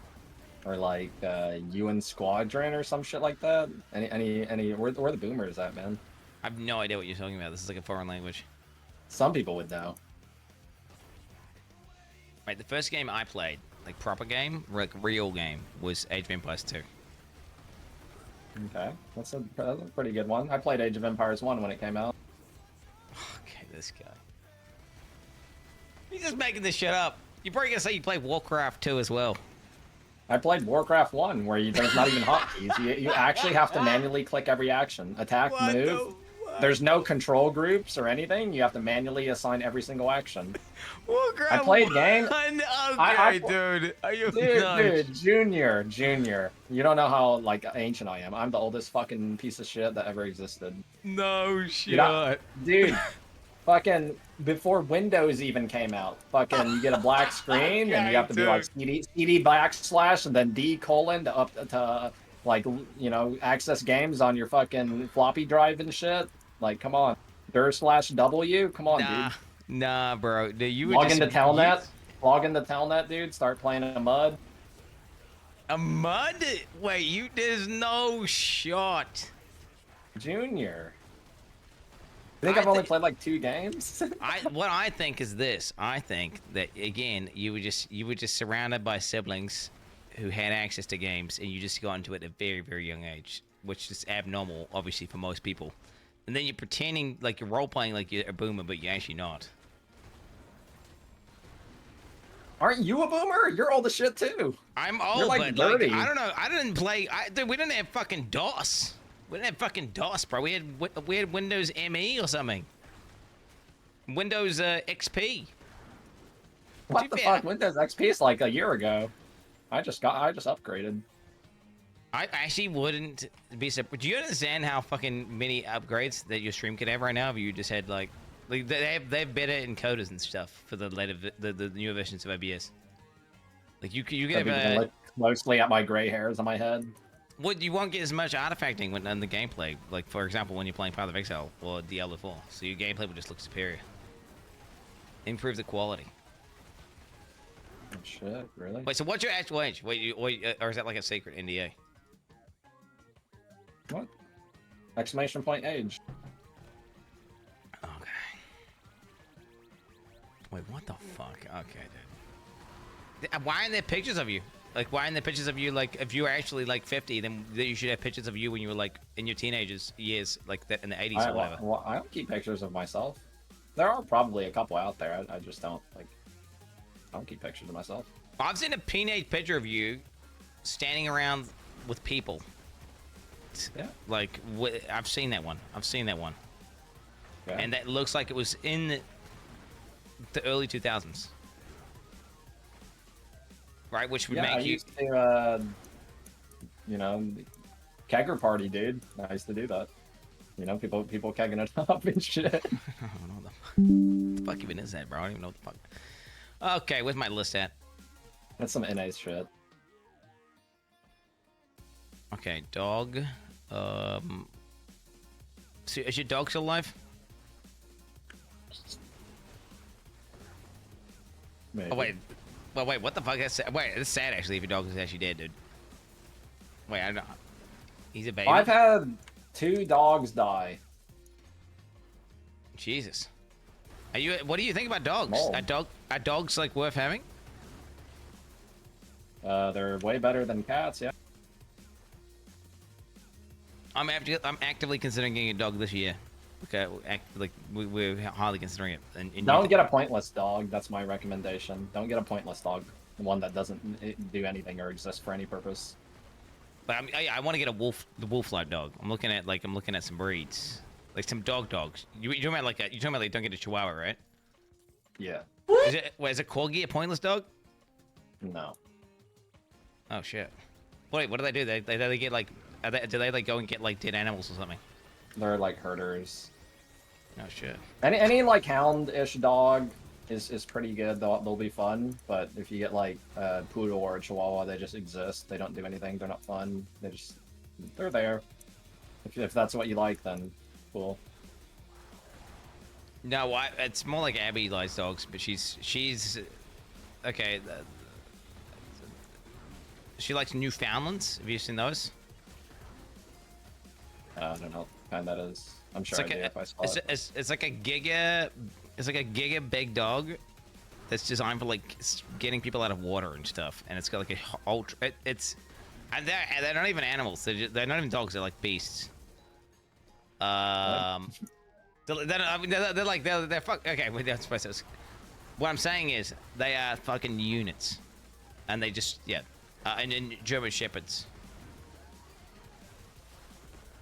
Or like UN Squadron or some shit like that. Any where the boomers at, man? I have no idea what you're talking about. This is like a foreign language. Some people would know. Right, the first game I played, like proper game, like real game, was Age of Empires 2. Okay, that's a pretty good one. I played Age of Empires 1 when it came out. Okay, this guy. He's just making this shit up. You're probably gonna say you played Warcraft 2 as well. I played Warcraft 1, where there's not even hotkeys. You actually have to manually click every action. Attack, move. There's no control groups or anything. You have to manually assign every single action. Warcraft I played game. Okay, dude. Are you dude, Junior. You don't know how like ancient I am. I'm the oldest fucking piece of shit that ever existed. No shit. Dude, fucking before Windows even came out, fucking you get a black screen and you have to be like CD backslash and then D colon to like, you know, access games on your fucking floppy drive and shit. Like, come on. dir/W? Come on, dude. Nah, bro. You log into Telnet. Log into Telnet, dude. Start playing a mud. A mud? Wait, there's no shot. Junior. I think I've only played like 2 games. What I think is this. I think that again, you were just surrounded by siblings who had access to games, and you just got into it at a very, very young age, which is abnormal, obviously, for most people. And then you're pretending like you're role-playing like you're a boomer, but you're actually not. Aren't you a boomer? You're old as shit, too. I'm old, you're like but dirty. like, I don't know. I didn't play... Dude, we didn't have fucking DOS. We didn't have fucking DOS, bro. We had Windows ME or something. Windows XP. What the fuck? Windows XP is like a year ago. I just upgraded. I actually wouldn't be surprised. Do you understand how fucking many upgrades that your stream could have right now if you just had like they have better encoders and stuff for the later the newer versions of OBS. Like you can have look closely at my gray hairs on my head. Well, you won't get as much artifacting when in the gameplay. Like for example, when you're playing Path of Exile or Diablo 4, so your gameplay will just look superior. Improve the quality. Oh, shit, really? Wait, so what's your actual age? Wait, or is that like a secret NDA? What? Exclamation point age. Okay. Wait, what the fuck? Okay, dude. Why aren't there pictures of you? Like, why aren't there pictures of you, like, if you were actually, like, 50, then you should have pictures of you when you were, like, in your teenagers years, like, that in the 80s or whatever. Well, I don't keep pictures of myself. There are probably a couple out there. I just don't, like, I don't keep pictures of myself. I've seen a teenage picture of you standing around with people. Yeah. Like, I've seen that one. Okay. And that looks like it was in the early 2000s. Right, which would make I used to, you know, kegger party, dude. I used to do that. You know, people kegging it up and shit. I don't know what the fuck even is that, bro? I don't even know what the fuck. Okay, where's my list at? That's some NA shit. Okay, dog. So is your dog still alive? Maybe. Oh wait. Well, wait. What the fuck? Wait, it's sad actually if your dog is actually dead, dude. Wait, I don't know. He's a baby. I've had 2 dogs die. Jesus. What do you think about dogs? Are dogs like worth having? They're way better than cats, yeah. I'm actively considering getting a dog this year. Okay, we're highly considering it. And don't get a pointless dog. That's my recommendation. Don't get a pointless dog. One that doesn't do anything or exist for any purpose. But I want to get the wolf-like dog. I'm looking at some breeds, like some dogs. You're talking about like don't get a Chihuahua, right? Yeah. Is it Corgi a pointless dog? No. Oh shit. Wait, what do they do? They get like, do they like go and get like dead animals or something? They're like herders. Oh shit. Any like hound-ish dog, is pretty good. They'll be fun, but if you get like a poodle or a chihuahua, they just exist. They don't do anything. They're not fun. They're there. If that's what you like, then cool. No, it's more like Abby likes dogs, but she's okay. She likes Newfoundlands. Have you seen those? I don't know what kind that is. I'm sure It's like I do if I saw it. it's like a giga. It's like a giga big dog that's designed for like getting people out of water and stuff. And it's got like a ultra. And they're not even animals. They're not even dogs. They're like beasts. They're fuck. Okay, wait, that's supposed to. What I'm saying is they are fucking units, and they just and then German shepherds.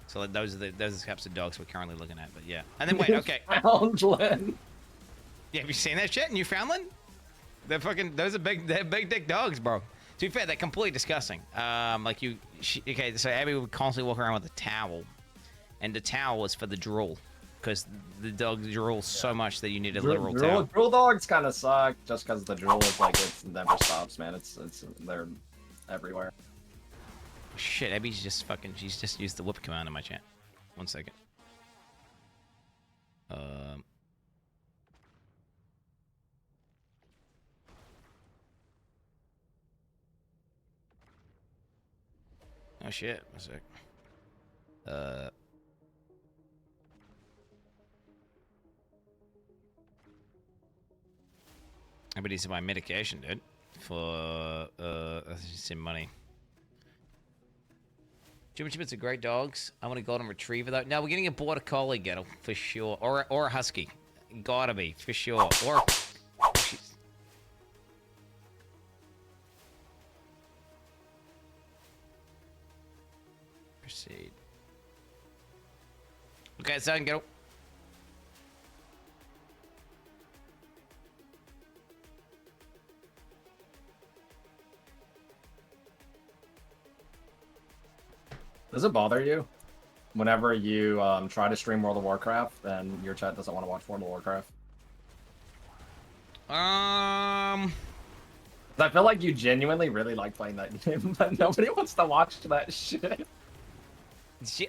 So like, those are the types of dogs we're currently looking at. But yeah, and then wait, okay. Newfoundland. Yeah, have you seen that shit? Newfoundland? They're fucking. They're big dick dogs, bro. To be fair, they're completely disgusting. Okay, so Abby would constantly walk around with a towel, and the towel was for the drool, because the dog drools so much that you need a literal towel. Drool dogs kind of suck, just because the drool is like it never stops, man. They're everywhere. Shit, Abby's just fucking. She's just used the whoop command in my chat. 1 second. Oh shit, 1 sec. Everybody needs to buy medication, dude. For some money. Jimmy Chippets are great dogs. I want a golden retriever though. No, we're getting a border collie, Gettle, for sure. Or a husky. Gotta be, for sure. Or proceed. Okay, so I can get. Does it bother you whenever you try to stream World of Warcraft and your chat doesn't want to watch World of Warcraft? I I feel like you genuinely really like playing that game, but nobody wants to watch that shit.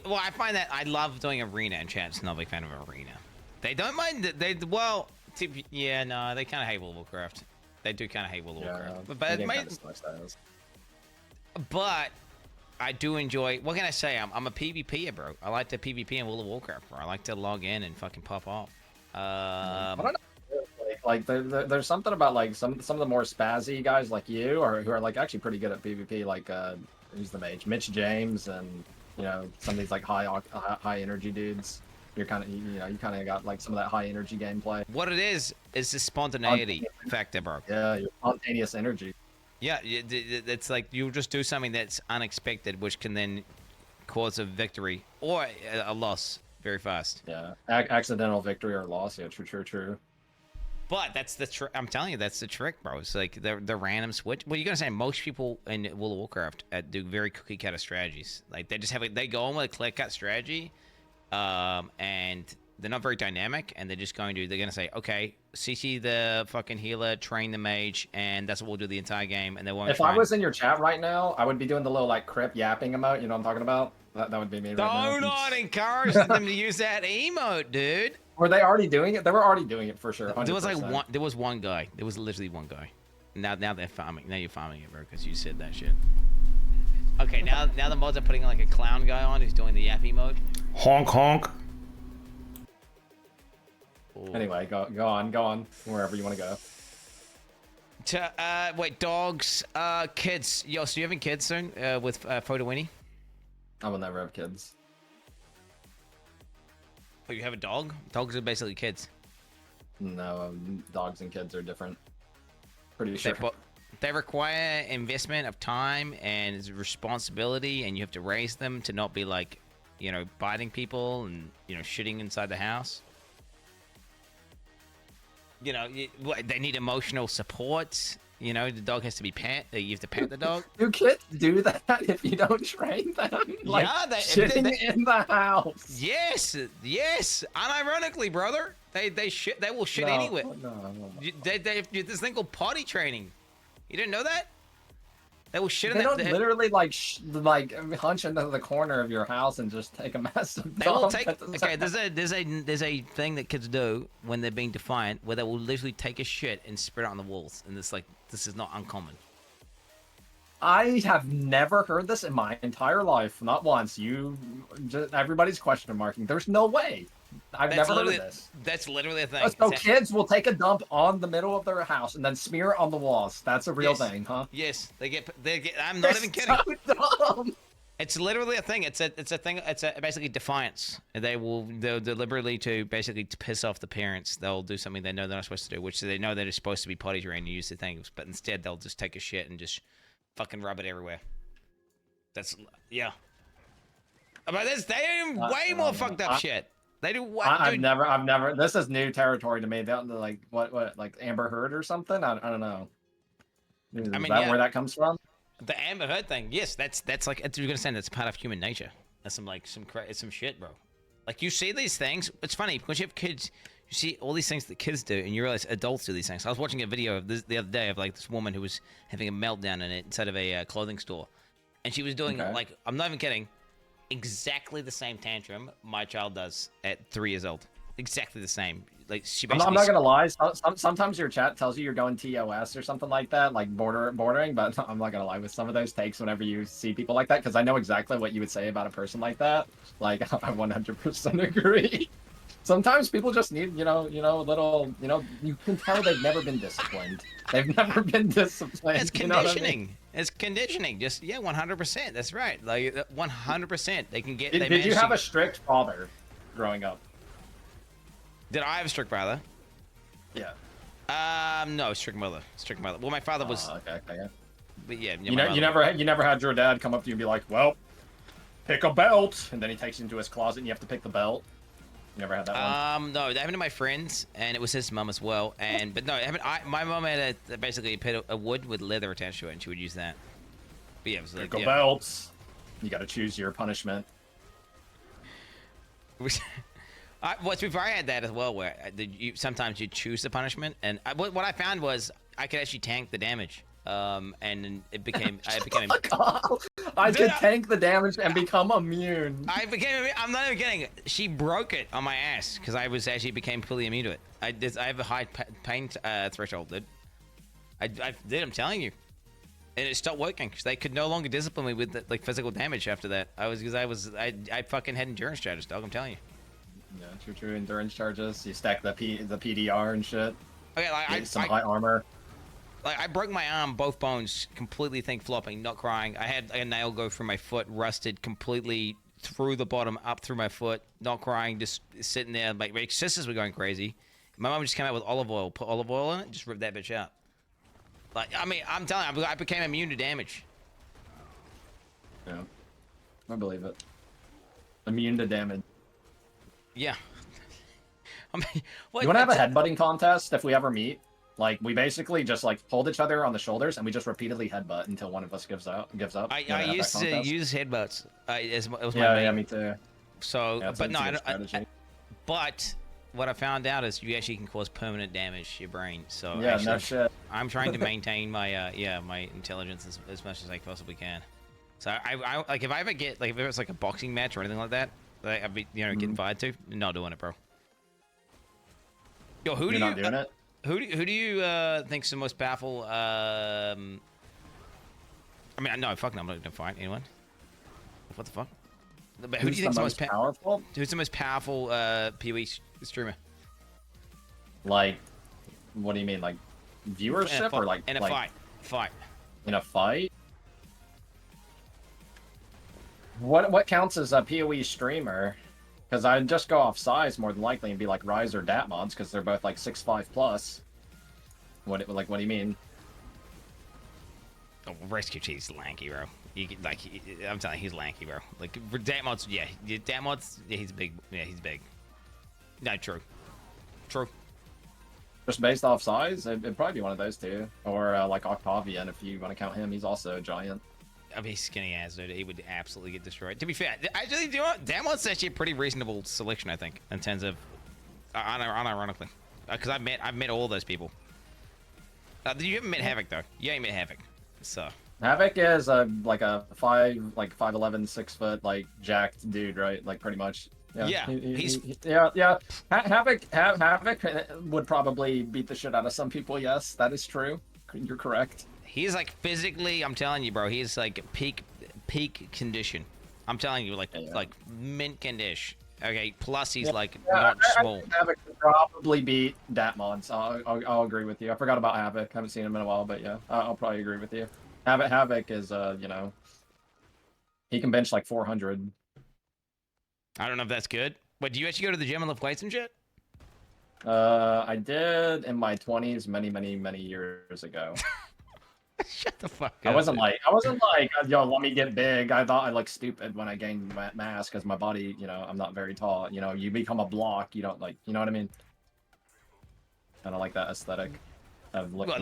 Well, I find that I love doing arena, and chat's not a big fan of arena. They don't mind. Yeah, no, they kind of hate World of Warcraft. They do kind of hate World of Warcraft, but I do enjoy. What can I say? I'm a PvPer, bro. I like to PvP in World of Warcraft, bro. I like to log in and fucking pop off. I don't know. There's something about like some of the more spazzy guys like you, or who are like actually pretty good at PvP. Like who's the mage? Mitch James, and some of these like high energy dudes. You're kind of you kind of got like some of that high energy gameplay. What it is the spontaneity factor, bro. Yeah, your spontaneous energy. Yeah, it's like you just do something that's unexpected, which can then cause a victory or a loss very fast. Yeah, accidental victory or loss. Yeah, true. But that's the trick. I'm telling you, that's the trick, bro. It's like the random switch. Well, you're gonna say most people in World of Warcraft do very cookie cutter strategies. Like they just they go in with a clear cut strategy, and they're not very dynamic, and they're gonna say, okay, CC the fucking healer, train the mage, and that's what we'll do the entire game. And they won't. If I was in your chat right now, I would be doing the little like crip yapping emote. You know what I'm talking about? That would be me right now. Do not encourage them to use that emote, dude. Were they already doing it? They were already doing it for sure. 100%. There was like one. There was one guy. There was literally one guy. Now they're farming. Now you're farming it, bro, because you said that shit. Okay, now the mods are putting like a clown guy on who's doing the yappy mode. Honk honk. Ooh. Anyway, go on, wherever you want to go. Wait, dogs, kids. Yo, so you having kids soon? With Photowinnie? I will never have kids. Oh, you have a dog? Dogs are basically kids. No, dogs and kids are different. Pretty sure. They require investment of time and responsibility, and you have to raise them to not be like, biting people and shitting inside the house. They need emotional support. You know, the dog has to be you have to pet the dog. Do kids do that if you don't train them? Like, Yeah, shitting in the house. Yes, yes. Unironically, brother, they shit. They will shit No, anywhere. no. They this thing called potty training. You didn't know that? They will shit They in don't that. literally like hunch into the corner of your house and just take a massive They will dump. take. That doesn't Okay, happen. there's a thing that kids do when they're being defiant, where they will literally take a shit and spread it on the walls, and it's like this is not uncommon. I have never heard this in my entire life, not once. Everybody's question marking. There's no way. I've never heard of this. That's literally a thing. So kids will take a dump on the middle of their house and then smear it on the walls. That's a real thing, huh? Yes, they get. I'm not even kidding. So dumb. It's literally a thing. It's a thing. It's basically defiance. They'll deliberately to basically to piss off the parents. They'll do something they know they're not supposed to do, which they know they're supposed to be potty trained and use the things, but instead they'll just take a shit and just fucking rub it everywhere. That's yeah. But they do way more fucked up shit. They do what? I've never. This is new territory to me. Like what, like Amber Heard or something? I don't know. Is that where that comes from? The Amber Heard thing, yes, that's like you're gonna say that's part of human nature. That's some shit, bro. Like you see these things. It's funny because you have kids. You see all these things that kids do, and you realize adults do these things. I was watching a video of this the other day of like this woman who was having a meltdown inside of a clothing store, and she was doing like I'm not even kidding, exactly the same tantrum my child does at 3 years old. Exactly the same. Like she basically. I'm not gonna lie. Sometimes your chat tells you you're going TOS or something like that, like bordering. But I'm not gonna lie with some of those takes whenever you see people like that, because I know exactly what you would say about a person like that. Like I 100% agree. Sometimes people just need, a little, you can tell they've never been disciplined. They've never been disciplined. It's conditioning. You know what I mean? It's conditioning. Just 100%. That's right. Like 100%. They can get. Did you have a strict father growing up? Did I have a strict father? Yeah. No, strict mother. Strict mother. Well, my father was. Okay. But yeah, you never had your dad come up to you and be like, "Well, pick a belt," and then he takes you into his closet and you have to pick the belt. You never had that one? No, that happened to my friends, and it was his mum as well. But no, my mum had basically a pit of wood with leather attached to it, and she would use that. But yeah, it was like pick a belt. You got to choose your punishment. Well, before I had that as well, where sometimes you choose the punishment, and what I found was I could actually tank the damage. And then it became. I could tank the damage and become immune. I'm not even kidding. She broke it on my ass because I became fully immune to it. I have a high pain threshold, dude. I did. I'm telling you, and it stopped working because they could no longer discipline me with like physical damage after that. I fucking had endurance charges, dog. I'm telling you. Yeah, true. Endurance charges. You stack the PDR and shit. Okay, like some high armor. Like I broke my arm, both bones, completely flopping, not crying. I had a nail go through my foot, rusted completely through the bottom, up through my foot, not crying, just sitting there. Like my sisters were going crazy. My mom just came out with olive oil, put olive oil in it, just ripped that bitch out. Like I mean, I'm telling you, I became immune to damage. Yeah, I believe it. Immune to damage. Yeah. I mean, you want to have a headbutting contest if we ever meet? Like we basically just like hold each other on the shoulders and we just repeatedly headbutt until one of us gives up. I used to use headbutts. It was my yeah, me too. So, yeah, but no, but what I found out is you actually can cause permanent damage to your brain. So yeah, actually, no shit. I'm trying to maintain my my intelligence as much as I possibly can. So I like if I ever get like if it's like a boxing match or anything like that, like I'd be getting invited to, not doing it, bro. Yo, You're not doing it? Who do you think's the most powerful? I mean, no, fuck no, I'm not gonna fight anyone. What the fuck? But who do you think's the most powerful? Who's the most powerful PoE streamer? Like, what do you mean? Like viewership or like in a like, fight? In a fight? What counts as a PoE streamer? Because I'd just go off size more than likely and be like Rise or Dat mods because they're both like 6'5 plus. What do you mean? Oh, Rescue Chief's lanky, bro. I'm telling you, he's lanky, bro. Like for Dat mods, yeah, he's big. Yeah, he's big. No, true. Just based off size, it'd probably be one of those two, or like Octavian if you want to count him. He's also a giant. I mean, he's skinny ass, dude. He would absolutely get destroyed. To be fair, actually, do you know what? Damon's actually a pretty reasonable selection, I think, in terms of, unironically, because I've met all those people. You haven't met Havoc though. You ain't met Havoc, so. Havoc is like a 5'11", 6 foot like jacked dude, right? Like pretty much. Yeah, yeah. Havoc would probably beat the shit out of some people. Yes, that is true. You're correct. He's like physically, I'm telling you, bro. He's like peak condition. I'm telling you, like mint condition. Okay, plus he's like not small. I think Havoc could probably beat Datmon, so I'll agree with you. I forgot about Havoc. Haven't seen him in a while, but yeah, I'll probably agree with you. Havoc is you know, he can bench like 400. I don't know if that's good. But do you actually go to the gym and lift weights and shit? I did in my 20s many years ago. Shut the fuck up. I wasn't like, yo, let me get big. I thought I looked stupid when I gained mass because my body, you know, I'm not very tall. You know, you become a block, you don't like, you know what I mean? Kind of like that aesthetic of looking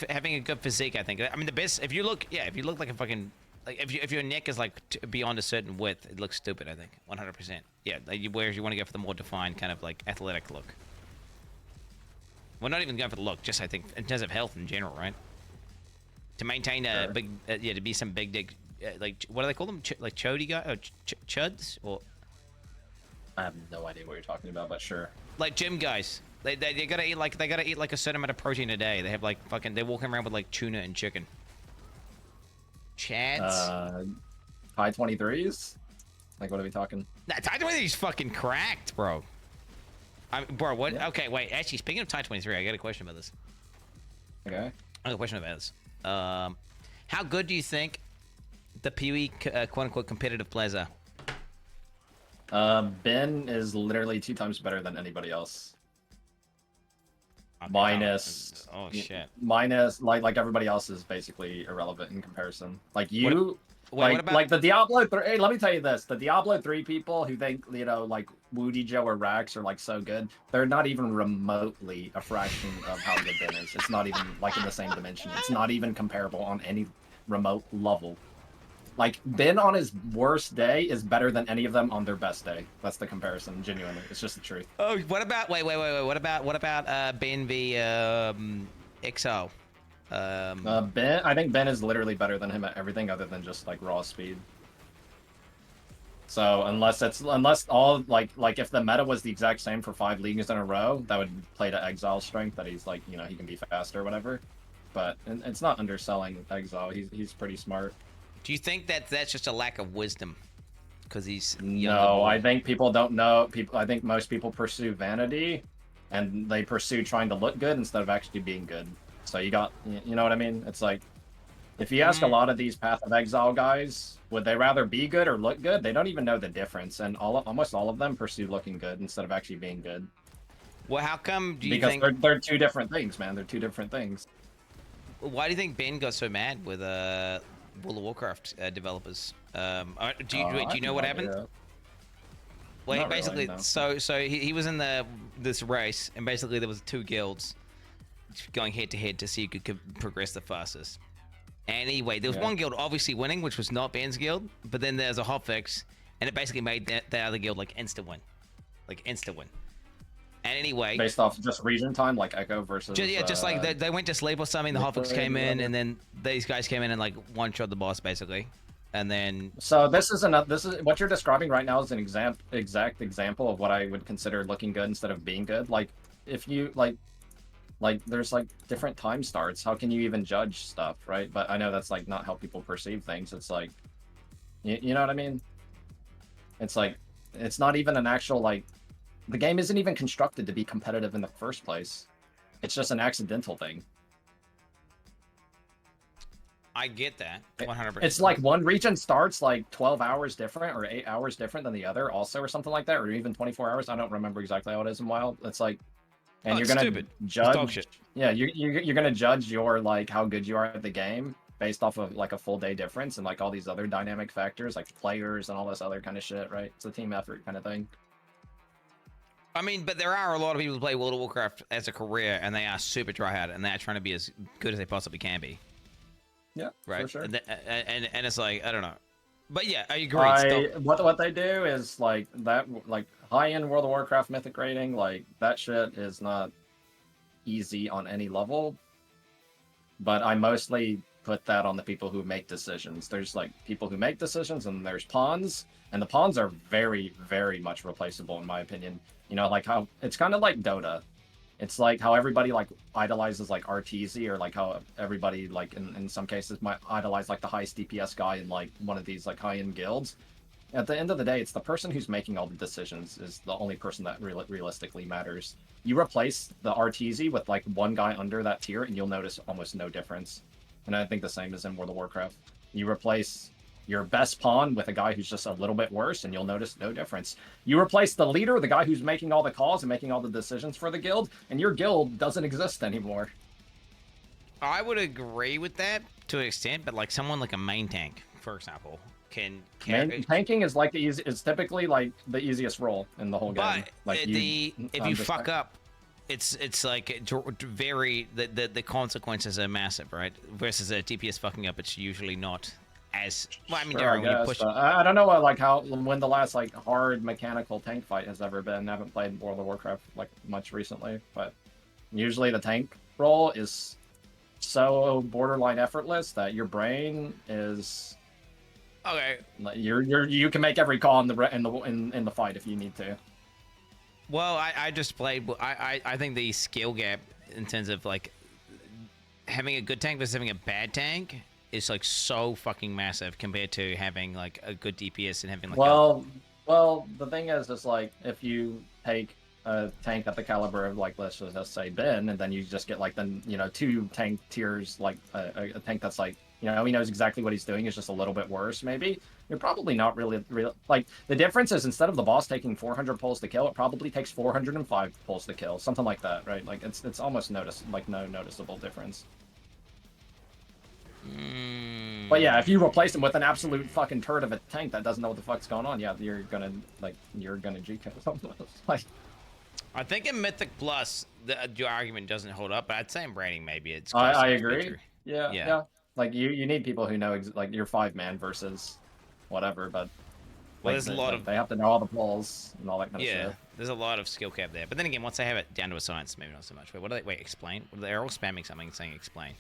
having a good physique. I think. I mean, the best if you look like a fucking. Like if your neck is like beyond a certain width, it looks stupid. I think 100%. Yeah, like whereas you want to go for the more defined kind of like athletic look. Well, not even going for the look, just I think in terms of health in general, right? To maintain a big, to be some big dick, like what do they call them? Like chody guy or chuds or? I have no idea what you're talking about, but sure. Like gym guys, they gotta eat like a certain amount of protein a day. They have like fucking they're walking around with like tuna and chicken. Chads? High 23s? Like, what are we talking? Nah, Tie 23's fucking cracked, bro. Bro, what? Yeah. Okay, wait. Actually, speaking of Tie 23, I got a question about this. Okay. I got a question about this. How good do you think the PoE quote-unquote competitive players are? Ben is literally 2 times better than anybody else. Okay, minus like everybody else is basically irrelevant in comparison. Like you, like the Diablo 3. Hey, let me tell you this: the Diablo 3 people who think you know like Woody Joe or Rax are like so good, they're not even remotely a fraction of how good Ben is. It's not even like in the same dimension. It's not even comparable on any remote level. Like, Ben on his worst day is better than any of them on their best day. That's the comparison, genuinely. It's just the truth. Oh, what about, wait. What about Ben v. Exile? Ben, I think Ben is literally better than him at everything other than just, like, raw speed. So, unless all, like, if the meta was the exact same for 5 leagues in a row, that would play to Exile's strength, that he's, like, you know, he can be faster or whatever. But it's not underselling Exile. He's pretty smart. Do you think that that's just a lack of wisdom? Because he's no, I think people don't know. I think most people pursue vanity, and they pursue trying to look good instead of actually being good. So you got, you know what I mean? It's like, if you ask a lot of these Path of Exile guys, would they rather be good or look good? They don't even know the difference, and almost all of them pursue looking good instead of actually being good. Well, how come do you think? Because they're 2 different things, man. They're 2 different things. Why do you think Ben got so mad with World of Warcraft developers? Do you know what happened? Well, he basically, really, no. so he was in this race, and basically there was 2 guilds going head to head to see who could progress the fastest. And anyway, there was one guild obviously winning, which was not Ben's guild, but then there's a hotfix, and it basically made that other guild like insta win. And anyway, based off just region time, like Echo versus just like they went to sleep or something. The hotfix came in, and then these guys came in and like one-shot the boss basically, and then. So this is what you're describing right now is an exact example of what I would consider looking good instead of being good. Like if you like there's like different time starts. How can you even judge stuff, right? But I know that's like not how people perceive things. It's like, you know what I mean? It's like it's not even an actual like. The game isn't even constructed to be competitive in the first place. It's just an accidental thing. I get that, 100%. It's like one region starts like 12 hours different or 8 hours different than the other also or something like that, or even 24 hours. I don't remember exactly how it is in WoW. It's like, and you're going to judge. Yeah, you're going to judge your like how good you are at the game based off of like a full day difference and like all these other dynamic factors like players and all this other kind of shit, right? It's a team effort kind of thing. I mean, but there are a lot of people who play World of Warcraft as a career, and they are super tryhard, and they are trying to be as good as they possibly can be. Yeah, Right. for sure. And it's like, I don't know. But yeah, I agree. What they do is like that, like high-end World of Warcraft mythic rating, like that shit is not easy on any level. But I mostly put that on the people who make decisions. There's like people who make decisions, and there's pawns, and the pawns are very, very much replaceable in my opinion. You know, like how it's kind of like Dota. It's like how everybody like idolizes like RTZ, or like how everybody like in some cases might idolize like the highest DPS guy in like one of these like high-end guilds. At the end of the day, it's the person who's making all the decisions is the only person that realistically matters. You replace the RTZ with like one guy under that tier, and you'll notice almost no difference. And I think the same is in World of Warcraft. You replace your best pawn with a guy who's just a little bit worse, and you'll notice no difference. You replace the leader, the guy who's making all the calls and making all the decisions for the guild, and your guild doesn't exist anymore. I would agree with that to an extent, but like someone like a main tank, for example, tanking is like is typically like the easiest role in the whole game. Like if you fuck up, it's like the consequences are massive, right? Versus a DPS fucking up, it's usually not as well. I mean, sure, I guess, I don't know like how when the last like hard mechanical tank fight has ever been. I haven't played World of Warcraft like much recently, but usually the tank role is so borderline effortless that your brain is okay. You can make every call in the fight if you need to. Well, I just played. I think the skill gap in terms of like having a good tank versus having a bad tank is like so fucking massive compared to having like a good DPS and having like well, the thing is like if you take a tank at the caliber of like let's just say Ben, and then you just get like the two tank tiers, like a tank that's like he knows exactly what he's doing, is just a little bit worse maybe. You're probably not really like the difference is instead of the boss taking 400 pulls to kill, it probably takes 405 pulls to kill, something like that, right? Like it's almost no noticeable difference. But yeah, if you replace him with an absolute fucking turd of a tank that doesn't know what the fuck's going on, yeah, you're gonna GK something. Like, I think in Mythic Plus, your argument doesn't hold up, but I'd say in rating maybe it's. I agree. Yeah. Like you need people who know like your 5-man versus whatever, but well, there's a lot of they have to know all the pulls and all that kind of stuff. Yeah, there's a lot of skill cap there. But then again, once they have it down to a science, maybe not so much. Wait, what are they? Wait, explain. They're all spamming something saying explain.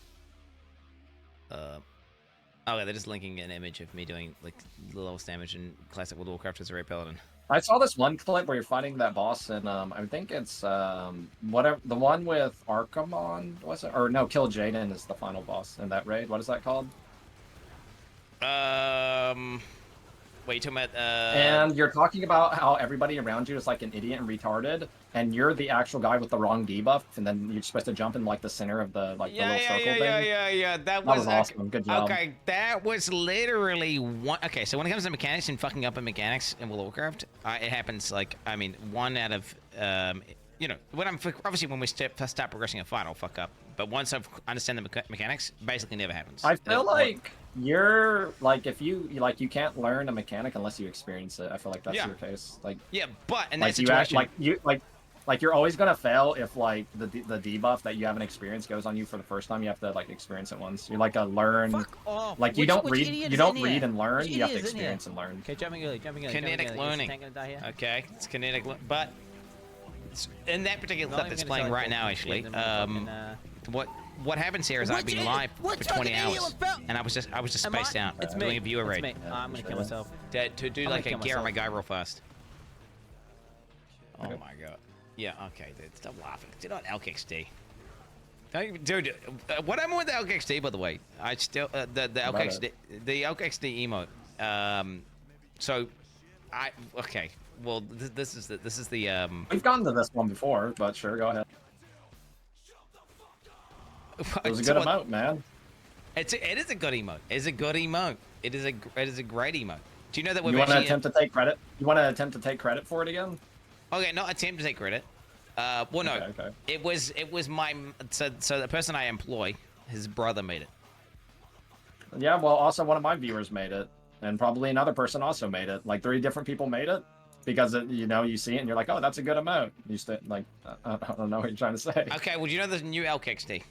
Okay, they're just linking an image of me doing like the lowest damage in classic World of Warcraft as a Ray Paladin. I saw this one clip where you're fighting that boss, and I think it's whatever the one with Archimon, was it? Or no, Kill Jaden is the final boss in that raid. What is that called? Wait, you talking about? And you're talking about how everybody around you is like an idiot and retarded, and you're the actual guy with the wrong debuff, and then you're supposed to jump in like the center of the the little circle thing. Yeah. That was awesome. Good job. Okay, that was literally one. Okay, so when it comes to mechanics and fucking up in mechanics in World of Warcraft, it happens like one out of when we start progressing a fight, I'll fuck up. But once I understand the mechanics, basically never happens. I feel like you're like if you can't learn a mechanic unless you experience it. I feel like that's your case. Like but in that situation, you're always gonna fail if like the debuff that you haven't experienced goes on you for the first time. You have to like experience it once. You're like a learn. Fuck off. Like you don't read and learn. You have to experience and learn. Okay, jumping early. Kinetic learning. Okay, it's kinetic, but in that particular clip that's playing right now, actually, what happens here is I've been live for 20 hours, and I was just spaced out doing a viewer raid. I'm gonna kill myself. To do like a gear on my guy real fast. Oh my god. Yeah, okay, dude, stop laughing. Do not ARPGs. Dude, what happened with the ARPGs, by the way? I still the ARPGs emote. Okay. Well, this is the We've gotten to this one before, but sure, go ahead. It was a good emote, man. It is a good emote. It's a good emote. It is a great emote. Do you know that we're You want to attempt to take credit? You want to attempt to take credit for it again? Okay, not attempt to take credit. Well, no. Okay. It was my so the person I employ, his brother made it. Yeah, well, also one of my viewers made it, and probably another person also made it. Like 3 different people made it. because you know you see it and you're like, oh, that's a good emote. You still like, I don't know what you're trying to say. Okay, well, you know there's a new Elk XD.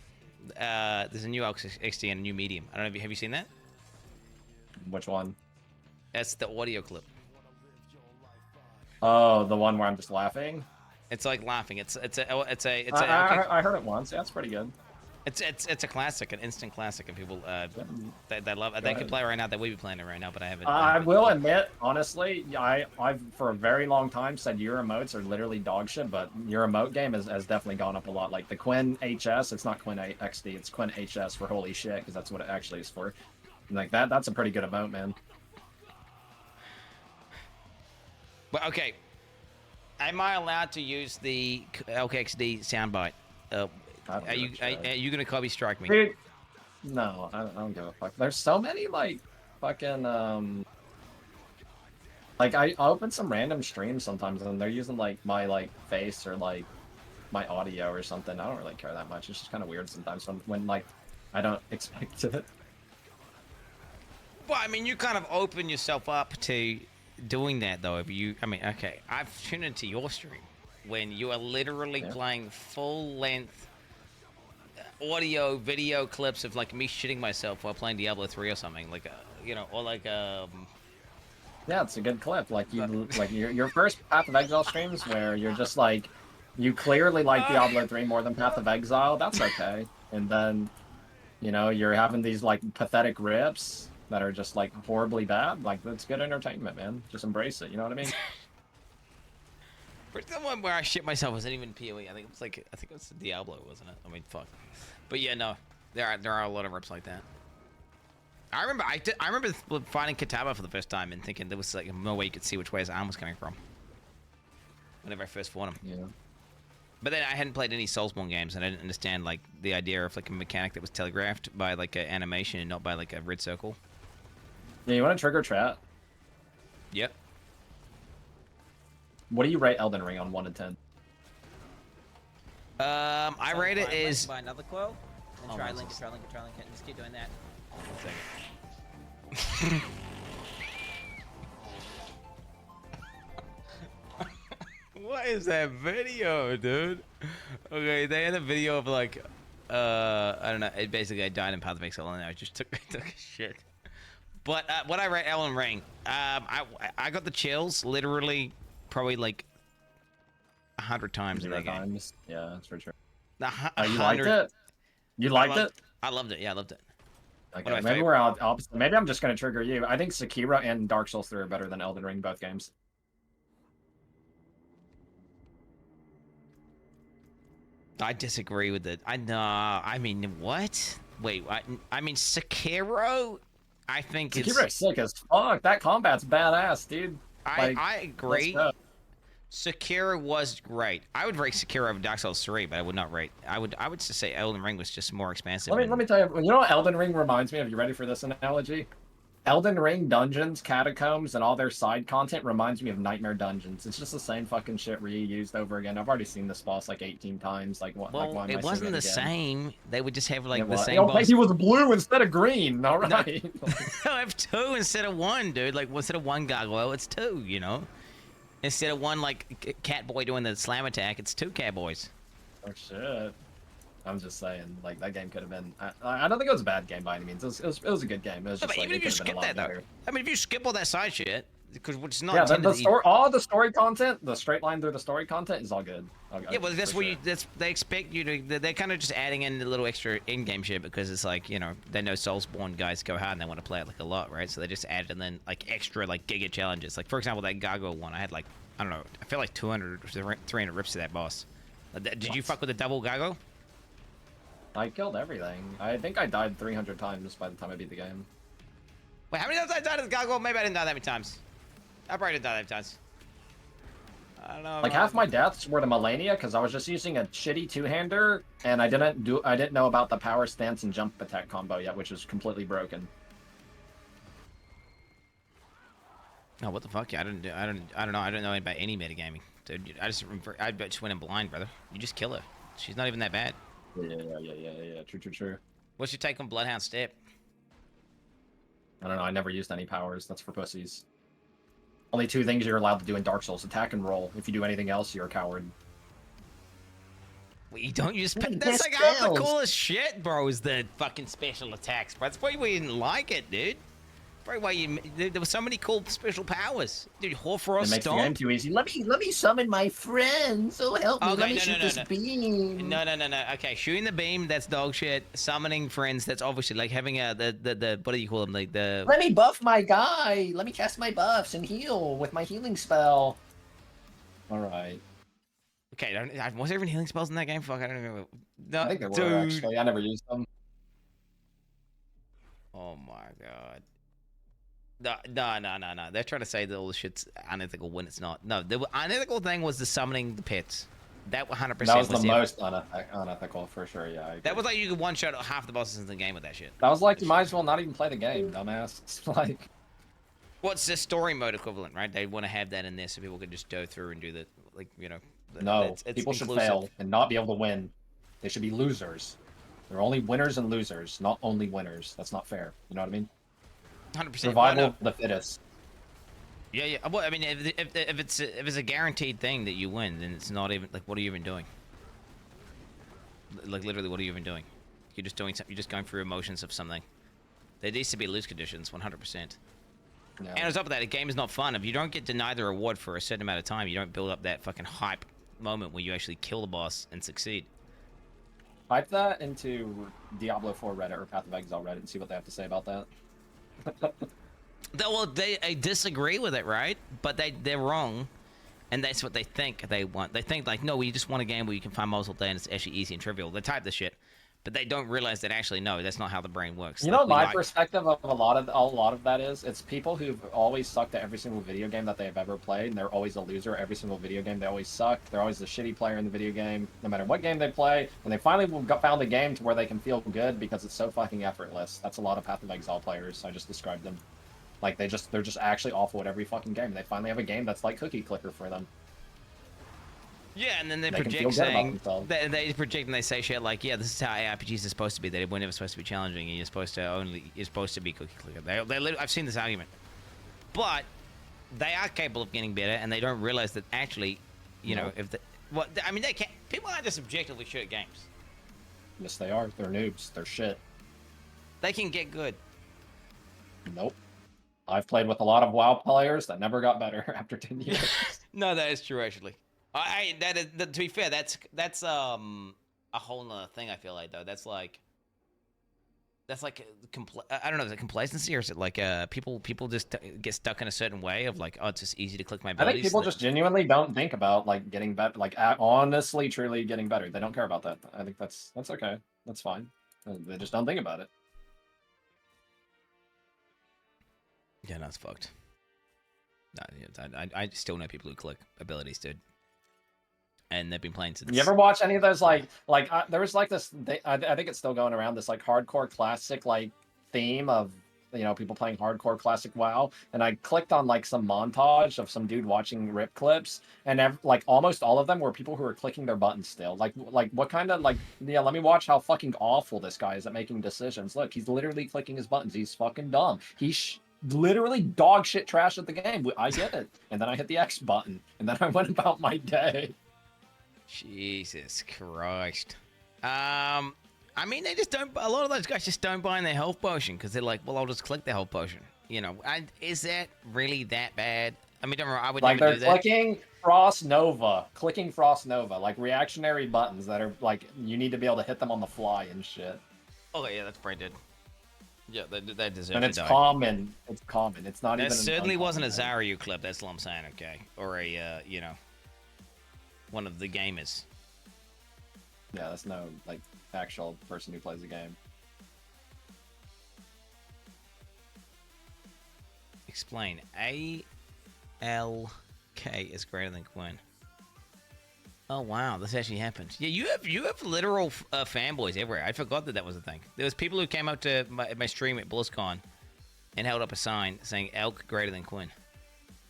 There's a new Elk XD and a new medium. I don't know if have you seen that? Which one? That's the audio clip. Oh, the one where I'm just laughing. It's like laughing. It's a I heard it once. Yeah, it's pretty good. It's a classic, an instant classic, and people they love it. They could play it right now. They will be playing it right now, but I haven't. I will admit, honestly, I've for a very long time said your emotes are literally dog shit, but your emote game has definitely gone up a lot. Like the quin HS, it's not quin XD, it's quin HS for holy shit, because that's what it actually is for. And like that's a pretty good emote, man. But okay, am I allowed to use the LKXD soundbite? Are you gonna copy strike me? Dude, no, I don't give a fuck. There's so many like fucking like I open some random streams sometimes and they're using like my like face or like my audio or something. I don't really care that much. It's just kind of weird sometimes when like I don't expect it. Well, I mean, you kind of open yourself up to doing that, though. If you, I mean, okay, I've tuned into your stream when you are literally playing full-length audio, video clips of like me shitting myself while playing Diablo 3 or something, like, you know, or like, Yeah, it's a good clip. Like your first Path of Exile streams where you're just like, you clearly like Diablo 3 more than Path of Exile. That's okay. And then, you know, you're having these like pathetic rips that are just like horribly bad. Like that's good entertainment, man. Just embrace it. You know what I mean? But the one where I shit myself wasn't even PoE. I think it was Diablo, wasn't it? I mean, fuck. But yeah, no, there are a lot of rips like that. I remember finding Kataba for the first time and thinking there was like no way you could see which way his arm was coming from. Whenever I first fought him. Yeah. But then I hadn't played any Soulsborne games, and I didn't understand like the idea of like a mechanic that was telegraphed by like an animation and not by like a red circle. Yeah, you want to trigger chat? Yep. What do you rate Elden Ring on 1 to 10? I rate it is. Buy another quote and try link it, and just keep doing that. One second. What is that video, dude? Okay, they had a video of like, I don't know. It basically I died in Path of Exile and I just took a shit. But what I rate Elden Ring, I got the chills literally probably like 100 times in that game. Yeah, that's for sure. You liked it? You liked it? I loved it. Yeah, I loved it. Okay, maybe we're opposite. Maybe I'm just gonna trigger you. I think Sekiro and Dark Souls 3 are better than Elden Ring, both games. I disagree with it. I mean, what? Wait, I mean, Sekiro. I think Sekiro's sick as fuck. That combat's badass, dude. I agree. Sekiro was great. I would rate Sekiro over Dark Souls 3, but I would not rate. I would just say Elden Ring was just more expansive. Let me tell you. You know what Elden Ring reminds me of? You ready for this analogy? Elden Ring dungeons, catacombs, and all their side content reminds me of Nightmare Dungeons. It's just the same fucking shit reused over again. I've already seen this boss like 18 times. Like what? Well, like, it wasn't the same. They would just have like the same. Boss. He was blue instead of green. All right. No, I have 2 instead of 1, dude. Like instead of 1 gargoyle, it's 2. You know, instead of 1 like cat boy doing the slam attack, it's 2 cat boys. Oh shit. I'm just saying, like that game could have been. I don't think it was a bad game by any means. It was a good game. It was just, but even if you skip that though, I mean, if you skip all that side shit, because it's not. Yeah, the story, all the story content, the straight line through the story content is all good. Yeah, well, that's what they expect you to. They're kind of just adding in a little extra in-game shit because it's like, you know, they know Soulsborne guys go hard and they want to play it like a lot, right? So they just added and then like extra like giga challenges. Like for example, that gargoyle one, I had like, I don't know, I feel like 200 or 300 rips to that boss. Did you fuck with the double gargoyle? I killed everything. I think I died 300 times by the time I beat the game. Wait, how many times I died to the gargoyle? Maybe I didn't die that many times. I probably didn't die that many times. I don't know. Like half my deaths were the millennia because I was just using a shitty two-hander and I didn't know about the power stance and jump attack combo yet, which is completely broken. Oh, what the fuck? Yeah, I don't know. I don't know about any metagaming, dude. I just went in blind, brother. You just kill her. She's not even that bad. Yeah. True. What's your take on Bloodhound Step? I don't know. I never used any powers. That's for pussies. Only 2 things you're allowed to do in Dark Souls: attack and roll. If you do anything else, you're a coward. Well, you don't use. Ooh, That's this like half the fails. coolest shit, bro. Is the fucking special attacks, bro. That's probably why you didn't like it, dude. Probably why you. There were so many cool special powers, dude. Horfrost It makes the game Stomp. too easy. Let me summon my friends. Oh, help me. Okay, Let me no, shoot no, no, this no. beam. No. Okay, shooting the beam, that's dog shit. Summoning friends, that's obviously like having a the what do you call them? Like the. Let me buff my guy. Let me cast my buffs and heal with my healing spell. Alright. Okay, was there even healing spells in that game? Fuck, I don't remember. No, I think there were, dude. actually. I never used them. Oh my god. No. They're trying to say that all the shit's unethical when it's not. No, the unethical thing was the summoning the pits. That 100% That was the it. most unethical, for sure, yeah. I agree. That was like you could one-shot half the bosses in the game with that shit. That was like, you might as well not even play the game, dumbass. It's like... What's the story mode equivalent, right? They want to have that in there so people can just go through and do the, like, you know... No, it's people should inclusive. fail and not be able to win. They should be losers. There are only winners and losers, not only winners. That's not fair. You know what I mean? 100%. Survival Well, of the fittest. yeah. Well, I mean, if it's a guaranteed thing that you win, then it's not even like, what are you even doing? Like, literally, what are you even doing? You're just doing something. You're just going through emotions of something. There needs to be lose conditions, 100%. Yeah. And on top of that, a game is not fun if you don't get denied the reward for a certain amount of time. You don't build up that fucking hype moment where you actually kill the boss and succeed. Type that into Diablo 4 Reddit or Path of Exile Reddit and see what they have to say about that. I disagree with it, right? But they're wrong, and that's what they think they want. They think like, no, we just want a game where you can find multiple day and it's actually easy and trivial. They type the shit, but they don't realize that actually no, that's not how the brain works. You know, my perspective of a lot of that is, it's people who've always sucked at every single video game that they've ever played, and they're always a loser at every single video game. They always suck. They're always the shitty player in the video game, no matter what game they play. And they finally found a game to where they can feel good because it's so fucking effortless. That's a lot of Path of Exile players. I just described them. Like they're just actually awful at every fucking game. They finally have a game that's like cookie clicker for them. Yeah, and then they They can feel project good about saying themselves. they project and they say shit like, yeah, this is how ARPGs are supposed to be. They were never supposed to be challenging, and you're supposed to be cookie clicker. I've seen this argument, but they are capable of getting better, and they don't realize that actually, you know, if I mean, they can't. People aren't just objectively shit at games. Yes, they are. They're noobs. They're shit. They can get good. Nope. I've played with a lot of WoW players that never got better after 10 years. No, that is true actually. To be fair, that's a whole nother thing. I feel like though, that's like I don't know, is it complacency or is it like people just get stuck in a certain way of like, oh, it's just easy to click my I abilities. think people just genuinely don't think about like getting better, like honestly, truly getting better. They don't care about that. I think that's okay. That's fine. They just don't think about it. Yeah, no, it's fucked. No, I still know people who click abilities, dude. And they've been playing since. You ever watch any of those there was like this? I think it's still going around, this like hardcore classic like theme of, you know, people playing hardcore classic WoW, and I clicked on like some montage of some dude watching rip clips, and like almost all of them were people who were clicking their buttons still. Like what kind of like, yeah, let me watch how fucking awful this guy is at making decisions. Look, he's literally clicking his buttons. He's fucking dumb. He's literally dog shit trash at the game. I get it. And then I hit the X button, and then I went about my day. Jesus Christ. I mean, they just don't. A lot of those guys just don't buy in their health potion because they're like, well, I'll just click the health potion. You know, is that really that bad? I mean, don't worry, I would like never they're do that. clicking Frost Nova, like reactionary buttons that are like, you need to be able to hit them on the fly and shit. Oh yeah, that's pretty good. Yeah, they deserve And to it's die. common. It's common. It's not even. That certainly wasn't a uncommon. Zaryu clip. That's all I'm saying. Okay, or a you know, one of the gamers. Yeah, that's no like actual person who plays the game. Explain. ALK is greater than Quinn. Oh wow, this actually happened. Yeah, you have literal fanboys everywhere. I forgot that was a thing. There was people who came out to my stream at BlizzCon and held up a sign saying "Elk greater than Quinn."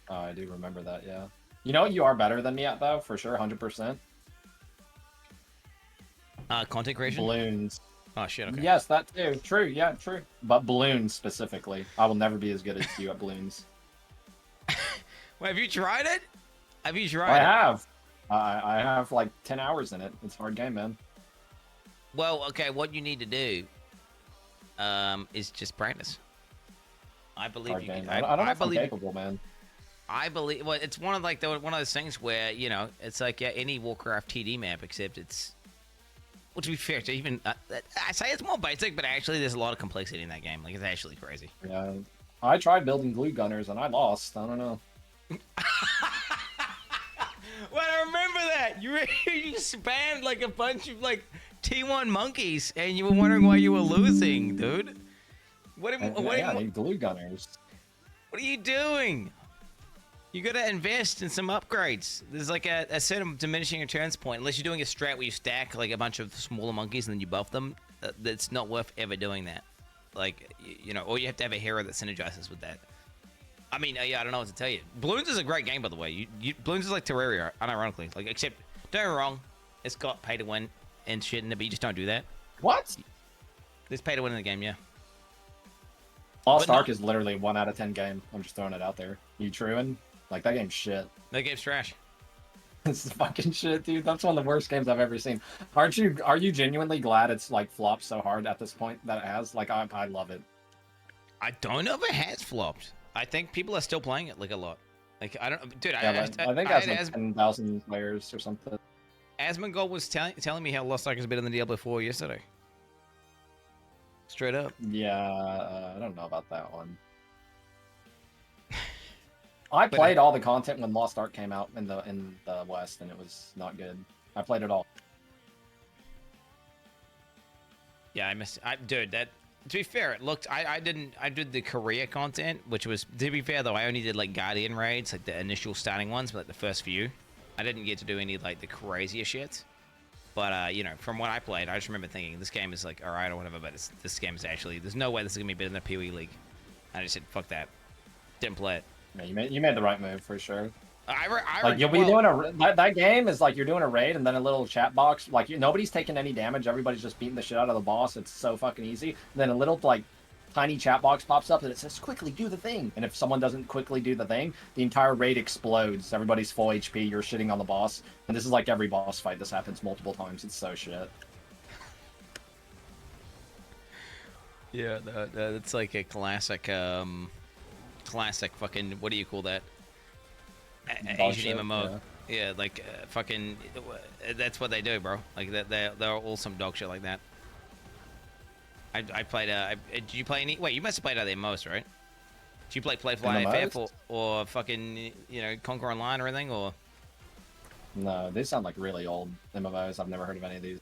Oh, I do remember that. Yeah. You know what you are better than me at though, for sure, 100%. Content creation. Balloons. Oh shit. Okay. Yes, that too. True. Yeah, true. But balloons specifically, I will never be as good as you at balloons. Wait, have you tried it? Have you tried I it? have. I have like 10 hours in it. It's a hard game, man. Well, okay, what you need to do is just practice. I believe Hard you game. can. I don't know I if I'm believe. capable, man. I believe. Well, it's one of like one of those things where it's like any Warcraft TD map, except it's. Well, to be fair, to even I say it's more basic, but actually there's a lot of complexity in that game. Like it's actually crazy. Yeah. I tried building glue gunners and I lost. I don't know. Well, I remember that you spammed like a bunch of like T1 monkeys, and you were wondering why you were losing, dude. I need glue gunners. What are you doing? You gotta invest in some upgrades. There's like a certain diminishing returns point. Unless you're doing a strat where you stack like a bunch of smaller monkeys and then you buff them, that's not worth ever doing that. Like, or you have to have a hero that synergizes with that. I mean, yeah, I don't know what to tell you. Bloons is a great game, by the way. Bloons is like Terraria, unironically. Like, except, don't get me wrong, it's got pay to win and shit in it, but you just don't do that. What? There's pay to win in the game, yeah. Lost Ark is literally 1 out of 10 game. I'm just throwing it out there. You truing? Like, that game's shit. That game's trash. This is fucking shit, dude. That's one of the worst games I've ever seen. Are you genuinely glad it's like flopped so hard at this point that it has? Like, I love it. I don't know if it has flopped. I think people are still playing it like a lot. Like I don't, dude. Yeah, I think that's like 10,000 players or something. Asmongold was telling me how Lost Ark is better than Diablo 4 yesterday. Straight up. Yeah, I don't know about that one. I played all the content when Lost Ark came out in the West, and it was not good. I played it all. Yeah, dude, that. To be fair, it looked. I did the Korea content, which was, to be fair though, I only did like Guardian raids, like the initial starting ones, but like the first few. I didn't get to do any like the crazier shit. But from what I played, I just remember thinking this game is like alright or whatever, but this game is actually, there's no way this is gonna be better than the PoE League. I just said fuck that, didn't play it. Yeah, you made the right move for sure. Like you'll be doing that game is like you're doing a raid and then a little chat box, like nobody's taking any damage, everybody's just beating the shit out of the boss. It's so fucking easy. And then a little like tiny chat box pops up and it says quickly do the thing, and if someone doesn't quickly do the thing, the entire raid explodes. Everybody's full HP, you're shitting on the boss, and this is like every boss fight. This happens multiple times. It's so shit. Yeah, that's like a classic fucking, what do you call that? Asian MMO. Yeah, like fucking. That's what they do, bro. Like they're all some dog shit like that. I played. Did you play any? Wait, you must have played other MMOs, right? Did you play Fly FF or fucking Conquer Online or anything or? No, they sound like really old MMOs. I've never heard of any of these.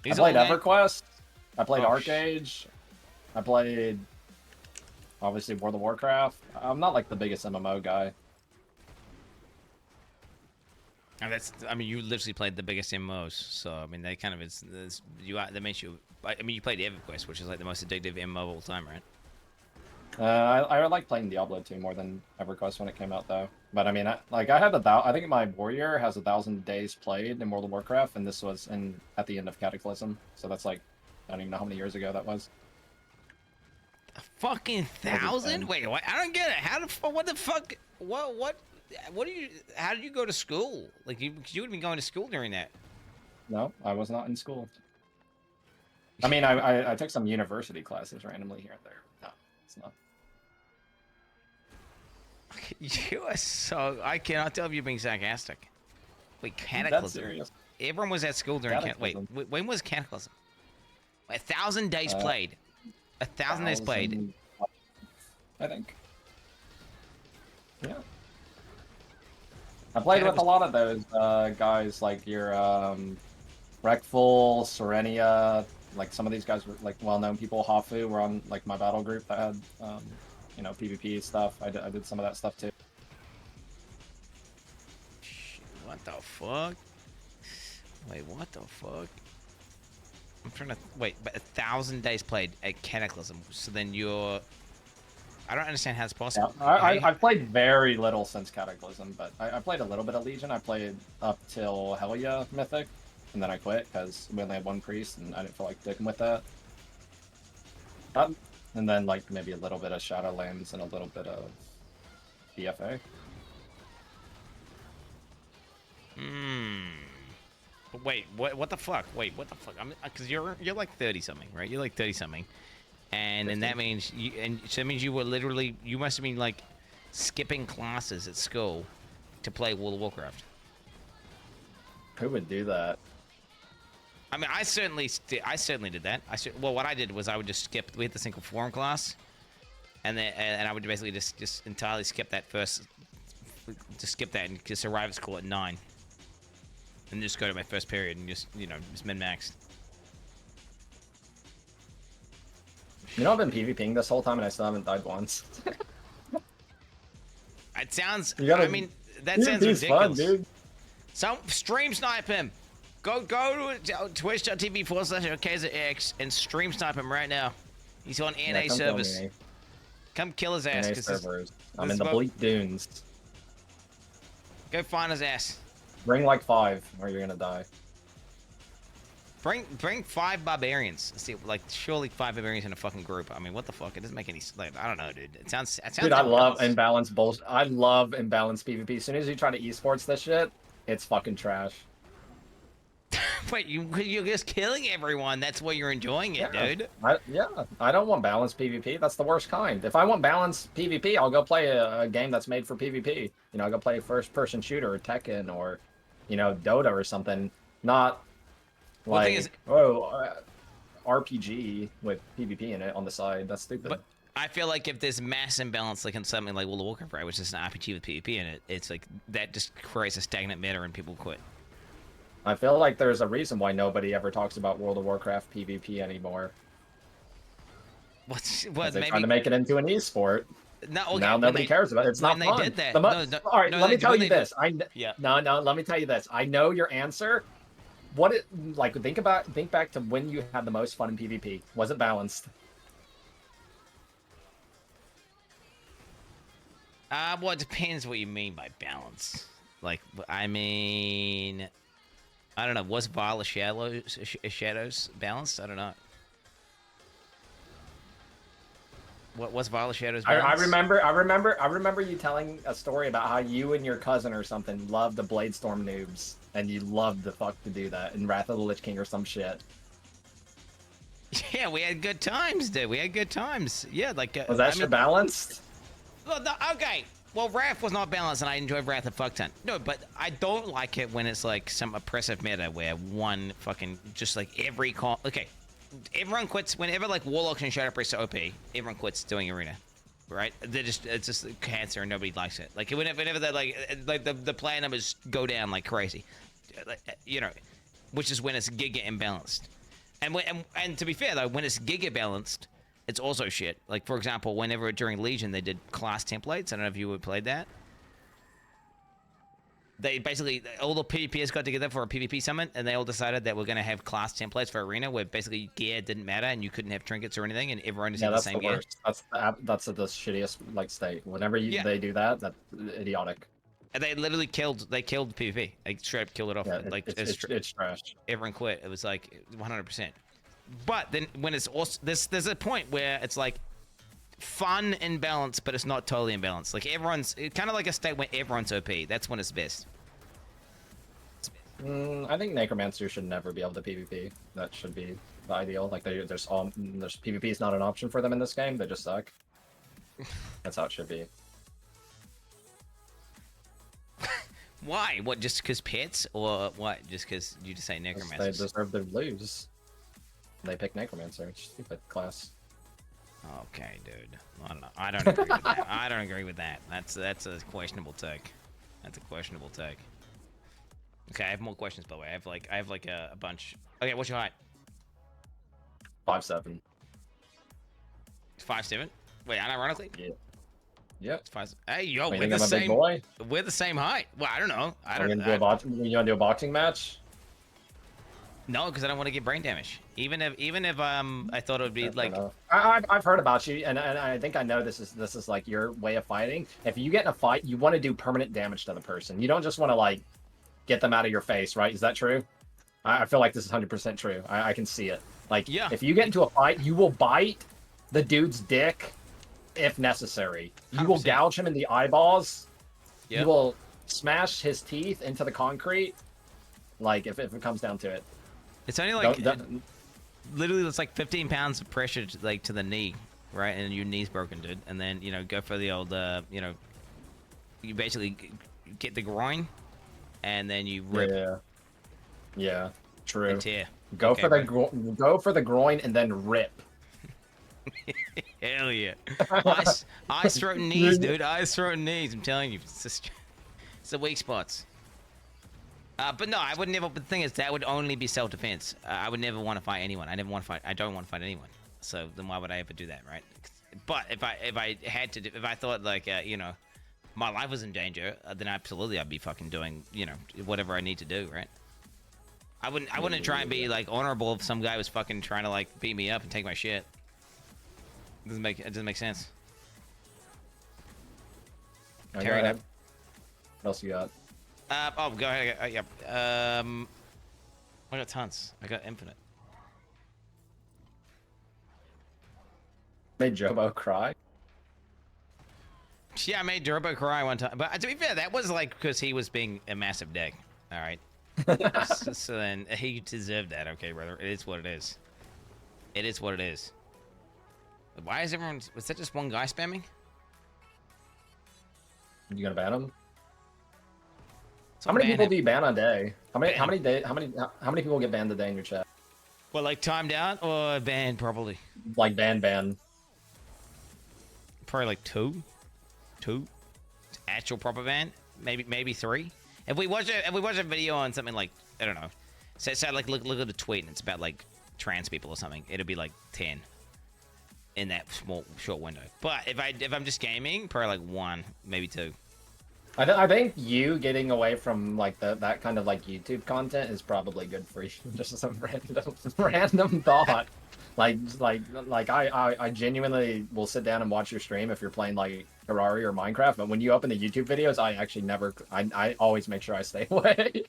I played EverQuest. I played ArcAge. I played obviously World of Warcraft. I'm not like the biggest MMO guy. And I mean, you literally played the biggest MMOs, so I mean, that kind of that makes you. I mean, you played EverQuest, which is like the most addictive MMO of all time, right? I like playing Diablo 2 more than EverQuest when it came out, though. But I mean, I think my warrior has 1,000 days played in World of Warcraft, and this was at the end of Cataclysm. So that's like, I don't even know how many years ago that was. A fucking 1,000? Wait, what? I don't get it. What the fuck? What do you? How did you go to school? Like you would have been going to school during that. No, I was not in school. I mean, I took some university classes randomly here and there. No, it's not. You are so. I cannot tell if you're being sarcastic. Wait, That's Cataclysm. serious. Everyone was at school during Cataclysm. Wait, when was Cataclysm? 1,000 days played. 1,000 days played. I think. Yeah. I played with a lot of those guys, like your Wreckful, Serenia, like some of these guys were like well-known people. Hafu were on like my battle group that had PvP stuff. I did some of that stuff too. What the fuck? Wait, what the fuck? I'm trying to wait, but 1,000 days played at Cataclysm. So then you're. I don't understand how it's possible. Yeah, I've played very little since Cataclysm, but I played a little bit of Legion. I played up till Helya Mythic, and then I quit because we only had one priest, and I didn't feel like sticking with that. And then like maybe a little bit of Shadowlands and a little bit of BFA. Hmm. But wait, what the fuck? Wait, what the fuck? Because you're like 30 something, right? You're like 30 something, and then that means so that means you were literally you must have been like skipping classes at school to play World of Warcraft. Who would do that? I mean, I certainly did that. Well, what I did was I would just skip. We had the single forum class, and then I would basically just entirely skip that first, just skip that and just arrive at school at 9, and just go to my first period and just just min-maxed. You know, I've been PvPing this whole time and I still haven't died once. It sounds. I mean, that sounds PvP's ridiculous. fun, dude. Some stream snipe him. Go to twitch.tv/alkaizerx and stream snipe him right now. He's on NA Come kill service. me. Come kill his ass. NA 'cause servers. I'm this in the mo- Bleak Dunes. Go find his ass. Bring like 5 or you're gonna die. Bring 5 barbarians. See, like surely 5 barbarians in a fucking group. I mean, what the fuck? It doesn't make any. Like, I don't know, dude. It sounds. Dude, I love imbalanced. imbalanced bullshit. I love imbalanced PvP. As soon as you try to esports this shit, it's fucking trash. Wait, you're just killing everyone. That's why you're enjoying it, dude. I don't want balanced PvP. That's the worst kind. If I want balanced PvP, I'll go play a game that's made for PvP. You know, I'll go play a first-person shooter or Tekken or, Dota or something. Not Well, the like, thing RPG with PvP in it on the side. That's stupid. But I feel like if there's mass imbalance, like in something like World of Warcraft, right, which is an RPG with PvP in it, it's like that just creates a stagnant meta and people quit. I feel like there's a reason why nobody ever talks about World of Warcraft PvP anymore. What? They're Maybe trying to make it into an esport. no. Okay, Now nobody cares about it. It's not when fun. they did that. All right, let me tell you this. Yeah. No, let me tell you this. I know your answer. Think back to when you had the most fun in PvP. Was it balanced? Well, it depends what you mean by balance. Like, I mean, I don't know. Was Vial of Shadows balanced? I don't know. What was Vial of Shadows balanced? I remember you telling a story about how you and your cousin or something loved the Bladestorm noobs, and you loved the fuck to do that in Wrath of the Lich King or some shit. Yeah, we had good times, dude. We had good times. Yeah, like. Was that shit balanced? Well, no, okay. Well, Wrath was not balanced, and I enjoyed Wrath a fuck ton. No, but I don't like it when it's like some oppressive meta where one fucking just like every call. Okay, everyone quits whenever like Warlocks and Shadow Priests are OP. Everyone quits doing arena, right? It's just cancer, and nobody likes it. Like whenever they like the player numbers go down like crazy, which is when it's giga imbalanced. And to be fair though, when it's giga balanced, it's also shit. Like, for example, whenever during Legion they did class templates. I don't know if you would played that. They basically, all the PvPers got together for a PvP summit, and they all decided that we're going to have class templates for Arena, where basically gear didn't matter, and you couldn't have trinkets or anything, and everyone just had the same gear. Worst. That's the shittiest state. Whenever they do that, that's idiotic. And they literally killed PvP. They straight up killed it off. Yeah, like it's trash. Everyone quit. It was like 100%. But then when it's also there's a point where it's like fun and balanced, but it's not totally imbalanced. Like it's kind of like a state where everyone's OP. That's when it's best. I think Necromancer should never be able to PvP. That should be the ideal. Like there's PvP is not an option for them in this game. They just suck. That's how it should be. Why? What? Just because pets, or what? Just because you just say Necromancer? They deserve to lose. They pick Necromancer. It's stupid class. Okay, dude. I don't know. I don't agree with that. I don't agree with that. That's a questionable take. That's a questionable take. Okay, I have more questions by the way. I have like a bunch. Okay, what's your height? 5'7". 5'7". Wait, unironically? Yeah. Yep. It's 5'7". Hey, yo, Wait, we're the I'm a big same. boy? We're the same height. Well, I don't know. You want to do a boxing match? No, because I don't want to get brain damage. Even if I thought it would be like. I've heard about you, and I think I know this is like your way of fighting. If you get in a fight, you want to do permanent damage to the person. You don't just want to like get them out of your face, right? Is that true? I feel like this is 100% true. I can see it. Like, yeah. If you get into a fight, you will bite the dude's dick if necessary. You 100%. will gouge him in the eyeballs. Yep. You will smash his teeth into the concrete. Like if it comes down to it. It's only like Don't- literally it's like 15 pounds of pressure to, like to the knee, right? And your knee's broken, dude. And then go for the old you basically get the groin, and then you rip Yeah. True. and tear. Go Okay, for the bro. go for the groin and then rip. Hell yeah. Eyes, throat, and knees, dude. Eyes, throat, and knees. I'm telling you, it's the weak spots. But no, I would never. But the thing is, that would only be self-defense. I would never want to fight anyone. I never want to fight. I don't want to fight anyone. So then why would I ever do that, right? But if I had to, if I thought like my life was in danger, then absolutely I'd be fucking doing whatever I need to do, right? I wouldn't try and be like honorable if some guy was fucking trying to like beat me up and take my shit. It doesn't make sense. Go Tearing ahead. up. What else you got? Go ahead. Yeah. I got tons. I got infinite. Made Jobo cry. Yeah, I made Durbo cry one time, but to be fair, that was like because he was being a massive dick. All right. So then he deserved that. Okay, brother. It is what it is. It is what it is. Why is everyone? Was that just one guy spamming? You gonna ban him? So How many ban people him. do you ban a day? How many Ban. how many people get banned a day in your chat? Well, like timed out or banned properly? Like ban. Probably like two. Actual proper ban. Maybe three. If we watch a video on something like I don't know, say like look at the tweet and it's about like trans people or something, it'll be like 10 in that short window. But if I'm just gaming, probably like one, maybe two. I think you getting away from like that kind of like YouTube content is probably good for you. Just some random thought. Like I genuinely will sit down and watch your stream if you're playing like Terraria or Minecraft, but when you open the YouTube videos, I actually never. I always make sure I stay away.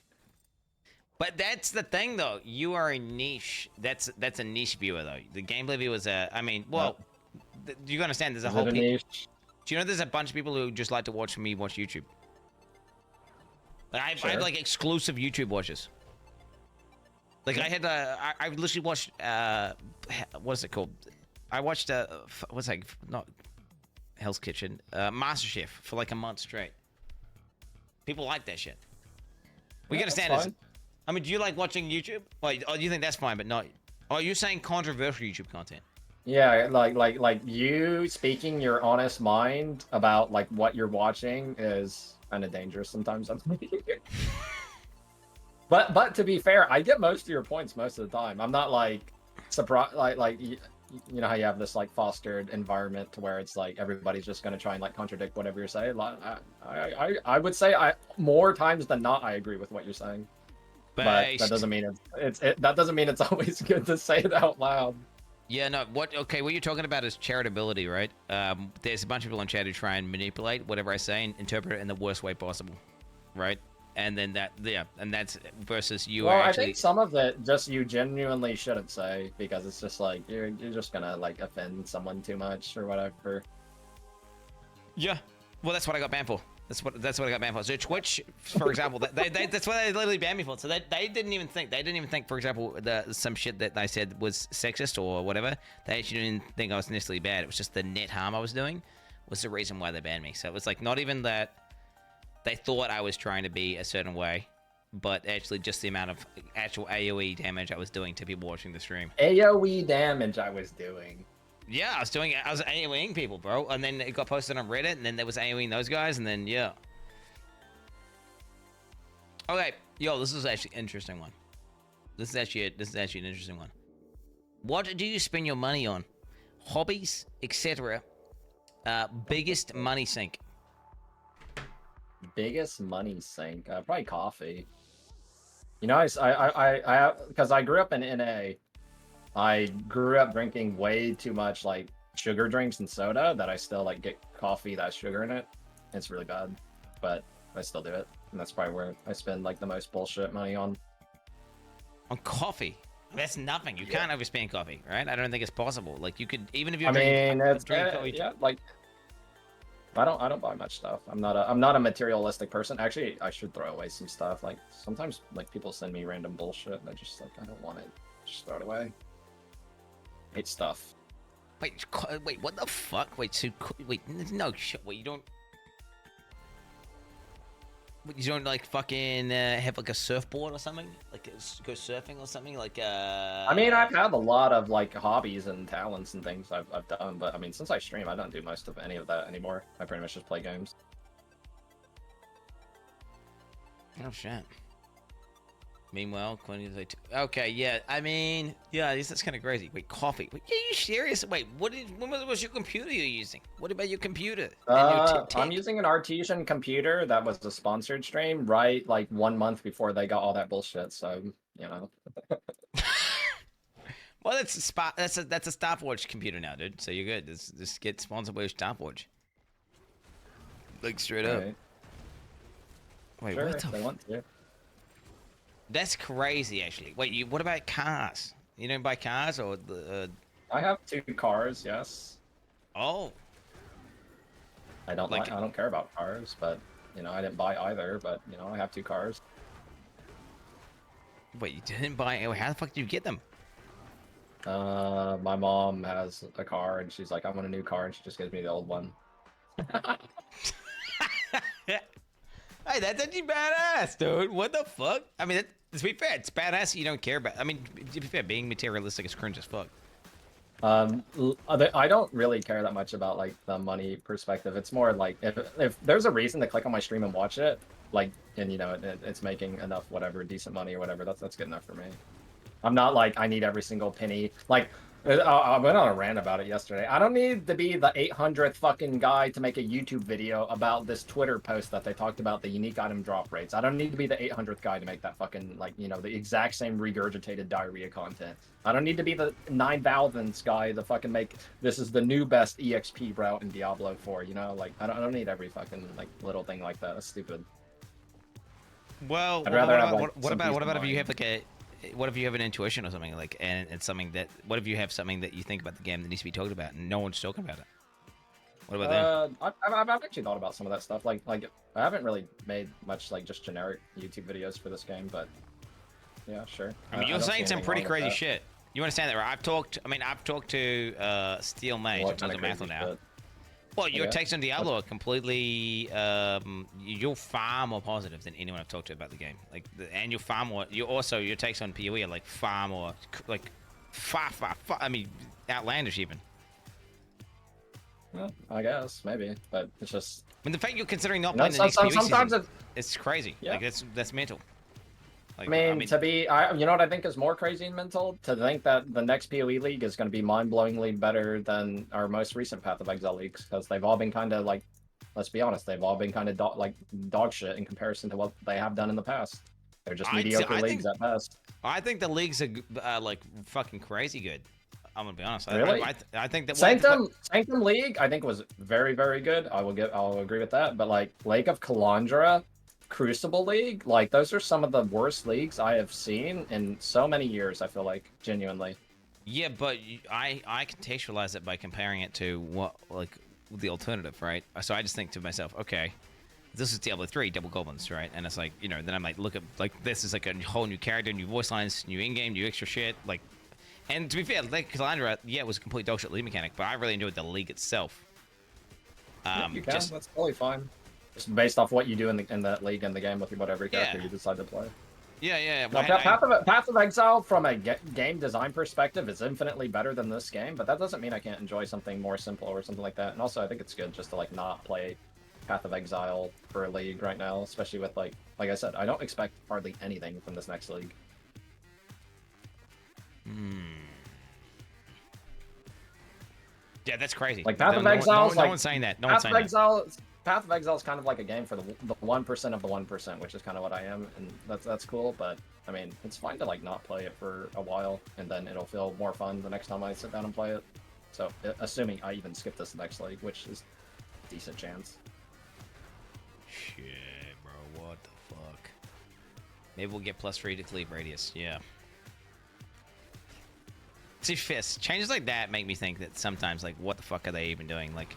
But that's the thing, though. You are a niche. That's a niche viewer, though. The gameplay viewer is a. I mean, well, you understand? There's a Is whole. it a niche? Do you know there's a bunch of people who just like to watch me watch YouTube? Like I have Sure. like exclusive YouTube watchers. Like I had I literally watched what is it called? I watched what's that? Not Hell's Kitchen, MasterChef for like a month straight. People like that shit. We gotta That's stand this. fine. I mean, do you like watching YouTube? Like, oh, you think that's fine, but not? Oh, you're saying controversial YouTube content? Yeah, like you speaking your honest mind about like what you're watching is kind of dangerous sometimes. But to be fair, I get most of your points most of the time. I'm not like surprised. Like you know how you have this like fostered environment to where it's like everybody's just gonna try and like contradict whatever you're saying. Like, I would say more times than not I agree with what you're saying. But that doesn't mean that doesn't mean it's always good to say it out loud. Yeah, no. What you're talking about is charitability, right? There's a bunch of people in chat who try and manipulate whatever I say and interpret it in the worst way possible, right? And then and that's versus you. Well, actually... I think some of it just you genuinely shouldn't say because it's just like you're just gonna like offend someone too much or whatever. Yeah. Well, that's what I got banned for. That's what I got banned for. So Twitch, for example, that's what they literally banned me for. So they didn't even think. They didn't even think, for example, some shit that I said was sexist or whatever. They actually didn't think I was necessarily bad. It was just the net harm I was doing was the reason why they banned me. So it was like not even that they thought I was trying to be a certain way, but actually just the amount of actual AoE damage I was doing to people watching the stream. AoE damage I was doing. Yeah, I was AoEing people, bro. And then it got posted on Reddit, and then there was AoEing those guys, and then, yeah. Okay, yo, this is actually an interesting one. This is actually an interesting one. What do you spend your money on? Hobbies, etc. Biggest money sink. Biggest money sink? Probably coffee. You know, I because I grew up in NA. I grew up drinking way too much like sugar drinks and soda that I still like get coffee that has sugar in it. It's really bad, but I still do it, and that's probably where I spend like the most bullshit money on. On coffee? That's nothing. You can't overspend coffee, right? I don't think it's possible. Like you could, even if you're I mean, it's drinking coffee. yeah, like I don't buy much stuff. I'm not a materialistic person. Actually, I should throw away some stuff. Like sometimes like people send me random bullshit and I just like I don't want it. Just throw it away. Hate stuff. Wait, what the fuck? Wait, so wait, no shit. Wait, you don't like fucking have like a surfboard or something? Like go surfing or something? Like I mean, I've had a lot of like hobbies and talents and things I've done, but I mean, since I stream, I don't do most of any of that anymore. I pretty much just play games. Oh shit. Meanwhile, okay, yeah. I mean, yeah, I guess that's kind of crazy. Wait, coffee? Wait, are you serious? Wait, when was your computer you're using? What about your computer? I'm using an artesian computer that was a sponsored stream, right? Like 1 month before they got all that bullshit. So you know. Well, that's a stopwatch computer now, dude. So you're good. Just get sponsored by a stopwatch. Like straight up. Right. Wait, Sure, what if the? they want to. That's crazy, actually. Wait, what about cars? You don't buy cars or the? I have 2 cars. Yes. Oh. I don't care about cars, but you know I didn't buy either. But you know I have 2 cars. Wait, you didn't buy? How the fuck did you get them? My mom has a car and she's like, I want a new car, and she just gives me the old one. Hey, that's actually badass, dude. What the fuck? I mean, to be fair, it's badass you don't care about. I mean, to be fair, being materialistic is cringe as fuck. I don't really care that much about like the money perspective. It's more like if there's a reason to click on my stream and watch it, like, and you know it's making enough whatever decent money or whatever, that's good enough for me. I'm not like I need every single penny. Like I went on a rant about it yesterday. I don't need to be the 800th fucking guy to make a YouTube video about this Twitter post that they talked about the unique item drop rates. I don't need to be the 800th guy to make that fucking, like, you know, the exact same regurgitated diarrhea content. I don't need to be the 9,000th guy to fucking make this is the new best EXP route in Diablo 4, you know? Like, I don't need every fucking, like, little thing like that. That's stupid. Well, I'd rather have, what about if you have like a, what if you have an intuition or something, like, and it's something that, what if you have something that you think about the game that needs to be talked about and no one's talking about it? What about that? I've actually thought about some of that stuff. Like I haven't really made much like just generic YouTube videos for this game, but yeah, sure. I mean, you're saying some pretty crazy shit. You understand that, right? I've talked to Steel Mage, which doesn't matter now. Shit? Well, your takes on Diablo are completely, you're far more positive than anyone I've talked to about the game. Like, and you're far more, your takes on PoE are like far more, like, far, I mean, outlandish even. Well, I guess, maybe, but it's just... I mean, the fact you're considering not playing the next PoE season, it's crazy. Yeah. Like, that's mental. Like, I mean, you know what I think is more crazy and mental? To think that the next PoE league is going to be mind-blowingly better than our most recent Path of Exile leagues, because they've all been kind of like, let's be honest, they've all been kind of dog shit in comparison to what they have done in the past. They're just mediocre leagues at best. I think the leagues are like fucking crazy good. I'm gonna be honest. Really? I think that Sanctum League, I think, was very, very good. I'll agree with that. But like Lake of Kalandra, Crucible League, like those are some of the worst leagues I have seen in so many years. I feel like, genuinely. Yeah, but I contextualize it by comparing it to what, like, the alternative, right? So I just think to myself, okay, this is Diablo 3, double goblins, right? And it's like, you know, then I'm like, look at, like, this is like a whole new character, new voice lines, new in-game, new extra shit, like. And to be fair, like Calandra, yeah, it was a complete dog shit league mechanic, but I really enjoyed the league itself. You can. That's totally fine. Just based off what you do in that league and the game with whatever character you decide to play. Yeah. Now, Path of Exile, from a game design perspective, is infinitely better than this game, but that doesn't mean I can't enjoy something more simple or something like that. And also, I think it's good just to like not play Path of Exile for a league right now, especially with like I said, I don't expect hardly anything from this next league. Yeah, that's crazy. Like Path of Exile, no one's saying that. No one's saying that. Path of Exile is kind of like a game for the 1% of the 1%, which is kind of what I am, and that's cool. But I mean, it's fine to like not play it for a while, and then it'll feel more fun the next time I sit down and play it. So, assuming I even skip this next league, which is a decent chance. Shit, bro, what the fuck? Maybe we'll get +3 to cleave radius. Yeah. See, fists changes like that make me think that sometimes, like, what the fuck are they even doing? Like,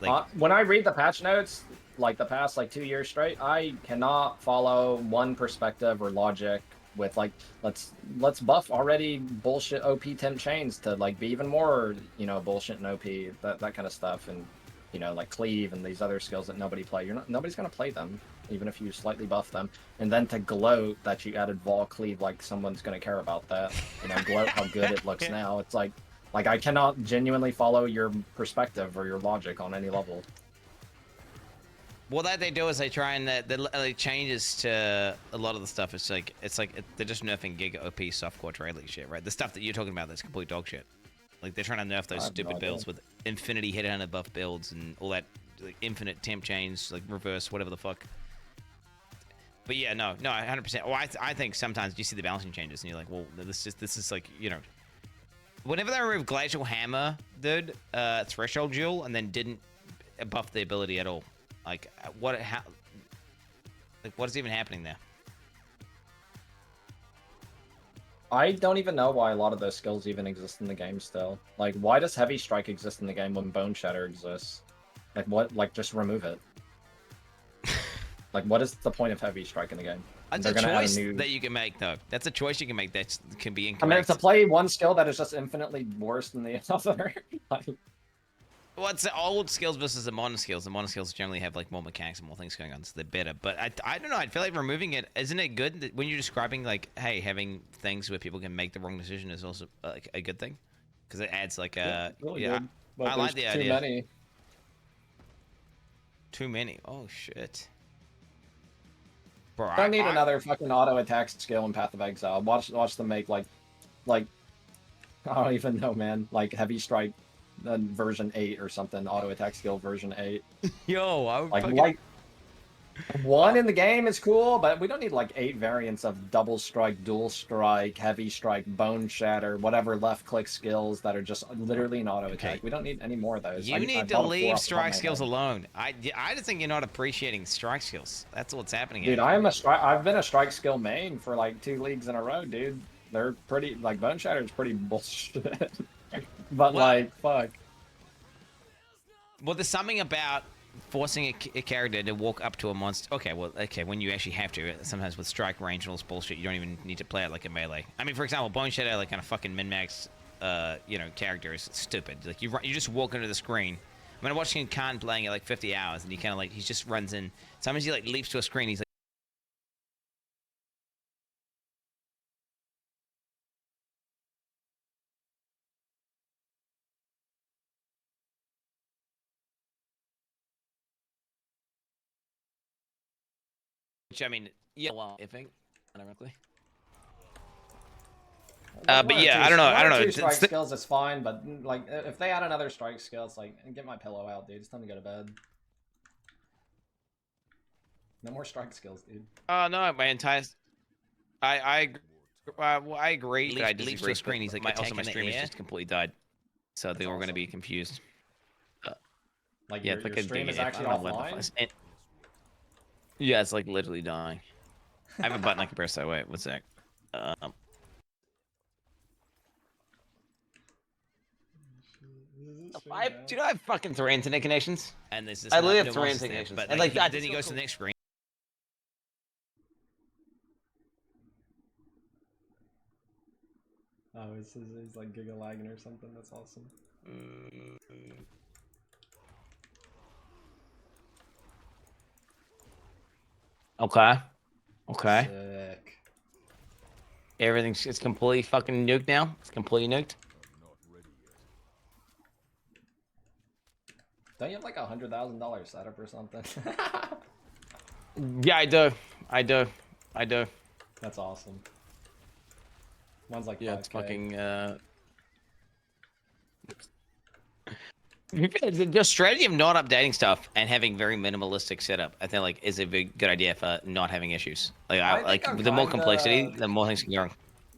Like, when I read the patch notes, like the past like 2 years straight, I cannot follow one perspective or logic with like let's buff already bullshit OP temp chains to like be even more, you know, bullshit and OP, that kind of stuff, and you know, like cleave and these other skills that nobody play. Nobody's gonna play them, even if you slightly buff them. And then to gloat that you added vol cleave, like someone's gonna care about that. You know, gloat how good it looks now. It's like I cannot genuinely follow your perspective or your logic on any level. well, that they do is they try and the changes to a lot of the stuff. It's like they're just nerfing Giga OP softcore trailing shit, right? The stuff that you're talking about that's complete dog shit. Like they're trying to nerf those stupid builds with infinity headhunter buff builds and all that, like infinite temp chains, like reverse whatever the fuck. But yeah, no, 100%. Well, I think sometimes you see the balancing changes and you're like, well, this is like, you know, whenever they remove glacial hammer, dude, threshold jewel, and then didn't buff the ability at all. Like what is even happening there? I don't even know why a lot of those skills even exist in the game still. Like, why does Heavy Strike exist in the game when Bone Shatter exists? Like, what? Like, just remove it. Like, what is the point of Heavy Strike in the game? That's a choice that you can make, though. That's a choice you can make that can be incorrect. I mean, to play one skill that is just infinitely worse than the other. Like, well, it's the old skills versus the modern skills. The modern skills generally have like more mechanics and more things going on, so they're better. But I don't know. I feel like removing it, isn't it good that when you're describing like, hey, having things where people can make the wrong decision is also like a good thing because it adds like a really yeah. good. But I like the too idea. many. Too many. Oh shit. Bro, I need another fucking auto attack skill in Path of Exile. Watch them make like I don't even know, man. Like Heavy Strike version 8 or something. Auto attack skill version 8. Yo, I would like one in the game is cool, but we don't need like 8 variants of double strike, dual strike, heavy strike, bone shatter, whatever left click skills that are just literally an auto attack. We don't need any more of those. You need to leave strike skills alone. I just think you're not appreciating strike skills. That's what's happening. Dude, I've been a strike skill main for like 2 leagues in a row, dude. They're pretty, like, bone shatter is pretty bullshit. But like, fuck. Well, there's something about forcing a character to walk up to a monster. Okay, when you actually have to. Sometimes with strike range and all this bullshit, you don't even need to play it like a melee. I mean, for example, Bone Shadow, like kind of fucking min-max, character is stupid. Like you just walk into the screen. I mean, I'm watching Khan playing it like 50 hours, and he kind of like he just runs in. Sometimes he like leaps to a screen. He's like. Which I mean, yeah, well, ironically. But yeah, I don't know. I don't know. Two strike skills is fine, but like if they add another strike skill, it's like get my pillow out, dude. It's time to go to bed. No more strike skills, dude. Oh no, my entire. I agree, but I disagree. To a screen, he's like, my stream has just completely died, so they were going to be confused. Like yeah, your stream is actually offline. Yeah, it's like literally dying. I have a button I can press that way. What's that? Do you know I have fucking 3 internet connections? And there's this. I literally have 3 internet connections. But and like, that, then he goes to the next screen. Oh, he's like giga lagging or something. That's awesome. Okay. Sick. It's completely fucking nuked now. It's completely nuked. Don't you have like $100,000 setup or something? Yeah, I do. That's awesome. One's like 5K. Yeah, it's fucking. The strategy of not updating stuff and having very minimalistic setup, I think, like, is a big good idea for not having issues. Like, the more complexity, the more things can go wrong.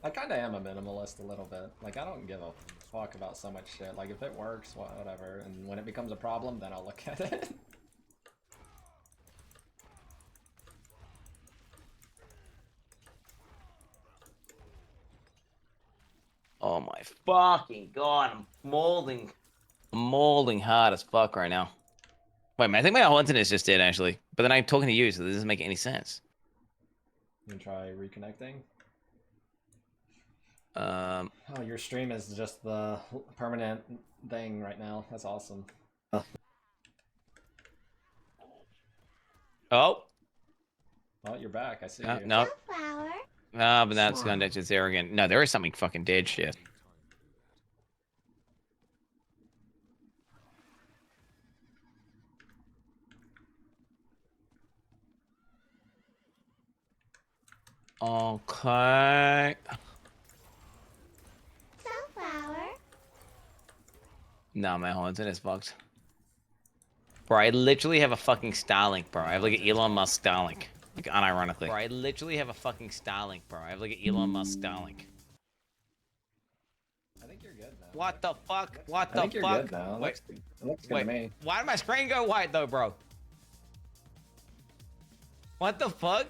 I kind of am a minimalist a little bit. Like, I don't give a fuck about so much shit. Like, if it works, whatever. And when it becomes a problem, then I'll look at it. Oh my fucking god, I'm molding hard as fuck right now. Wait, man, I think my whole internet is just dead actually. But then I'm talking to you, so this doesn't make any sense. You can try reconnecting. Um. Oh, your stream is just the permanent thing right now. That's awesome. Oh. Oh, you're back. I see No. you. No. Flower. Ah, but that's gone to zero again. No, there is something fucking dead shit. Okay. Sunflower. No, my whole internet's fucked. Bro, I literally have a fucking Starlink, bro. I have like an Elon Musk Starlink. Like, unironically. Bro, I literally have a fucking Starlink, bro. I have like an Elon Musk Starlink. I think you're good now. What the fuck? What I the think you're fuck? good now. Wait, It looks good wait. to me. Why did my screen go white though, bro? What the fuck?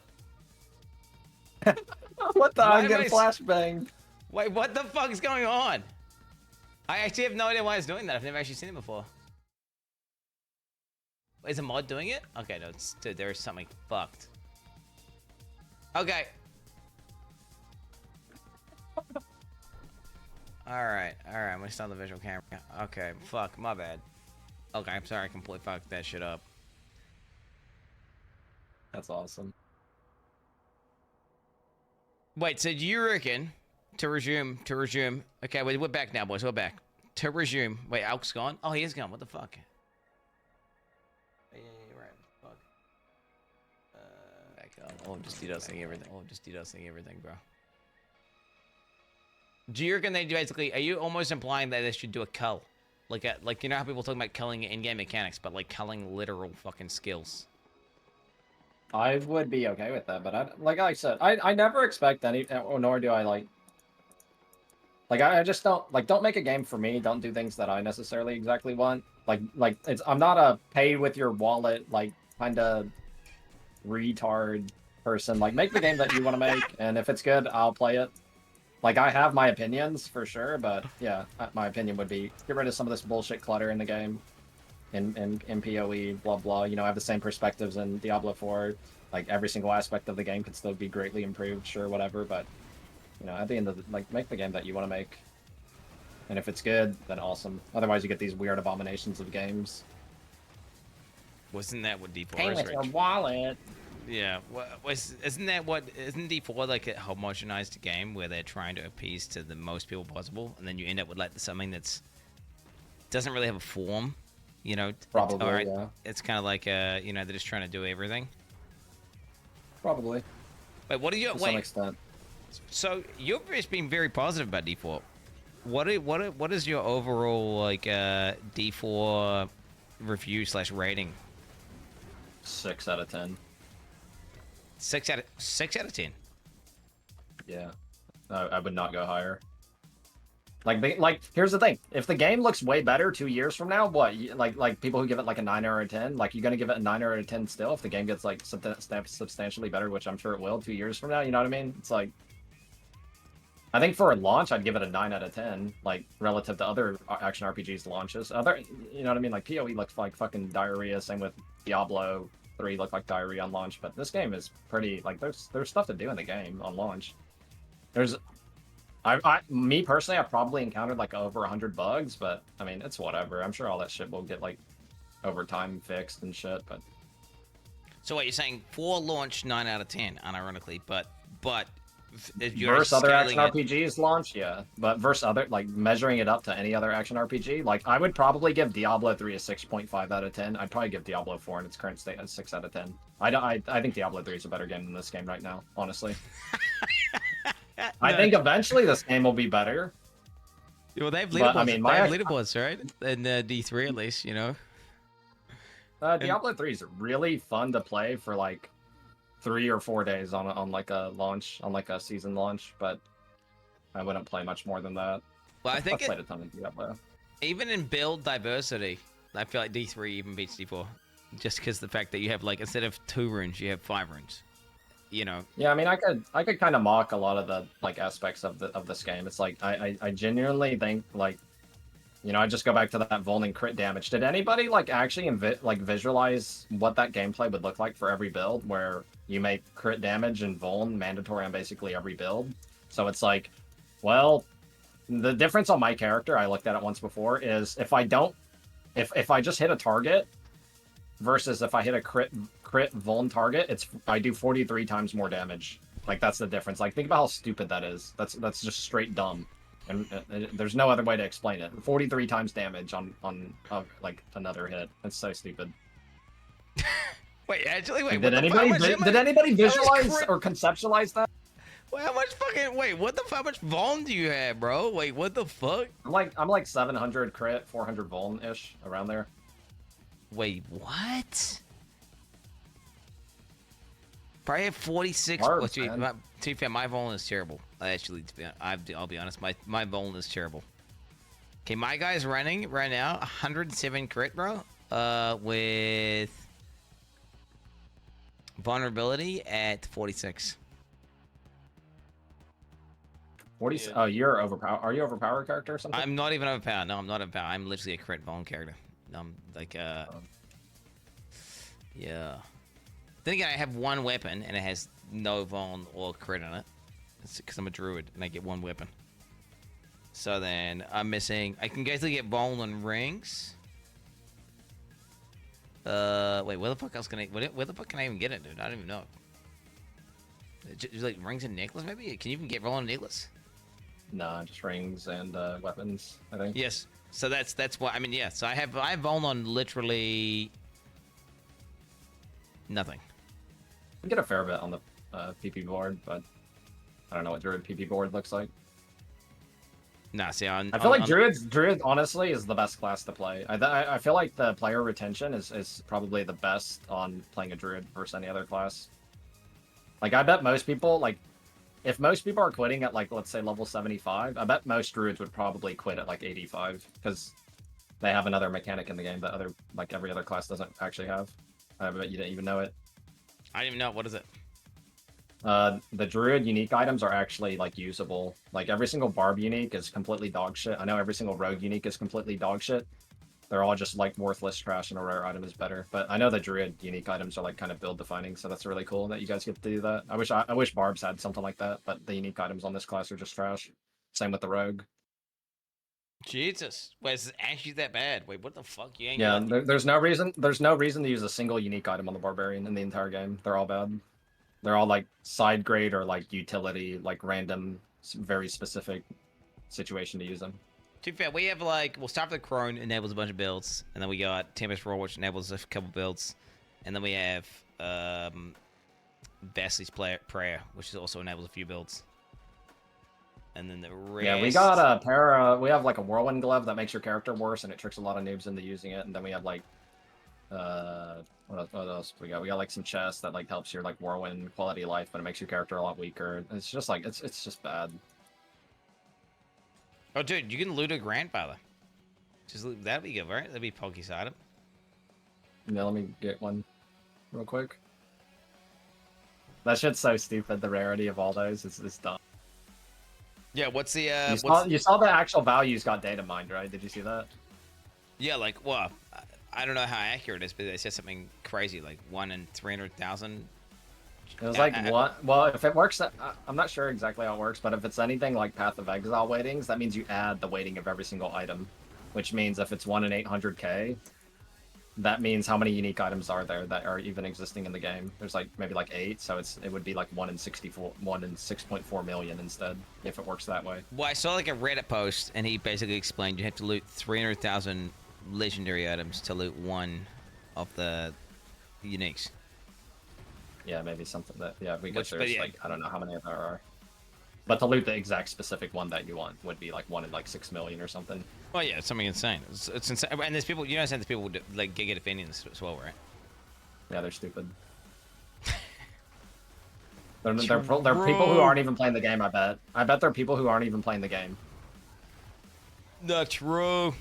What the? Why I'm am getting I flashbanged. Wait, what the fuck is going on? I actually have no idea why it's doing that. I've never actually seen it before. Is a mod doing it? Okay, no, it's, dude, there is something fucked. Okay. Alright, I'm gonna start the visual camera. Okay, fuck, my bad. Okay, I'm sorry, I completely fucked that shit up. That's awesome. Wait, so do you reckon to resume? Okay, wait, we're back now, boys. We're back. To resume. Wait, Alk's gone? Oh, he is gone. What the fuck? Yeah, right. Fuck. Back up. Oh, just DDoSing everything. Oh, just DDoSing everything, bro. Do you reckon they basically? Are you almost implying that they should do a cull, like you know how people talk about culling in-game mechanics, but like culling literal fucking skills? I would be okay with that, but like I said, I never expect any, or nor do I like I just don't make a game for me. Don't do things that I necessarily exactly want. Like I'm not a pay with your wallet like kind of retard person. Like make the game that you want to make, and if it's good, I'll play it. Like I have my opinions for sure, but yeah, my opinion would be get rid of some of this bullshit clutter in the game. In PoE, blah blah. You know, I have the same perspectives in Diablo 4. Like every single aspect of the game could still be greatly improved, sure, whatever. But you know, at the end of the, like, make the game that you want to make. And if it's good, then awesome. Otherwise, you get these weird abominations of games. Wasn't that what D4 Pay is? with your Rich? wallet. Yeah. Isn't that what? Isn't D4 like a homogenized game where they're trying to appease to the most people possible, and then you end up with like something that's doesn't really have a form, you know? Probably, yeah. It's kind of like you know, they're just trying to do everything. Probably. Wait, what are you? To some extent. So you've just been very positive about D4. What is your overall like D4 review / rating? 6 out of 10. 6 out of 10. Yeah. I would not go higher. Like here's the thing. If the game looks way better 2 years from now, what? Like people who give it like a 9 out of 10, like you're gonna give it a 9 out of 10 still if the game gets like substantially better, which I'm sure it will 2 years from now. You know what I mean? It's like, I think for a launch, I'd give it a 9 out of 10, like relative to other action RPGs launches. You know what I mean? Like PoE looks like fucking diarrhea. Same with Diablo 3 looked like diarrhea on launch. But this game is pretty, like there's stuff to do in the game on launch. Me personally, I probably encountered like over 100 bugs, but I mean it's whatever. I'm sure all that shit will get like over time fixed and shit. But So what you're saying? For launch, 9 out of 10, unironically, but versus other action RPGs launch, yeah. But versus other, like measuring it up to any other action RPG, like I would probably give Diablo 3 a 6.5 out of 10. I'd probably give Diablo 4 in its current state a 6 out of 10. I think Diablo 3 is a better game than this game right now, honestly. I think eventually this game will be better. Well, they have leaderboards. But, I mean, they have leaderboards, right? In D3 at least, you know. Diablo 3 is really fun to play for like 3 or 4 days on like a launch, on like a season launch, but I wouldn't play much more than that. Well, I think I've played a ton of Diablo. Even in build diversity, I feel like D3 even beats D4, just because the fact that you have like instead of 2 runes, you have 5 runes. You know. Yeah, I mean, I could kind of mock a lot of the like aspects of this game. It's like I genuinely think like You know, I just go back to that Vuln and crit damage. Did anybody like actually visualize what that gameplay would look like for every build, where you make crit damage and Vuln mandatory on basically every build? So it's like, well, the difference on my character, I looked at it once before, is if I just hit a target versus if I hit a crit Vuln target, I do 43 times more damage. Like, that's the difference. Like, think about how stupid that is. That's just straight dumb. And there's no other way to explain it. 43 times damage on like another hit. That's so stupid. Wait, actually, wait. Did anybody visualize or conceptualize that? Wait, how much fucking? Wait, what the? How much Vuln do you have, bro? Wait, what the fuck? I'm like 700 crit, 400 Vuln ish around there. Wait, what? Probably have 46. Hard, Well, to be fair, my Vuln is terrible. Actually, I'll be honest, my Vuln is terrible. Okay, my guy's running right now 107 crit, bro. With vulnerability at 46. 40. Yeah. Oh, you're overpowered. Are you overpowered character or something? I'm not even overpowered. No, I'm not overpowered. I'm literally a crit Vuln character. I'm like yeah. Then again, I have one weapon and it has no Vuln or crit in it. It's because I'm a druid and I get one weapon. So then I'm missing. I can basically get Vuln and rings. Wait, where the fuck else can I? Where the fuck can I even get it, dude? I don't even know. Just like rings and necklace, maybe? Can you even get Vuln and necklace? Nah, just rings and weapons, I think. Yes. So that's what I mean. Yeah. So I have Vuln on literally nothing. We get a fair bit on the PP board, but I don't know what Druid PP board looks like. Nah, see, I feel like Druid honestly is the best class to play. I feel like the player retention is probably the best on playing a Druid versus any other class. Like, I bet most people, like, if most people are quitting at, like, let's say level 75, I bet most Druids would probably quit at, like, 85, because they have another mechanic in the game that every other class doesn't actually have. I bet you didn't even know it. I didn't even know. What is it? The Druid unique items are actually, like, usable. Like, every single Barb unique is completely dog shit. I know every single Rogue unique is completely dog shit. They're all just, like, worthless trash, and a rare item is better. But I know the Druid unique items are, like, kind of build-defining, so that's really cool that you guys get to do that. I wish Barbs had something like that, but the unique items on this class are just trash. Same with the Rogue. Jesus. Wait, is it actually that bad? Wait, what the fuck? You ain't Yeah, there's no reason to use a single unique item on the Barbarian in the entire game. They're all bad. They're all, like, side grade or, like, utility, like, random, very specific situation to use them. To be fair, we have, like, we'll start with the Crone, enables a bunch of builds, and then we got Tempest Roar, which enables a couple builds, and then we have Vassal's Prayer, which also enables a few builds. And then the rest... Yeah, we got we have, like, a Whirlwind Glove that makes your character worse, and it tricks a lot of noobs into using it, and then we have, like, what else we got? We got, like, some chests that, like, helps your, like, Whirlwind quality of life, but it makes your character a lot weaker. It's just, like, it's just bad. Oh, dude, you can loot a grandfather. That'd be good, right? That'd be Poke's item. Yeah, let me get one real quick. That shit's so stupid. The rarity of all those is dumb. Yeah, what's the you saw the actual values got data mined, right? Did you see that? Yeah, like, well, I don't know how accurate it is, but they said something crazy, like 1 in 300,000. It was like what? Well, if it works, I'm not sure exactly how it works, but if it's anything like Path of Exile weightings, that means you add the weighting of every single item, which means if it's 1 in 800k, that means how many unique items are there that are even existing in the game. There's like maybe like 8, so it would be like 1 in 6.4 million instead if it works that way. Well, I saw like a Reddit post, and he basically explained you have to loot 300,000 legendary items to loot 1 of the uniques. Yeah, maybe something that, there's like, I don't know how many there are. But to loot the exact specific one that you want would be like 1 in like 6 million or something. Well, yeah, it's something insane. It's insane. And there's people, you understand there's people like Giga defending this as well, right? Yeah, they're stupid. They're people who aren't even playing the game, I bet. I bet they're people who aren't even playing the game. No, true.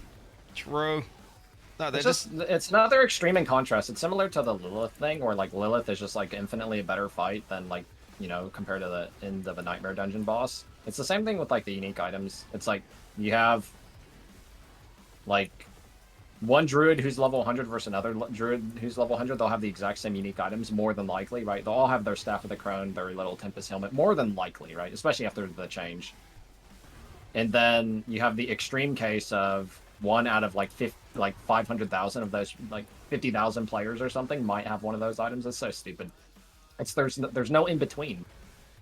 True. No, it's another extreme in contrast. It's similar to the Lilith thing, where like Lilith is just like infinitely a better fight than like, you know, compared to the end of a Nightmare Dungeon boss. It's the same thing with like the unique items. It's like you have Like, one druid who's level 100 versus another druid who's level 100, they'll have the exact same unique items, more than likely, right? They'll all have their Staff of the Crone, their little Tempest helmet, more than likely, right? Especially after the change. And then you have the extreme case of one out of like 500,000 of those, like 50,000 players or something might have one of those items. It's so stupid. There's no in between.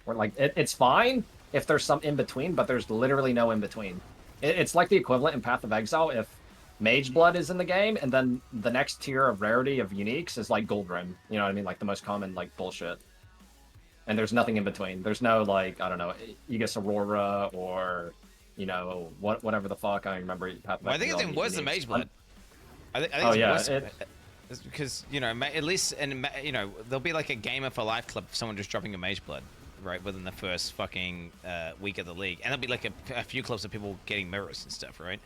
Or like it's fine if there's some in between, but there's literally no in between. It's like the equivalent in Path of Exile if Mage Blood is in the game, and then the next tier of rarity of uniques is like Gold Rim. You know what I mean? Like the most common like bullshit. And there's nothing in between. There's no like, I don't know, Aegis Aurora or, you know, whatever the fuck. I don't remember. Path of Well, I think it's Exile even worse than uniques. Mage Blood. I think Oh it's yeah, worse. It's because, you know, at least, and you know, there'll be like a gamer for life clip of someone just dropping a Mage Blood, right, within the first fucking week of the league. And there'll be like a few clips of people getting mirrors and stuff, right?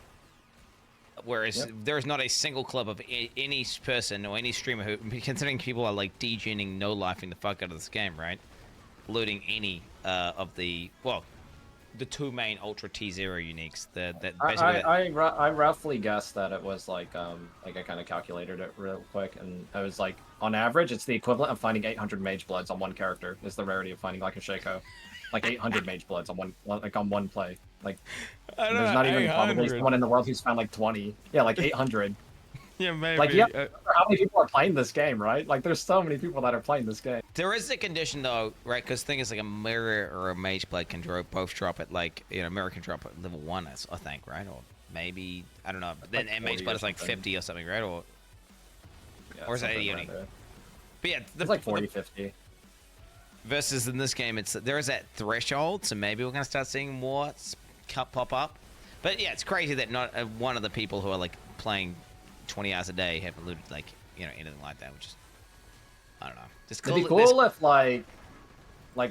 Whereas there's not a single clip of any person or any streamer who, considering people are like degening, no-lifing the fuck out of this game, right? Looting any of the, well, the two main Ultra T0 uniques. I roughly guessed that it was like I kind of calculated it real quick, and I was like, on average, it's the equivalent of finding 800 Mage Bloods on one character. Is the rarity of finding like a Shaco, like 800 Mage Bloods on one play. Like, there's not even probably someone in the world who's found like 20. Yeah, like 800. Yeah, maybe. Like, yeah, how many people are playing this game, right? Like, there's so many people that are playing this game. There is a condition though, right? Because the thing is, like a mirror or a Mage Blade can both drop at like, you know, mirror can drop at level 1, I think, right? Or maybe, I don't know. But then like Mage Blade is like 50 or something, right? Or is it 80 only? But yeah, it's like 40, 50. Versus in this game, there is that threshold, so maybe we're gonna start seeing more pop up. But yeah, it's crazy that not one of the people who are like playing 20 hours a day have looted like, you know, anything like that, which is, I don't know. It'd be cool if like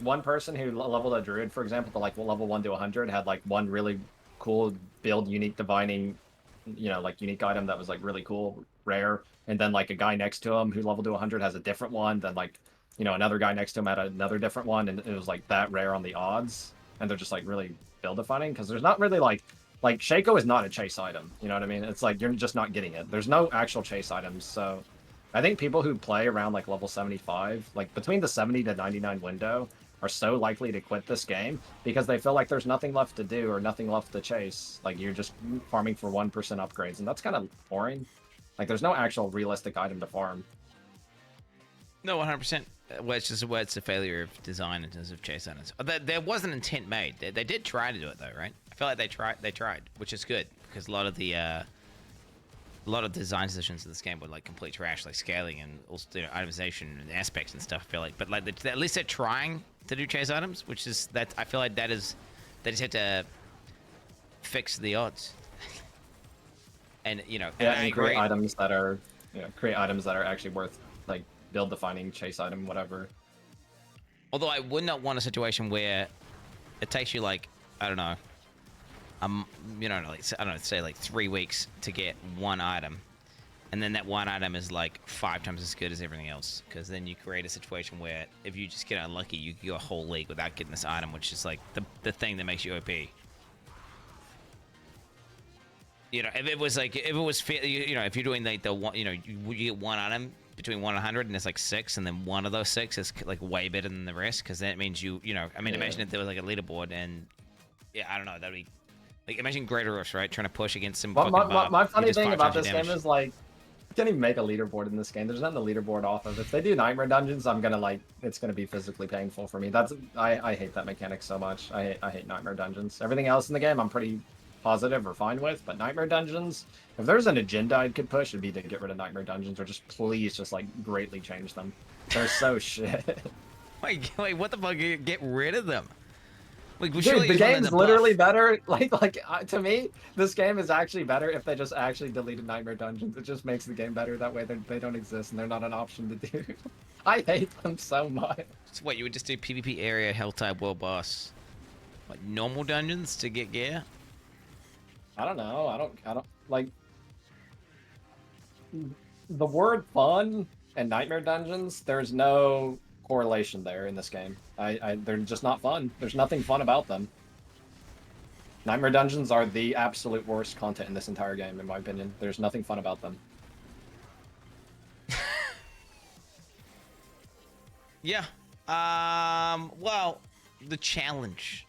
one person who leveled a druid, for example, to like level 1 to 100 had like one really cool build, unique divining, you know, like unique item that was like really cool, rare, and then like a guy next to him who leveled to 100 has a different one, then like, you know, another guy next to him had another different one, and it was like that rare on the odds, and they're just like really build defining, because there's not really like Shaco is not a chase item, you know what I mean? It's like you're just not getting it. There's no actual chase items, so I think people who play around like level 75, like between the 70 to 99 window, are so likely to quit this game because they feel like there's nothing left to do or nothing left to chase. Like you're just farming for 1% upgrades, and that's kind of boring. Like there's no actual realistic item to farm. No, 100%. Well, it's just it's a failure of design in terms of chase items. There was an intent made. They did try to do it though, right? I feel like they tried, which is good because a lot of the design decisions in this game were like complete trash, like scaling and also, you know, itemization and aspects and stuff. I feel like, but like at least they're trying to do chase items, which is that I feel like they just had to fix the odds. And you know, and create items that are, you know, actually worth like build defining chase item, whatever. Although I would not want a situation where it takes you like, I don't know, you know, like I don't know, say like 3 weeks to get one item, and then that one item is like 5 times as good as everything else. Because then you create a situation where if you just get unlucky, you can go a whole league without getting this item, which is like the thing that makes you OP. You know, if it was fair, you know, if you're doing like the one, you know, you get one item between 1 and 100, and it's like 6, and then one of those 6 is like way better than the rest, because that means you know, I mean, imagine if there was like a leaderboard, and yeah, I don't know, that'd be like, imagine Greaterus, right, trying to push against some fucking mob. My funny thing about this game is like, you can't even make a leaderboard in this game. There's nothing to leaderboard off of. If they do nightmare dungeons, I'm gonna like, it's gonna be physically painful for me. I hate that mechanic so much. I hate nightmare dungeons. Everything else in the game, I'm pretty positive or fine with, but nightmare dungeons, if there's an agenda I could push, it'd be to get rid of nightmare dungeons, or just please just like greatly change them. They're so shit. Wait, what the fuck? Get rid of them. Like, dude, the game's literally better. To me, this game is actually better if they just actually deleted nightmare dungeons. It just makes the game better. That way they don't exist and they're not an option to do. I hate them so much. So what, you would just do PvP area, hell type, world boss, like normal dungeons to get gear? I don't know. I don't like the word fun and nightmare dungeons. There's no correlation there in this game. They're just not fun. There's nothing fun about them. Nightmare dungeons are the absolute worst content in this entire game, in my opinion. There's nothing fun about them. Yeah. Well, the challenge.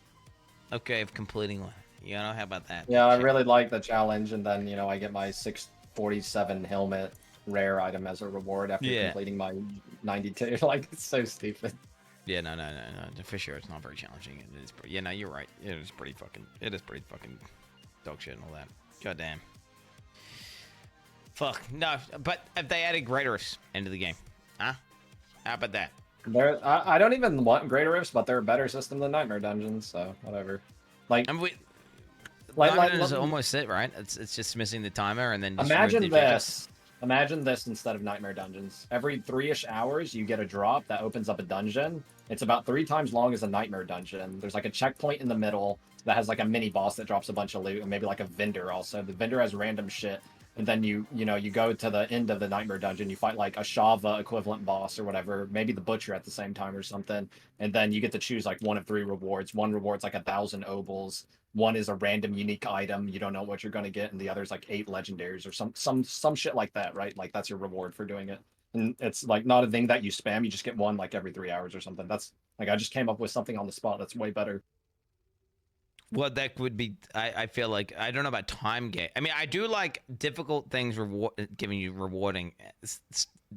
Okay, of completing one. You know, how about that? Yeah, I really like the challenge, and then, you know, I get my 647 helmet rare item as a reward after completing my 92. Like, it's so stupid. Yeah, no. For sure, it's not very challenging. It is. Yeah, no, you're right. It is pretty fucking dog shit and all that. God damn. Fuck no. But if they added greater rifts into the game, huh? How about that? I don't even want greater rifts, but they're a better system than Nightmare dungeons, so whatever. Like, I mean, like is almost it, right? It's just missing the timer and then just imagine this. Imagine this instead of Nightmare dungeons. Every 3-ish hours, you get a drop that opens up a dungeon. It's about 3 times long as a Nightmare dungeon. There's like a checkpoint in the middle that has like a mini boss that drops a bunch of loot, and maybe like a vendor also. The vendor has random shit, and then you go to the end of the Nightmare dungeon. You fight like a Shava equivalent boss or whatever, maybe the Butcher at the same time or something, and then you get to choose like one of 3 rewards. One reward's like 1,000 obols. One is a random unique item. You don't know what you're going to get, and the other's like 8 legendaries or some shit like that, right? Like that's your reward for doing it. And it's like not a thing that you spam. You just get one like every 3 hours or something. That's like I just came up with something on the spot that's way better. Well, that would be. I feel like I don't know about time game. I mean, I do like difficult things giving you rewarding.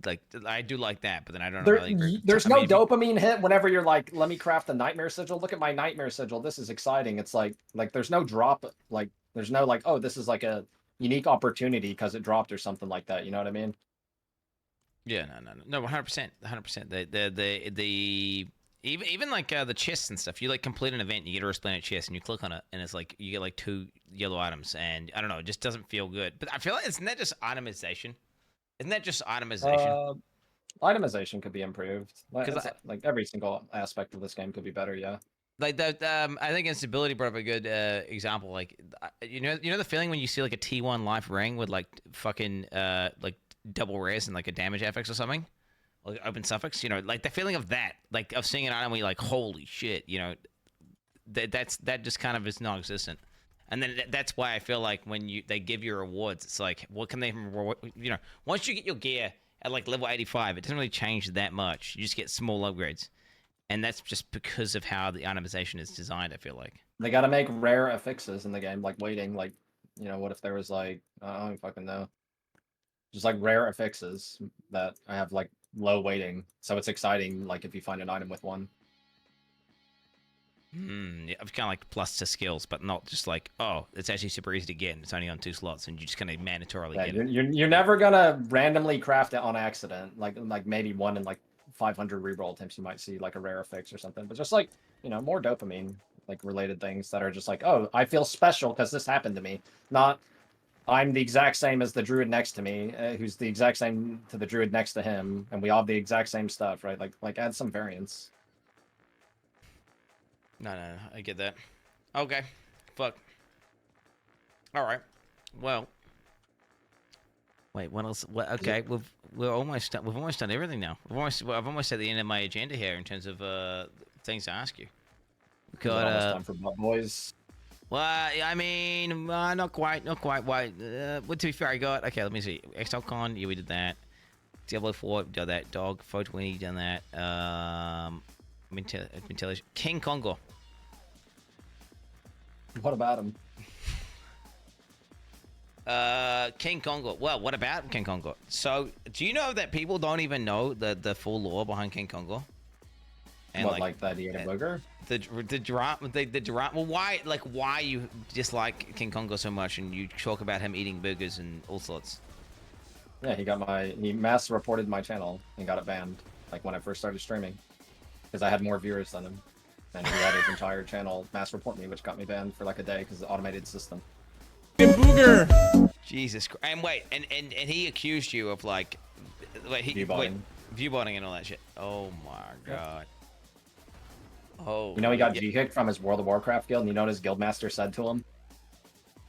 Like I do like that, but then I don't know. There's no dopamine hit whenever you're like, let me craft the nightmare sigil. Look at my nightmare sigil. This is exciting. It's like there's no drop. Like there's no like, oh, this is like a unique opportunity because it dropped or something like that. You know what I mean? Yeah, no, 100%, 100%. The even like the chests and stuff. You like complete an event, you get a resplendent chest, and you click on it, and it's like you get like 2 yellow items, and I don't know, it just doesn't feel good. But I feel like isn't that just itemization? Isn't that just itemization? Itemization could be improved. Like every single aspect of this game could be better. Yeah. Like that, I think Instability brought up a good example. Like, you know the feeling when you see like a T1 life ring with like fucking like double rares and like a damage FX or something, like open suffix. You know, like the feeling of that, like of seeing an item where you're like, holy shit, you know, that just kind of is non-existent. And then that's why I feel like when they give you rewards, it's like, what can they reward? You know, once you get your gear at like level 85, it doesn't really change that much. You just get small upgrades. And that's just because of how the itemization is designed, I feel like. They got to make rare affixes in the game, like waiting, like, you know, what if there was like, I don't even fucking know. Just like rare affixes that I have like low weighting. So it's exciting, like if you find an item with one. Yeah, it's kind of like plus to skills, but not just like, oh, it's actually super easy to get and it's only on 2 slots and you just kind of mandatorily get it. You're never gonna randomly craft it on accident. Like maybe one in like 500 reroll attempts you might see like a rare affix or something. But just like, you know, more dopamine like related things that are just like, oh, I feel special because this happened to me. Not I'm the exact same as the druid next to me, who's the exact same to the druid next to him, and we all have the exact same stuff, right? Like add some variance. No, I get that. Okay, fuck. All right. Well, wait. What else? What? Okay, we've almost done everything now. I've almost at the end of my agenda here in terms of things to ask you. We've got almost time for butt boys. Well, I mean, not quite. Why? What to be fair, I got. Okay, let me see. Exile Con, yeah, we did that. Diablo 4, done that. Dog 420, done that. King Congo. What about him? King Congo. Well, what about King Congo? So, do you know that people don't even know the full lore behind King Congo? And what, like that he ate a booger? The drama. Well, why you dislike King Congo so much, and you talk about him eating burgers and all sorts? Yeah, he mass reported my channel and got it banned. Like when I first started streaming, because I had more viewers than him, and he had his entire channel mass report me, which got me banned for like a day because of the automated system. Booger. Jesus Christ! And wait, and he accused you of like, viewbotting and all that shit. Oh my god. Oh. You know he got G-kicked from his World of Warcraft guild, and you know what his guildmaster said to him?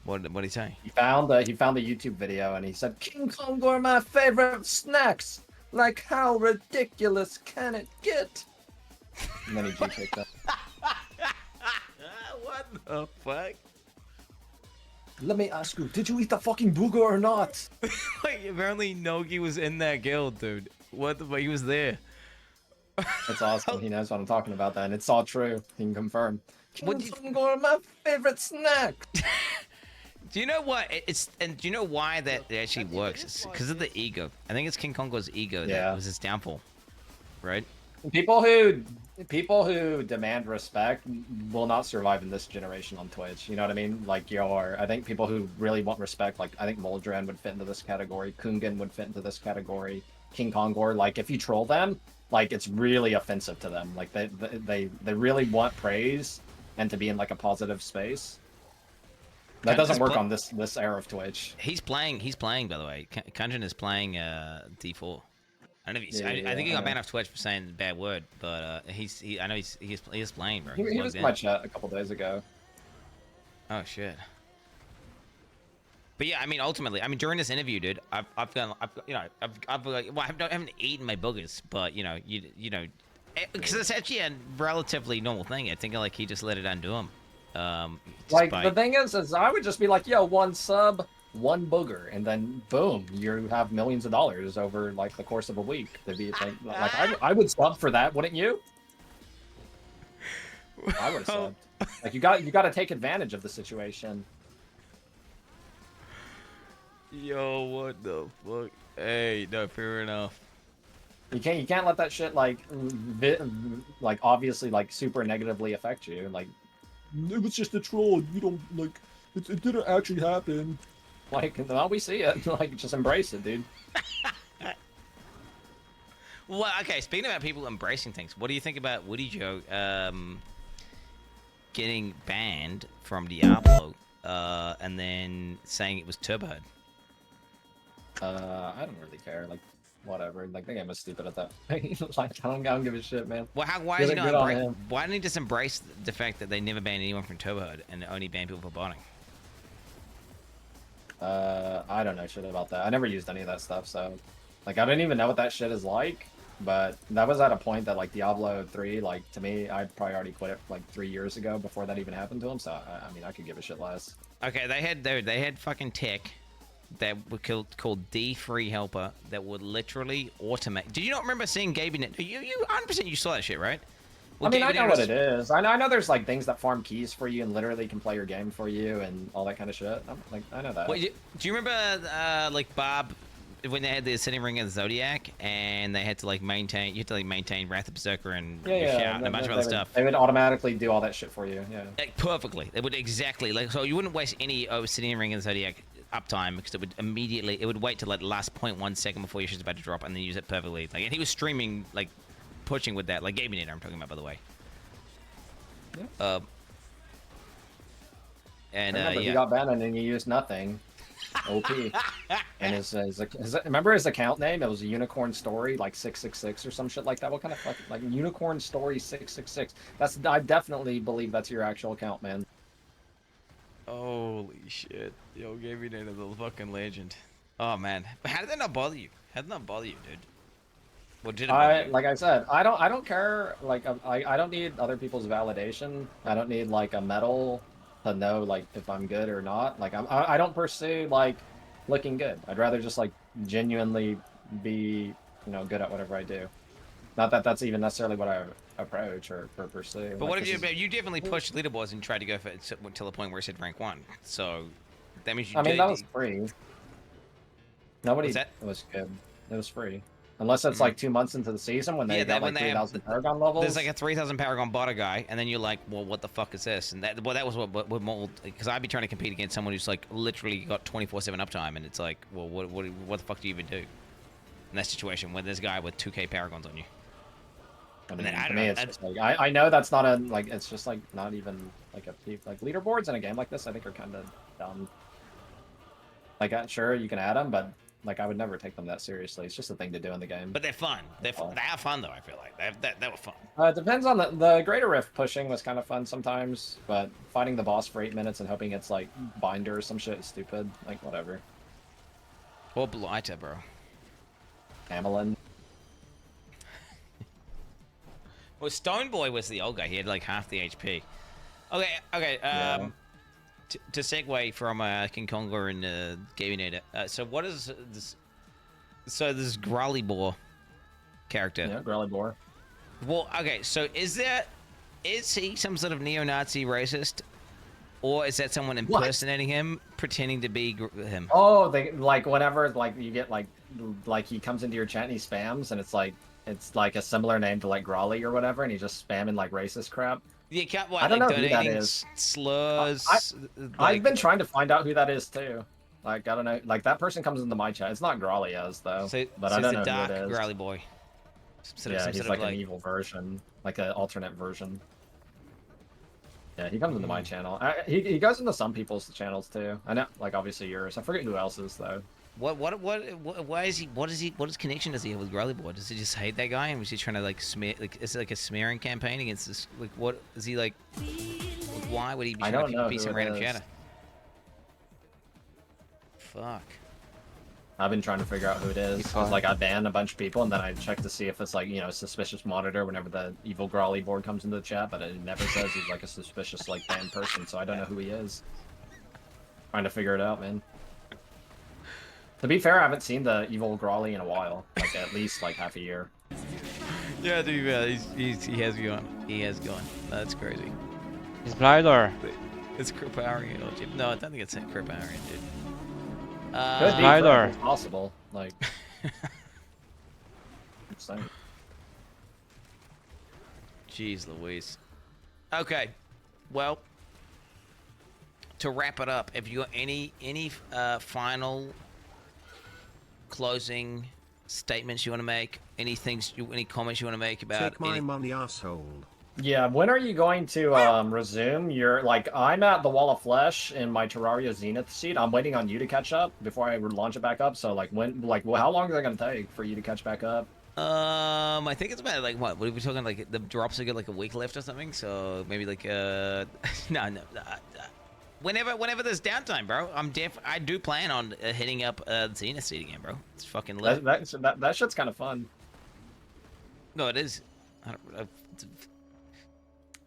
What did he say? He found a YouTube video, and he said, "King Kong are my favorite snacks. Like how ridiculous can it get?" And then he G-kicked him. What the fuck? let me ask you, did you eat the fucking booger or not? Like, apparently Nogi was in that guild, dude. What the fuck? He was there. That's awesome. He knows what I'm talking about then. It's all true. He can confirm. What do you- Kingkong, my favorite snack. Do you know what? And do you know why that actually works? It's because of the ego. I think it's King Kongo's ego that was his downfall, right? People who demand respect will not survive in this generation on Twitch. You know what I mean? Like I think people who really want respect, like I think Moldran would fit into this category, Kungan would fit into this category, King Kongor. Like if you troll them, like it's really offensive to them. Like they really want praise and to be in like a positive space. That doesn't work on this era of Twitch. He's playing by the way. Kunjan is playing D4. I don't know if I think he got banned off Twitch for saying the bad word, but I know he is playing, bro. He was in my chat a couple days ago. Oh shit. But yeah, I mean, ultimately, during this interview, dude, I haven't eaten my boogers, but you know, because it's actually a relatively normal thing. I think like he just let it undo him. Like the thing is I would just be like, yo, 1 sub, 1 booger, and then boom, you have millions of dollars over like the course of a week. To be like I would sub for that, wouldn't you? I would have subbed. Like you got to take advantage of the situation. Yo, what the fuck? Hey, no, fair enough. You can't let that shit like obviously like super negatively affect you. Like it was just a troll. You don't like it didn't actually happen. Like now we see it. Like just embrace it, dude. Well, okay. Speaking about people embracing things, what do you think about Woody Joe getting banned from Diablo and then saying it was turboed? I don't really care. Like, whatever. Like, the game was stupid at that point. Like, I don't give a shit, man. Well, why is he not why didn't he just embrace the fact that they never banned anyone from turboed and only banned people for botting? I don't know shit about that. I never used any of that stuff, so like, I don't even know what that shit is like. But that was at a point that like Diablo 3, like to me, I'd probably already quit it like 3 years ago before that even happened to him. So I mean, I could give a shit less. Okay, they had fucking tech that were called D3 helper that would literally automate. Did you not remember seeing Gabe in it? You 100% you saw that shit, right? Well, I mean, I know what it is. I know there's like things that farm keys for you and literally can play your game for you and all that kind of shit. I know that. Wait, do you remember like Bob when they had the Ascending Ring of the Zodiac and they had to like maintain, you had to like maintain Wrath of Berserker and Shout and a bunch of other stuff. They would automatically do all that shit for you. Yeah. Like, perfectly. They would exactly like, so you wouldn't waste any Ascending Ring of the Zodiac uptime because it would wait till like the last 0.1 second before your shit's about to drop and then use it perfectly. Like, and he was streaming like pushing with that, like Gabe I'm talking about, by the way. Yeah. And yeah, you got banned and then you used nothing. OP. And remember his account name? It was a Unicorn Story like 666 or some shit like that. What kind of fucking like Unicorn Story 666? I definitely believe that's your actual account, man. Holy shit. Yo, Gabe is the fucking legend. Oh man. But how did that not bother you? How did that not bother you, dude? What did it bother you? Like I said, I don't care. Like I don't need other people's validation. I don't need like a medal to know like if I'm good or not. Like I don't pursue like looking good. I'd rather just like genuinely be, you know, good at whatever I do. Not that that's even necessarily what I approach or pursue. But what if you definitely pushed leaderboards and tried to go for it till the point where it said rank 1. So that means you. I mean, that was free. Nobody. That was good. It was free. Unless it's like 2 months into the season when they got like 3,000 Paragon levels. There's like a 3,000 Paragon botter guy, and then you're like, well, what the fuck is this? And that was what mold, because I'd be trying to compete against someone who's like literally got 24/7 uptime, and it's like, well, what the fuck do you even do in that situation when there's a guy with 2K Paragons on you? I mean, to me, it's just like I know that's not a like it's just like not even like a like leaderboards in a game like this. I think are kind of dumb. Like, sure, you can add them, but like I would never take them that seriously. It's just a thing to do in the game. But they're fun. They have fun though. I feel like they were fun. It depends on the Greater Rift pushing was kind of fun sometimes, but fighting the boss for 8 minutes and hoping it's like Binder or some shit is stupid. Like whatever. Or Blighter, bro. Amelin. Well, Stone Boy was the old guy. He had like half the HP. Okay. Yeah. to segue from King Konga and Gaminator. So what is this? So this Growly Boar character. Yeah, Growly Boar. Well, okay. So is he some sort of neo-Nazi racist, or is that someone impersonating him, pretending to be him? Oh, they like whenever like you get like he comes into your chat and he spams, and it's like a similar name to like Growly or whatever, and he's just spamming like racist crap. Yeah, I don't know who that is. Slurs. I've been trying to find out who that is too. Like I don't know. Like that person comes into my chat. It's not Growly as though, but I don't know dark who it is. Growly boy. Yeah, he's like an evil version, like an alternate version. Yeah, he comes into my channel. He goes into some people's channels too. I know, like obviously yours. I forget who else's though. Why is he? What his connection does he have with Growly Boy? Does he just hate that guy, and was he trying to like smear? Like, is it like a smearing campaign against this? Like, what is he like? Why would he be trying to be some random chatter? Fuck. I've been trying to figure out who it is. Cause, like I ban a bunch of people, and then I check to see if it's like suspicious monitor whenever the evil Growly board comes into the chat, but it never says he's like a suspicious like banned person, so I don't know who he is. Trying to figure it out, man. To be fair, I haven't seen the evil Growly in a while, like at least like half a year. Yeah, to be fair, he has gone. He has gone. That's crazy. He's blind or? It's Kriparian. No, I don't think it's Kriparian, dude. Could be, Either. it's possible. Like, insane. Jeez Louise. Okay, well, to wrap it up, have you got any final closing statements you want to make? Any comments you want to make about? Take my money, asshole. Yeah, when are you going to resume your, like, I'm at the Wall of Flesh in my Terraria Zenith seat. I'm waiting on you to catch up before I launch it back up. So, like, how long is that going to take for you to catch back up? I think it's about, like, what are we talking, like, the drops are good, like, a week left or something? So, maybe, like, no. Whenever there's downtime, bro, I do plan on hitting up Zenith seat again, bro. It's fucking lit. That shit's kind of fun. No, it is.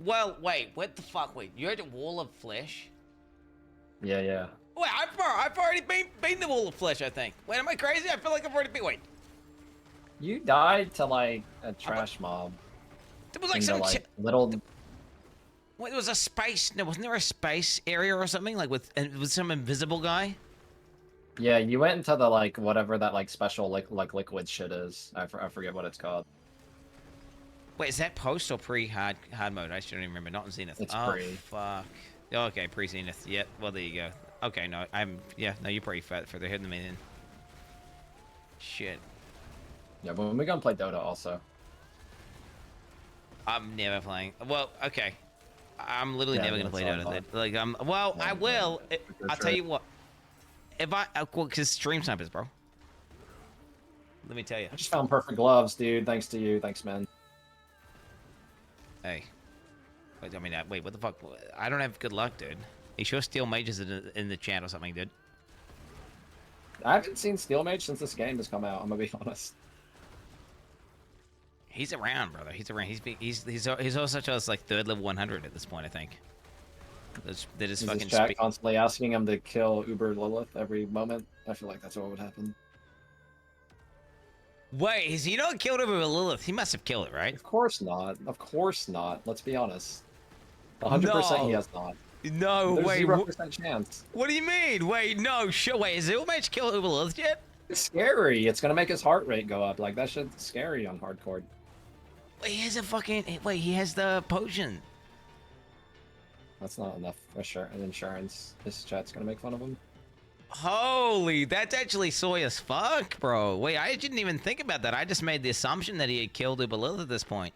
Well, wait, what the fuck? Wait, you're at the Wall of Flesh? Yeah. Wait, I've already been the Wall of Flesh, I think. Wait, am I crazy? I feel like I've already been. Wait. You died to, like, a trash mob. There was, like, some little... Wait, there was a space... No, wasn't there a space area or something? Like, with some invisible guy? Yeah, you went into the, like, whatever that, like, special, like liquid shit is. I forget what it's called. Wait, is that post or pre-hard mode? I shouldn't even remember. Not in Zenith. It's oh, pre. Fuck. Oh, okay, pre-Zenith. Yeah, well, there you go. Okay, no, you're pretty further ahead than me then. Shit. Yeah, but we're gonna play Dota also. I'm never playing. Well, okay. I'm literally never gonna play Dota. Fun. Like, well, I will. I'll tell you what. If because stream snipers, bro. Let me tell you. I just found perfect gloves, dude. Thanks to you. Thanks, man. Hey. Wait, I mean, wait, what the fuck? I don't have good luck, dude. You sure Steel Mage is in the chat or something, dude? I haven't seen Steel Mage since this game has come out. I'm gonna be honest. He's around, brother. He's around. He's also just like third level 100 at this point, I think. They're just fucking. Is chat constantly asking him to kill Uber Lilith every moment? I feel like that's what would happen. Wait, is he not killed over Lilith? He must have killed it, right? Of course not. Of course not. Let's be honest. 100% he has not. No, There's wait. 0% chance. What do you mean? Wait, no, sure. Wait, is Ilmage killed Uber Lilith yet? It's scary. It's gonna make his heart rate go up. Like, that shit's scary on hardcore. Wait, he has a fucking... Wait, he has the potion. That's not enough insurance. This chat's gonna make fun of him. Holy, that's actually soy as fuck, bro. Wait, I didn't even think about that. I just made the assumption that he had killed Uber Lilith at this point.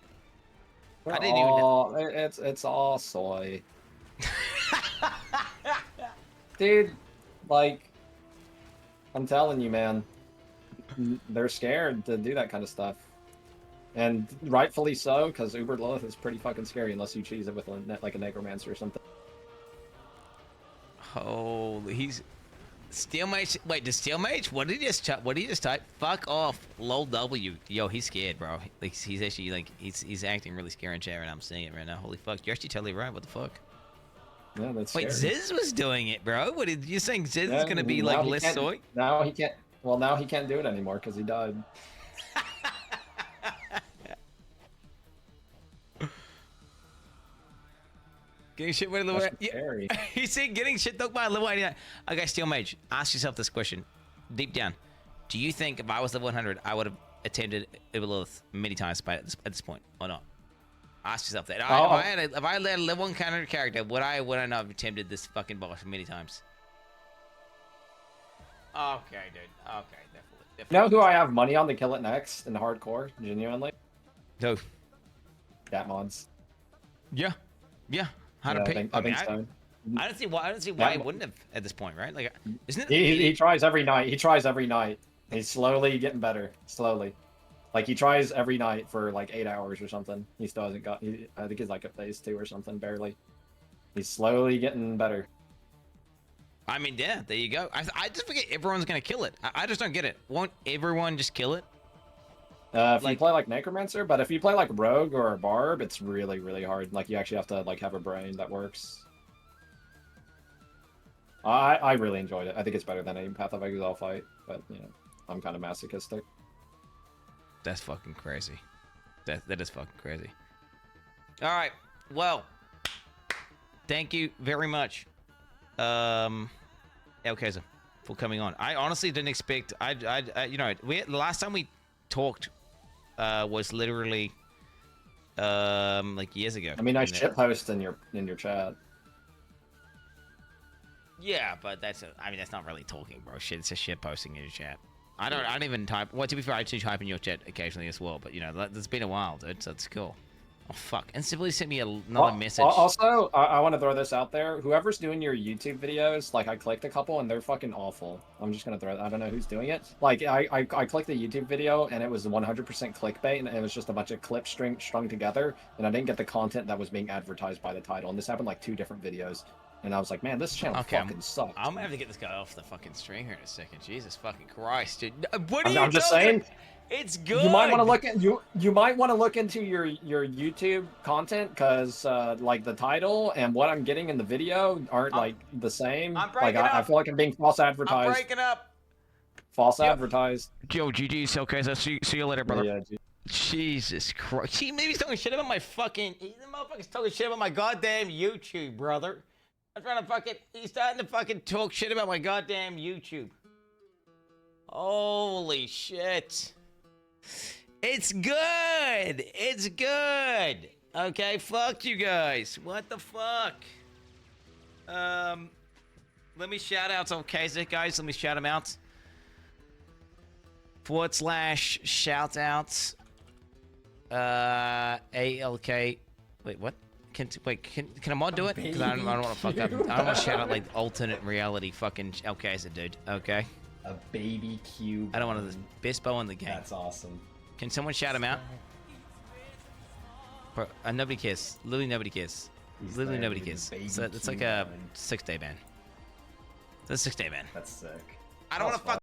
I didn't even know. It's all soy. Dude, like, I'm telling you, man, they're scared to do that kind of stuff. And rightfully so, because Uber Lilith is pretty fucking scary unless you cheese it with like a necromancer or something. Holy, he's... Steel Mage... Wait, does Steel Mage... What did he just type? Fuck off. Lol W. Yo, he's scared, bro. Like, he's actually, like, he's acting really scary in chat right now. I'm seeing it right now. Holy fuck. You're actually totally right. What the fuck? Yeah, that's Wait, scary. Ziz was doing it, bro. What did you saying? Ziz Yeah, is gonna be now like he less can't- soy? Now he can't. Well, now he can't do it anymore because he died. Getting shit by level. That's Yeah. scary. You see, getting shit dug by level 89. Okay, Steel Mage, ask yourself this question, deep down. Do you think if I was level 100, I would have attempted Ivalith many times at this point, or not? Ask yourself that. If I had a level 100 character, would I not have attempted this fucking boss many times? Okay, dude. Okay, definitely. You know who I have money on to kill it next in hardcore? Genuinely, No. Cat mods. Yeah. Yeah. How Yeah, to I pick? think so. I don't see why. I don't see why he wouldn't have at this point, right? Like, isn't it? He tries every night. He tries every night. He's slowly getting better. Slowly. Like, he tries every night for like 8 hours or something. He still hasn't got. I think he's like at phase 2 or something, barely. He's slowly getting better. I mean, yeah, there you go. I just forget everyone's gonna kill it. I just don't get it. Won't everyone just kill it? If you play like Necromancer, but if you play like Rogue or a Barb, it's really, really hard. Like, you actually have to like have a brain that works. I really enjoyed it. I think it's better than a Path of Exile fight, but you know, I'm kind of masochistic. That's fucking crazy. That is fucking crazy. All right. Well, thank you very much, Alkaizerx, for coming on. I honestly didn't expect. You know, the last time we talked was literally like years ago. I mean, I shitpost in your chat. Yeah, but that's not really talking, bro. Shit, it's a shit posting in your chat. I don't even type. Well, to be fair, I do type in your chat occasionally as well. But you know, it's been a while, dude. So it's cool. Oh fuck! And Simply sent me another message. Also, I want to throw this out there. Whoever's doing your YouTube videos, like, I clicked a couple and they're fucking awful. I'm just gonna throw. I don't know who's doing it. Like, I clicked the YouTube video and it was 100% clickbait, and it was just a bunch of clips strung together, and I didn't get the content that was being advertised by the title. And this happened like 2 different videos. And I was like, man, this channel fucking sucks. I'm gonna have to get this guy off the fucking stream here in a second. Jesus fucking Christ, dude. What are you I'm just talking? saying. It's good. You might want to look at you might want to look into your YouTube content, because like the title and what I'm getting in the video aren't like the same. I'm breaking like up. I feel like I'm being false advertised. I'm breaking up. False advertised. Yo, GG's okay. So see you later, brother. Yeah, Jesus Christ. Maybe he's talking shit about my fucking. The motherfucker's talking shit about my goddamn YouTube, brother. I'm trying to fucking. He's starting to fucking talk shit about my goddamn YouTube. Holy shit. It's good. It's good. Okay, fuck you guys. What the fuck? Let me shout out to Alkaizerx, guys. Let me shout him out. / shout outs. ALK. Wait, what? Can a mod do it? Because I don't want to fuck up. I don't want to shout out like alternate reality fucking Alkaizerx, dude. Okay. A baby cube. I don't want to. The best bow in the game. That's awesome. Can someone shout him out? Bro, nobody cares. Literally nobody cares. Literally nobody cares. So it's like a 6-day ban. It's a 6-day ban. That's sick. I don't want to fuck.